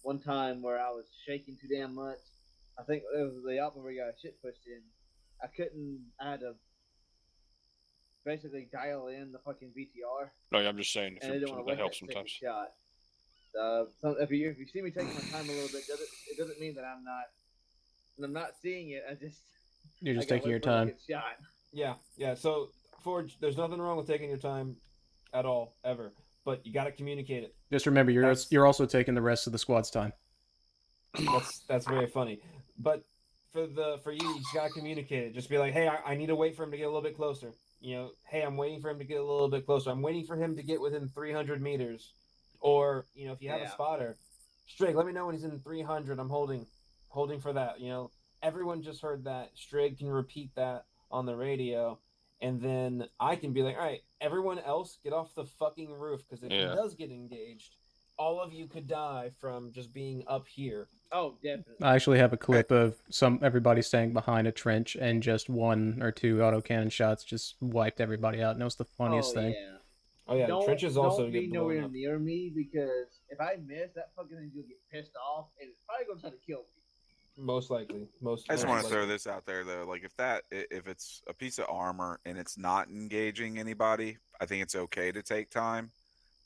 one time where I was shaking too damn much. I think it was the op where we got shit pushed in. I had to basically dial in the fucking VTR, No, I'm just saying and I didn't want to that waste helps that second sometimes. shot. So if you see me taking my time a little bit, it doesn't mean that I'm not seeing it. You're I just gotta taking your wait for it to time. get shot. Yeah. So, Forge, there's nothing wrong with taking your time at all, ever. But you got to communicate it. Just remember, That's- you're also taking the rest of the squad's time. That's very funny. But for you, you just gotta communicate it. Just be like, hey, I need to wait for him to get a little bit closer. You know, hey, I'm waiting for him to get a little bit closer. I'm waiting for him to get within 300 meters. Or, you know, if you have a spotter, Strig, let me know when he's in 300. I'm holding for that. You know, everyone just heard that. Strig can repeat that on the radio. And then I can be like, all right, everyone else get off the fucking roof. Because if he does get engaged, all of you could die from just being up here. Oh, definitely. I actually have a clip of everybody staying behind a trench and just 1 or 2 autocannon shots just wiped everybody out, and it was the funniest thing. Yeah. Oh yeah, trenches also don't be get blown nowhere up. near me because if I miss, that fucking thing's gonna get pissed off and it's probably gonna try to kill me. Most likely. I just want to likely. throw this out there though. Like if it's a piece of armor and it's not engaging anybody, I think it's okay to take time.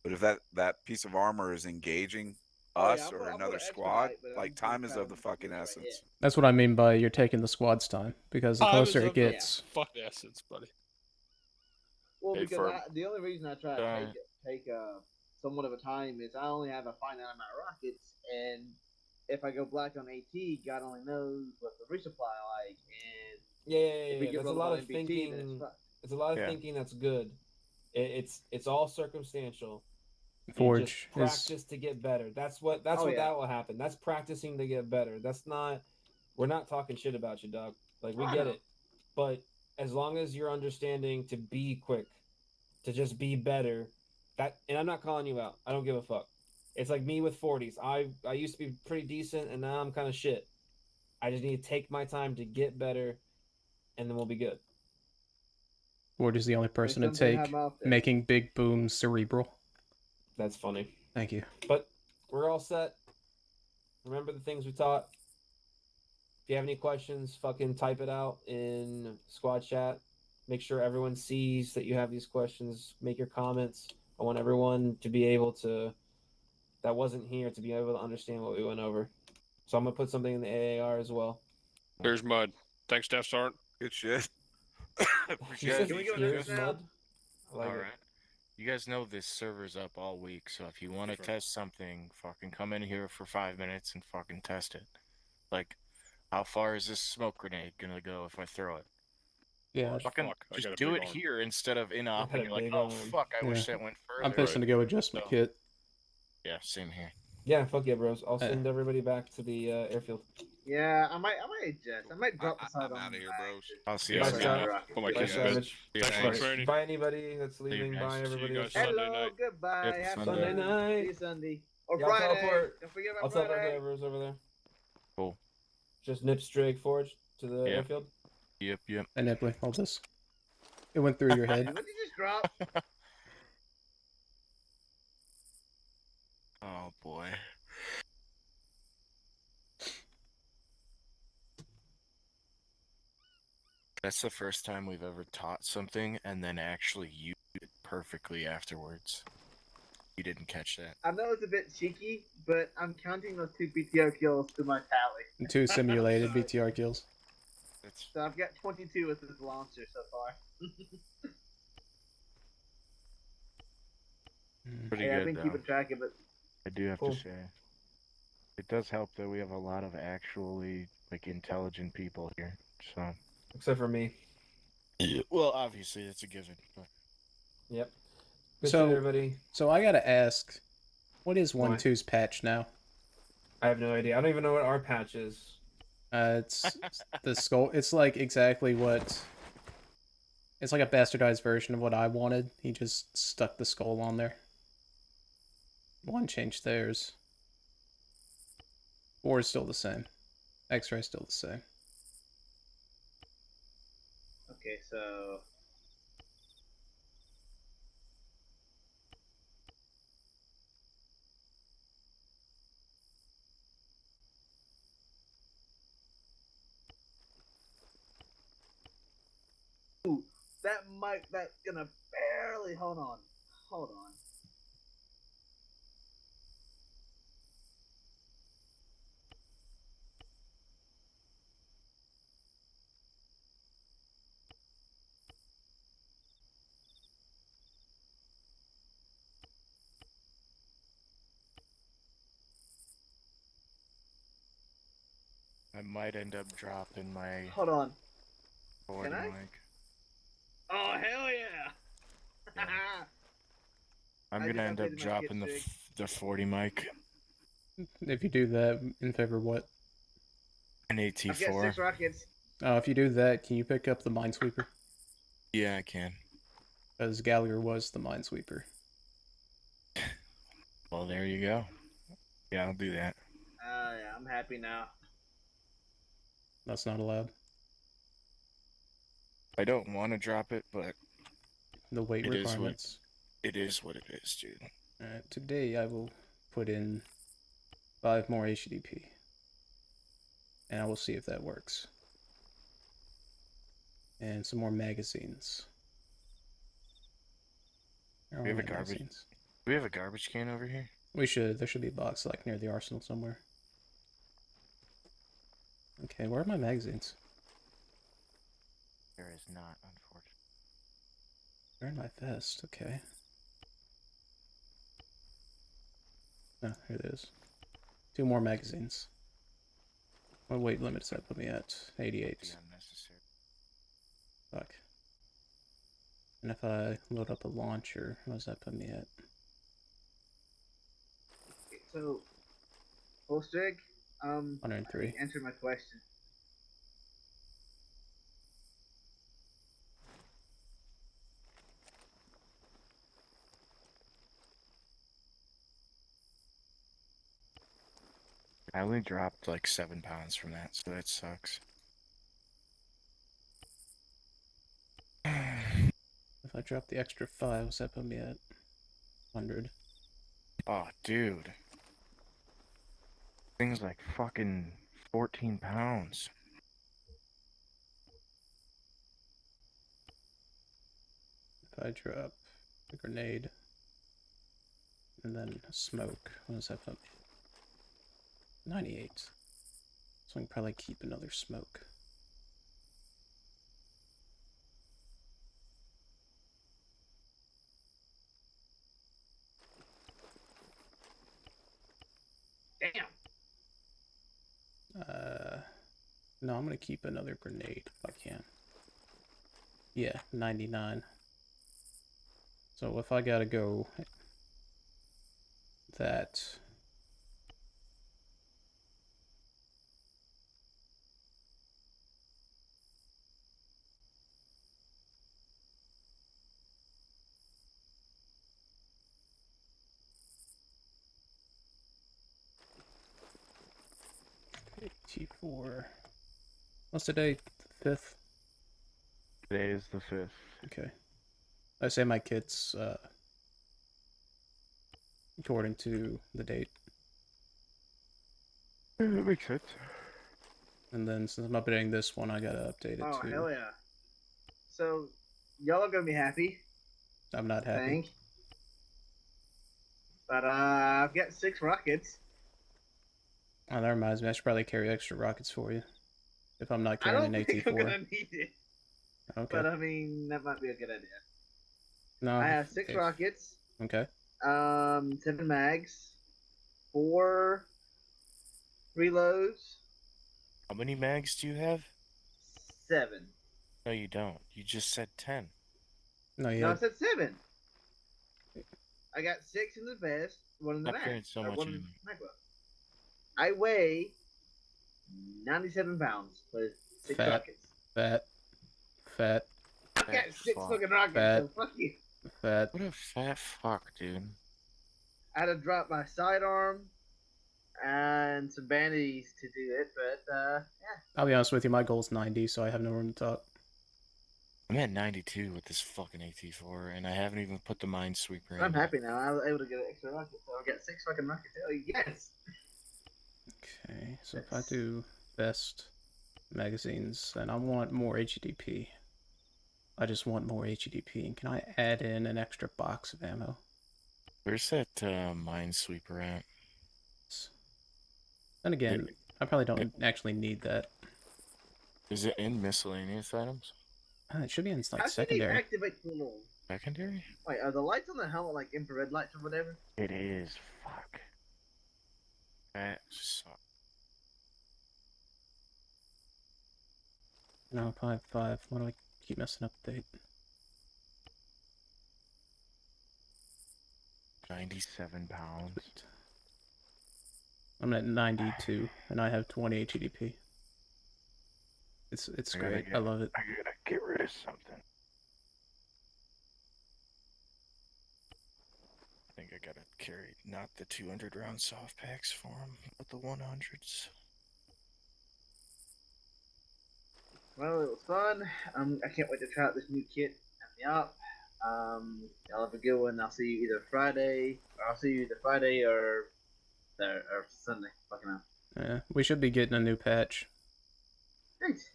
But if that piece of armor is engaging us or another squad, like time is of the fucking essence. That's what I mean by you're taking the squad's time, because the closer it gets. Fuck essence, buddy. Well, Hey, because the only reason I try to uh, take somewhat of a time is I only have a finite amount of rockets, and if I go black on AT, God only knows what the resupply like. And Yeah. There's a lot of thinking. It's a lot of thinking that's good. It's all circumstantial. Forge just practice to get better. That's what that will happen. That's practicing to get better. That's not. We're not talking shit about you, dog. Like we get it, but as long as you're understanding to be quick, to just be better, and I'm not calling you out. I don't give a fuck. It's like me with 40s. I used to be pretty decent, and now I'm kind of shit. I just need to take my time to get better, and then we'll be good. Forge is the only person to take making big booms cerebral. That's funny. Thank you. But we're all set. Remember the things we taught. If you have any questions, fucking type it out in squad chat. Make sure everyone sees that you have these questions. Make your comments. I want everyone to be able to, that wasn't here, to be able to understand what we went over. So I'm going to put something in the AAR as well. Here's Mud. Thanks, Staff Sergeant. Good shit. Can we go to this now? I like All it. right. You guys know this server's up all week, so if you want to test something, fucking come in here for 5 minutes and fucking test it. Like, how far is this smoke grenade gonna go if I throw it? Yeah, Fucking just do it here instead of in op, and you're like, oh fuck, I wish that went further. I'm fixing to go adjust my kit. Yeah, same here. Yeah, fuck yeah, bros. I'll send everybody back to the airfield. Yeah, I might adjust. I might drop the side on. I'm out of here, bros. I'll see you Bye, guys. Scott. Put my Bye, kids to bed. Savage. Thanks for the training. Bye, anybody that's you leaving. guys. Bye, See you everybody guys else. Sunday Hello, night. goodbye. Yep, Have Sunday fun. night. See you Sunday. Or Y'all Friday. teleport. Don't forget I'll about teleport Friday. whoever's over there. Cool. Just nip Strig Forge to the Yeah. airfield. Yep. And Nipley, hold this. It went through your head. What did you just drop? Oh boy. That's the first time we've ever taught something and then actually used it perfectly afterwards. You didn't catch that. I know it's a bit cheeky, but I'm counting those 2 BTR kills to my tally. And 2 simulated BTR kills. So I've got 22 with this launcher so far. Pretty I've good, been though. keeping track of it. I do have Cool. to say. It does help that we have a lot of actually, like, intelligent people here, so... Except for me. Well, obviously, that's a given. But... Yep. Good So- shit, everybody. So I gotta ask, what is Why? 1.2's patch now? I have no idea. I don't even know what our patch is. It's the skull. It's like exactly what. It's like a bastardized version of what I wanted. He just stuck the skull on there. 1 changed theirs. 4 is still the same. X-ray is still the same. Okay, so that's gonna barely hold on. I might end up dropping my Hold on. 40 Can I? mic. Oh hell yeah! Yeah. I'm I gonna just end up updated my dropping kit sig. the 40 mic. If you do that, in favor of what? An I've got AT4. 6 rockets. If you do that, can you pick up the Minesweeper? Yeah, I can. Because Gallagher was the Minesweeper. Well, there you go. Yeah, I'll do that. Yeah, I'm happy now. That's not allowed. I don't want to drop it, but The weight it requirements. is what it is, dude. Alright, today I will put in 5 more HDP. And I will see if that works. And some more magazines. We have a garbage. Do we have a garbage can over here? We should. There should be a box like near the arsenal somewhere. Okay, where are my magazines? There is not, unfortunately. They're in my vest. Okay. Oh, here it is. 2 more magazines. What weight limit does that put me at? 88. Be unnecessary. Fuck. And if I load up a launcher, what does that put me at? So, Holstrig, 103. answer my question. I only dropped like 7 pounds from that, so that sucks. If I drop the extra 5, what's that put me at? 100. Oh, dude. Things like fucking 14 pounds. If I drop a grenade and then a smoke, what does that put me? 98. So I can probably keep another smoke. Damn. No, I'm gonna keep another grenade if I can. Yeah, 99. So if I gotta go that. T4. What's today? 5th? Today is the 5th. Okay. I say my kit's according to the date. Yeah, that makes sense. And then since I'm updating this one, I gotta update it Oh too. hell yeah! So, y'all are gonna be happy. I'm not happy. Think. But I've got 6 rockets. Oh, that reminds me, I should probably carry extra rockets for you. If I'm not I carrying don't an think I'm AT4. gonna need it. Okay. But I mean, that might be a good idea. No. I have 6 rockets. Okay. 7 mags. 4 reloads. How many mags do you have? 7. No, you don't. You just said 10. No, No, I yeah. said 7. I got 6 in the vest, 1 in the Stop mag. carrying so much one in in me. the mag book. I weigh 97 pounds with 6 Fat. rockets. Fat. I've got 6 fuck. fucking rockets, Fat. so fuck you. Fat. What a fat fuck, dude. I had to drop my sidearm and some bandies to do it, but yeah. I'll be honest with you, my goal's 90, so I have no room to talk. I'm at 92 with this fucking AT4, and I haven't even put the Minesweeper in. I'm happy now. I was able to get an extra rocket, so I got 6 fucking rockets. Hell yes! Okay, so if I do best magazines, then I want more HEDP. I just want more HEDP. And can I add in an extra box of ammo? Where's that Minesweeper at? Then again, I probably don't actually need that. Is it in miscellaneous items? It should be in like How can you secondary. activate the little? Secondary? Wait, are the lights on the helmet like infrared lights or whatever? It is. Fuck. That sucks. No, 5.5. Why do I keep messing up the date? 97 pounds. I'm at 92, and I have 20 HEDP. It's I gotta great. get- I love it. I gotta get rid of something. I think I gotta carry not the 200 round soft packs for him, but the 100s. Well, it was fun. I can't wait to try out this new kit. Hit me up. Y'all have a good one. I'll see you either Friday, or Sunday. Fucking hell. Yeah, we should be getting a new patch. Thanks.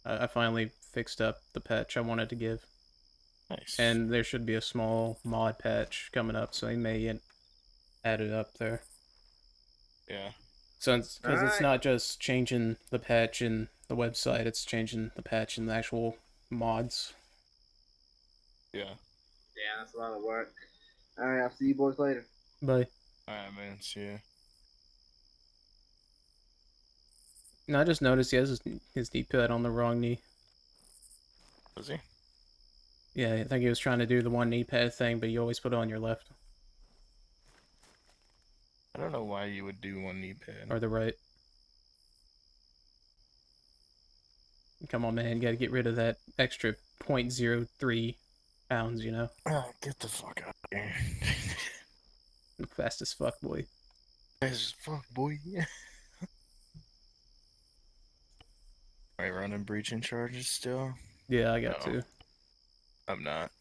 I finally fixed up the patch I wanted to give. Nice. And there should be a small mod patch coming up, so he may add it up there. Yeah. So because it's Alright. not just changing the patch in the website, it's changing the patch in the actual mods. Yeah. Yeah, that's a lot of work. Alright, I'll see you boys later. Bye. Alright, man. See ya. No, I just noticed he has his D-pad on the wrong knee. Was he? Yeah, I think he was trying to do the one knee pad thing, but you always put it on your left I don't know why you would do one knee pad. or the right. Come on, man, you gotta get rid of that extra 0.03 pounds, you know? Get the fuck out of here. Fast as fuck, boy. As fuck, boy. Are you running breaching charges still? Yeah, I got No. to. I'm not.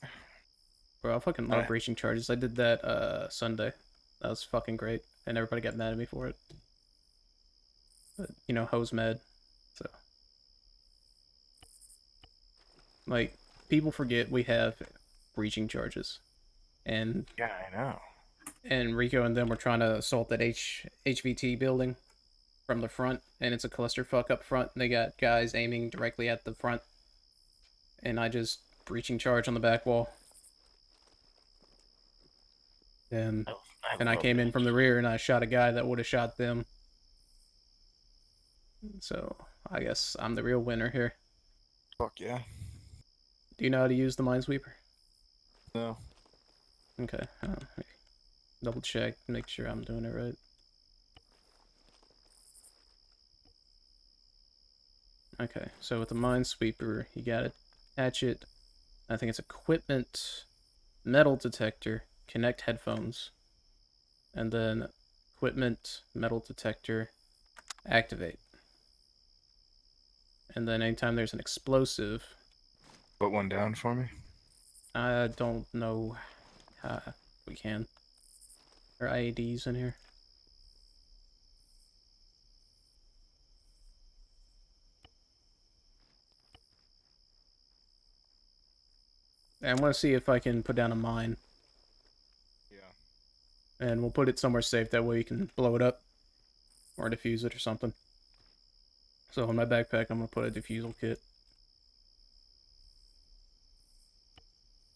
Bro, I fucking love Alright. breaching charges. I did that Sunday. That was fucking great. And everybody got mad at me for it. But, you know, hose mad. So. Like, people forget we have breaching charges. And Yeah, I know. Rico and them were trying to assault that HVT building from the front, and it's a clusterfuck up front. And they got guys aiming directly at the front. And I just breaching charge on the back wall. And I love came in it. from the rear and I shot a guy that would have shot them. So I guess I'm the real winner here. Fuck yeah. Do you know how to use the Minesweeper? No. Okay. Double check, make sure I'm doing it right. Okay, so with the Minesweeper, you gotta attach it. I think it's equipment, metal detector, connect headphones, and then equipment, metal detector, activate. And then anytime there's an explosive, Put one down for me. I don't know how we can. There are IEDs in here. And I want to see if I can put down a mine. Yeah. And we'll put it somewhere safe, that way you can blow it up. Or defuse it or something. So in my backpack, I'm going to put a defusal kit.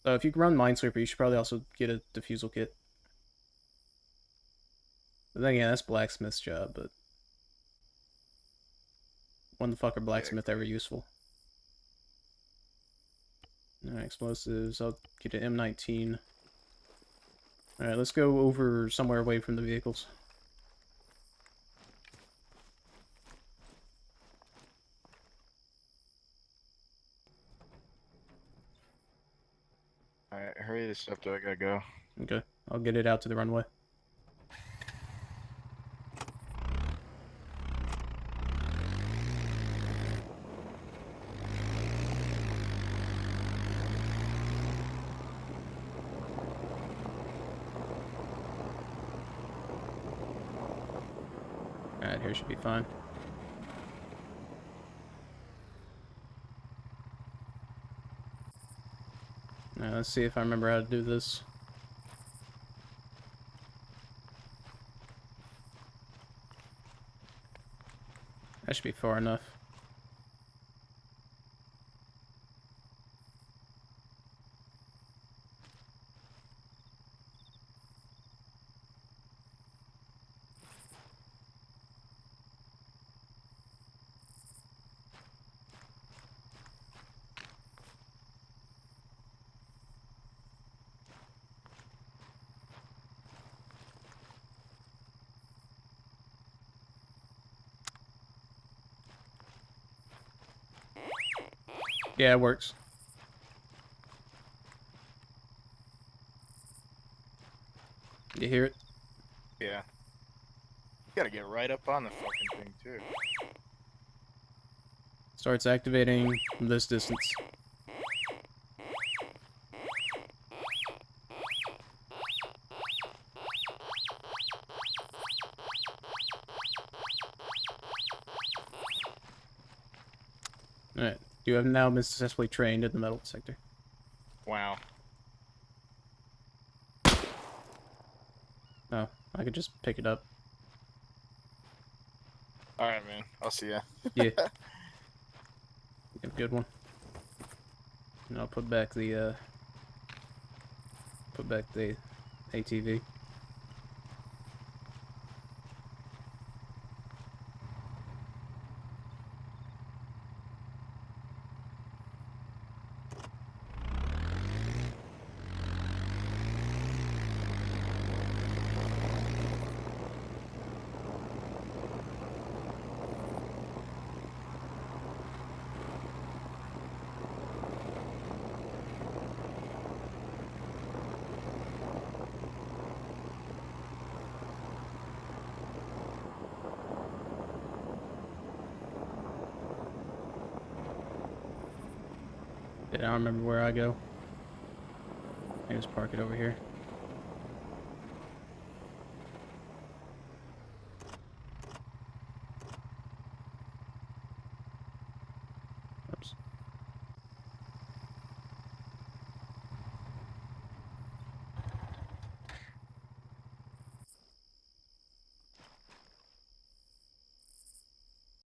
So if you can run Minesweeper, you should probably also get a defusal kit. But then again, that's blacksmith's job, but... when the fuck are blacksmith ever useful? Alright, explosives, I'll get an M19. Alright, let's go over somewhere away from the vehicles. Alright, hurry this up, though. I gotta go. Okay, I'll get it out to the runway. here should be fine. Now let's see if I remember how to do this. That should be far enough. Yeah, it works. You hear it? Yeah. You gotta get right up on the fucking thing, too. Starts activating from this distance. Alright, you have now been successfully trained in the metal sector. Wow. Oh, I could just pick it up. Alright, man. I'll see ya. Yeah. You have a good one. And I'll put back the ATV. Yeah, I don't remember where I go. I just park it over here. Oops.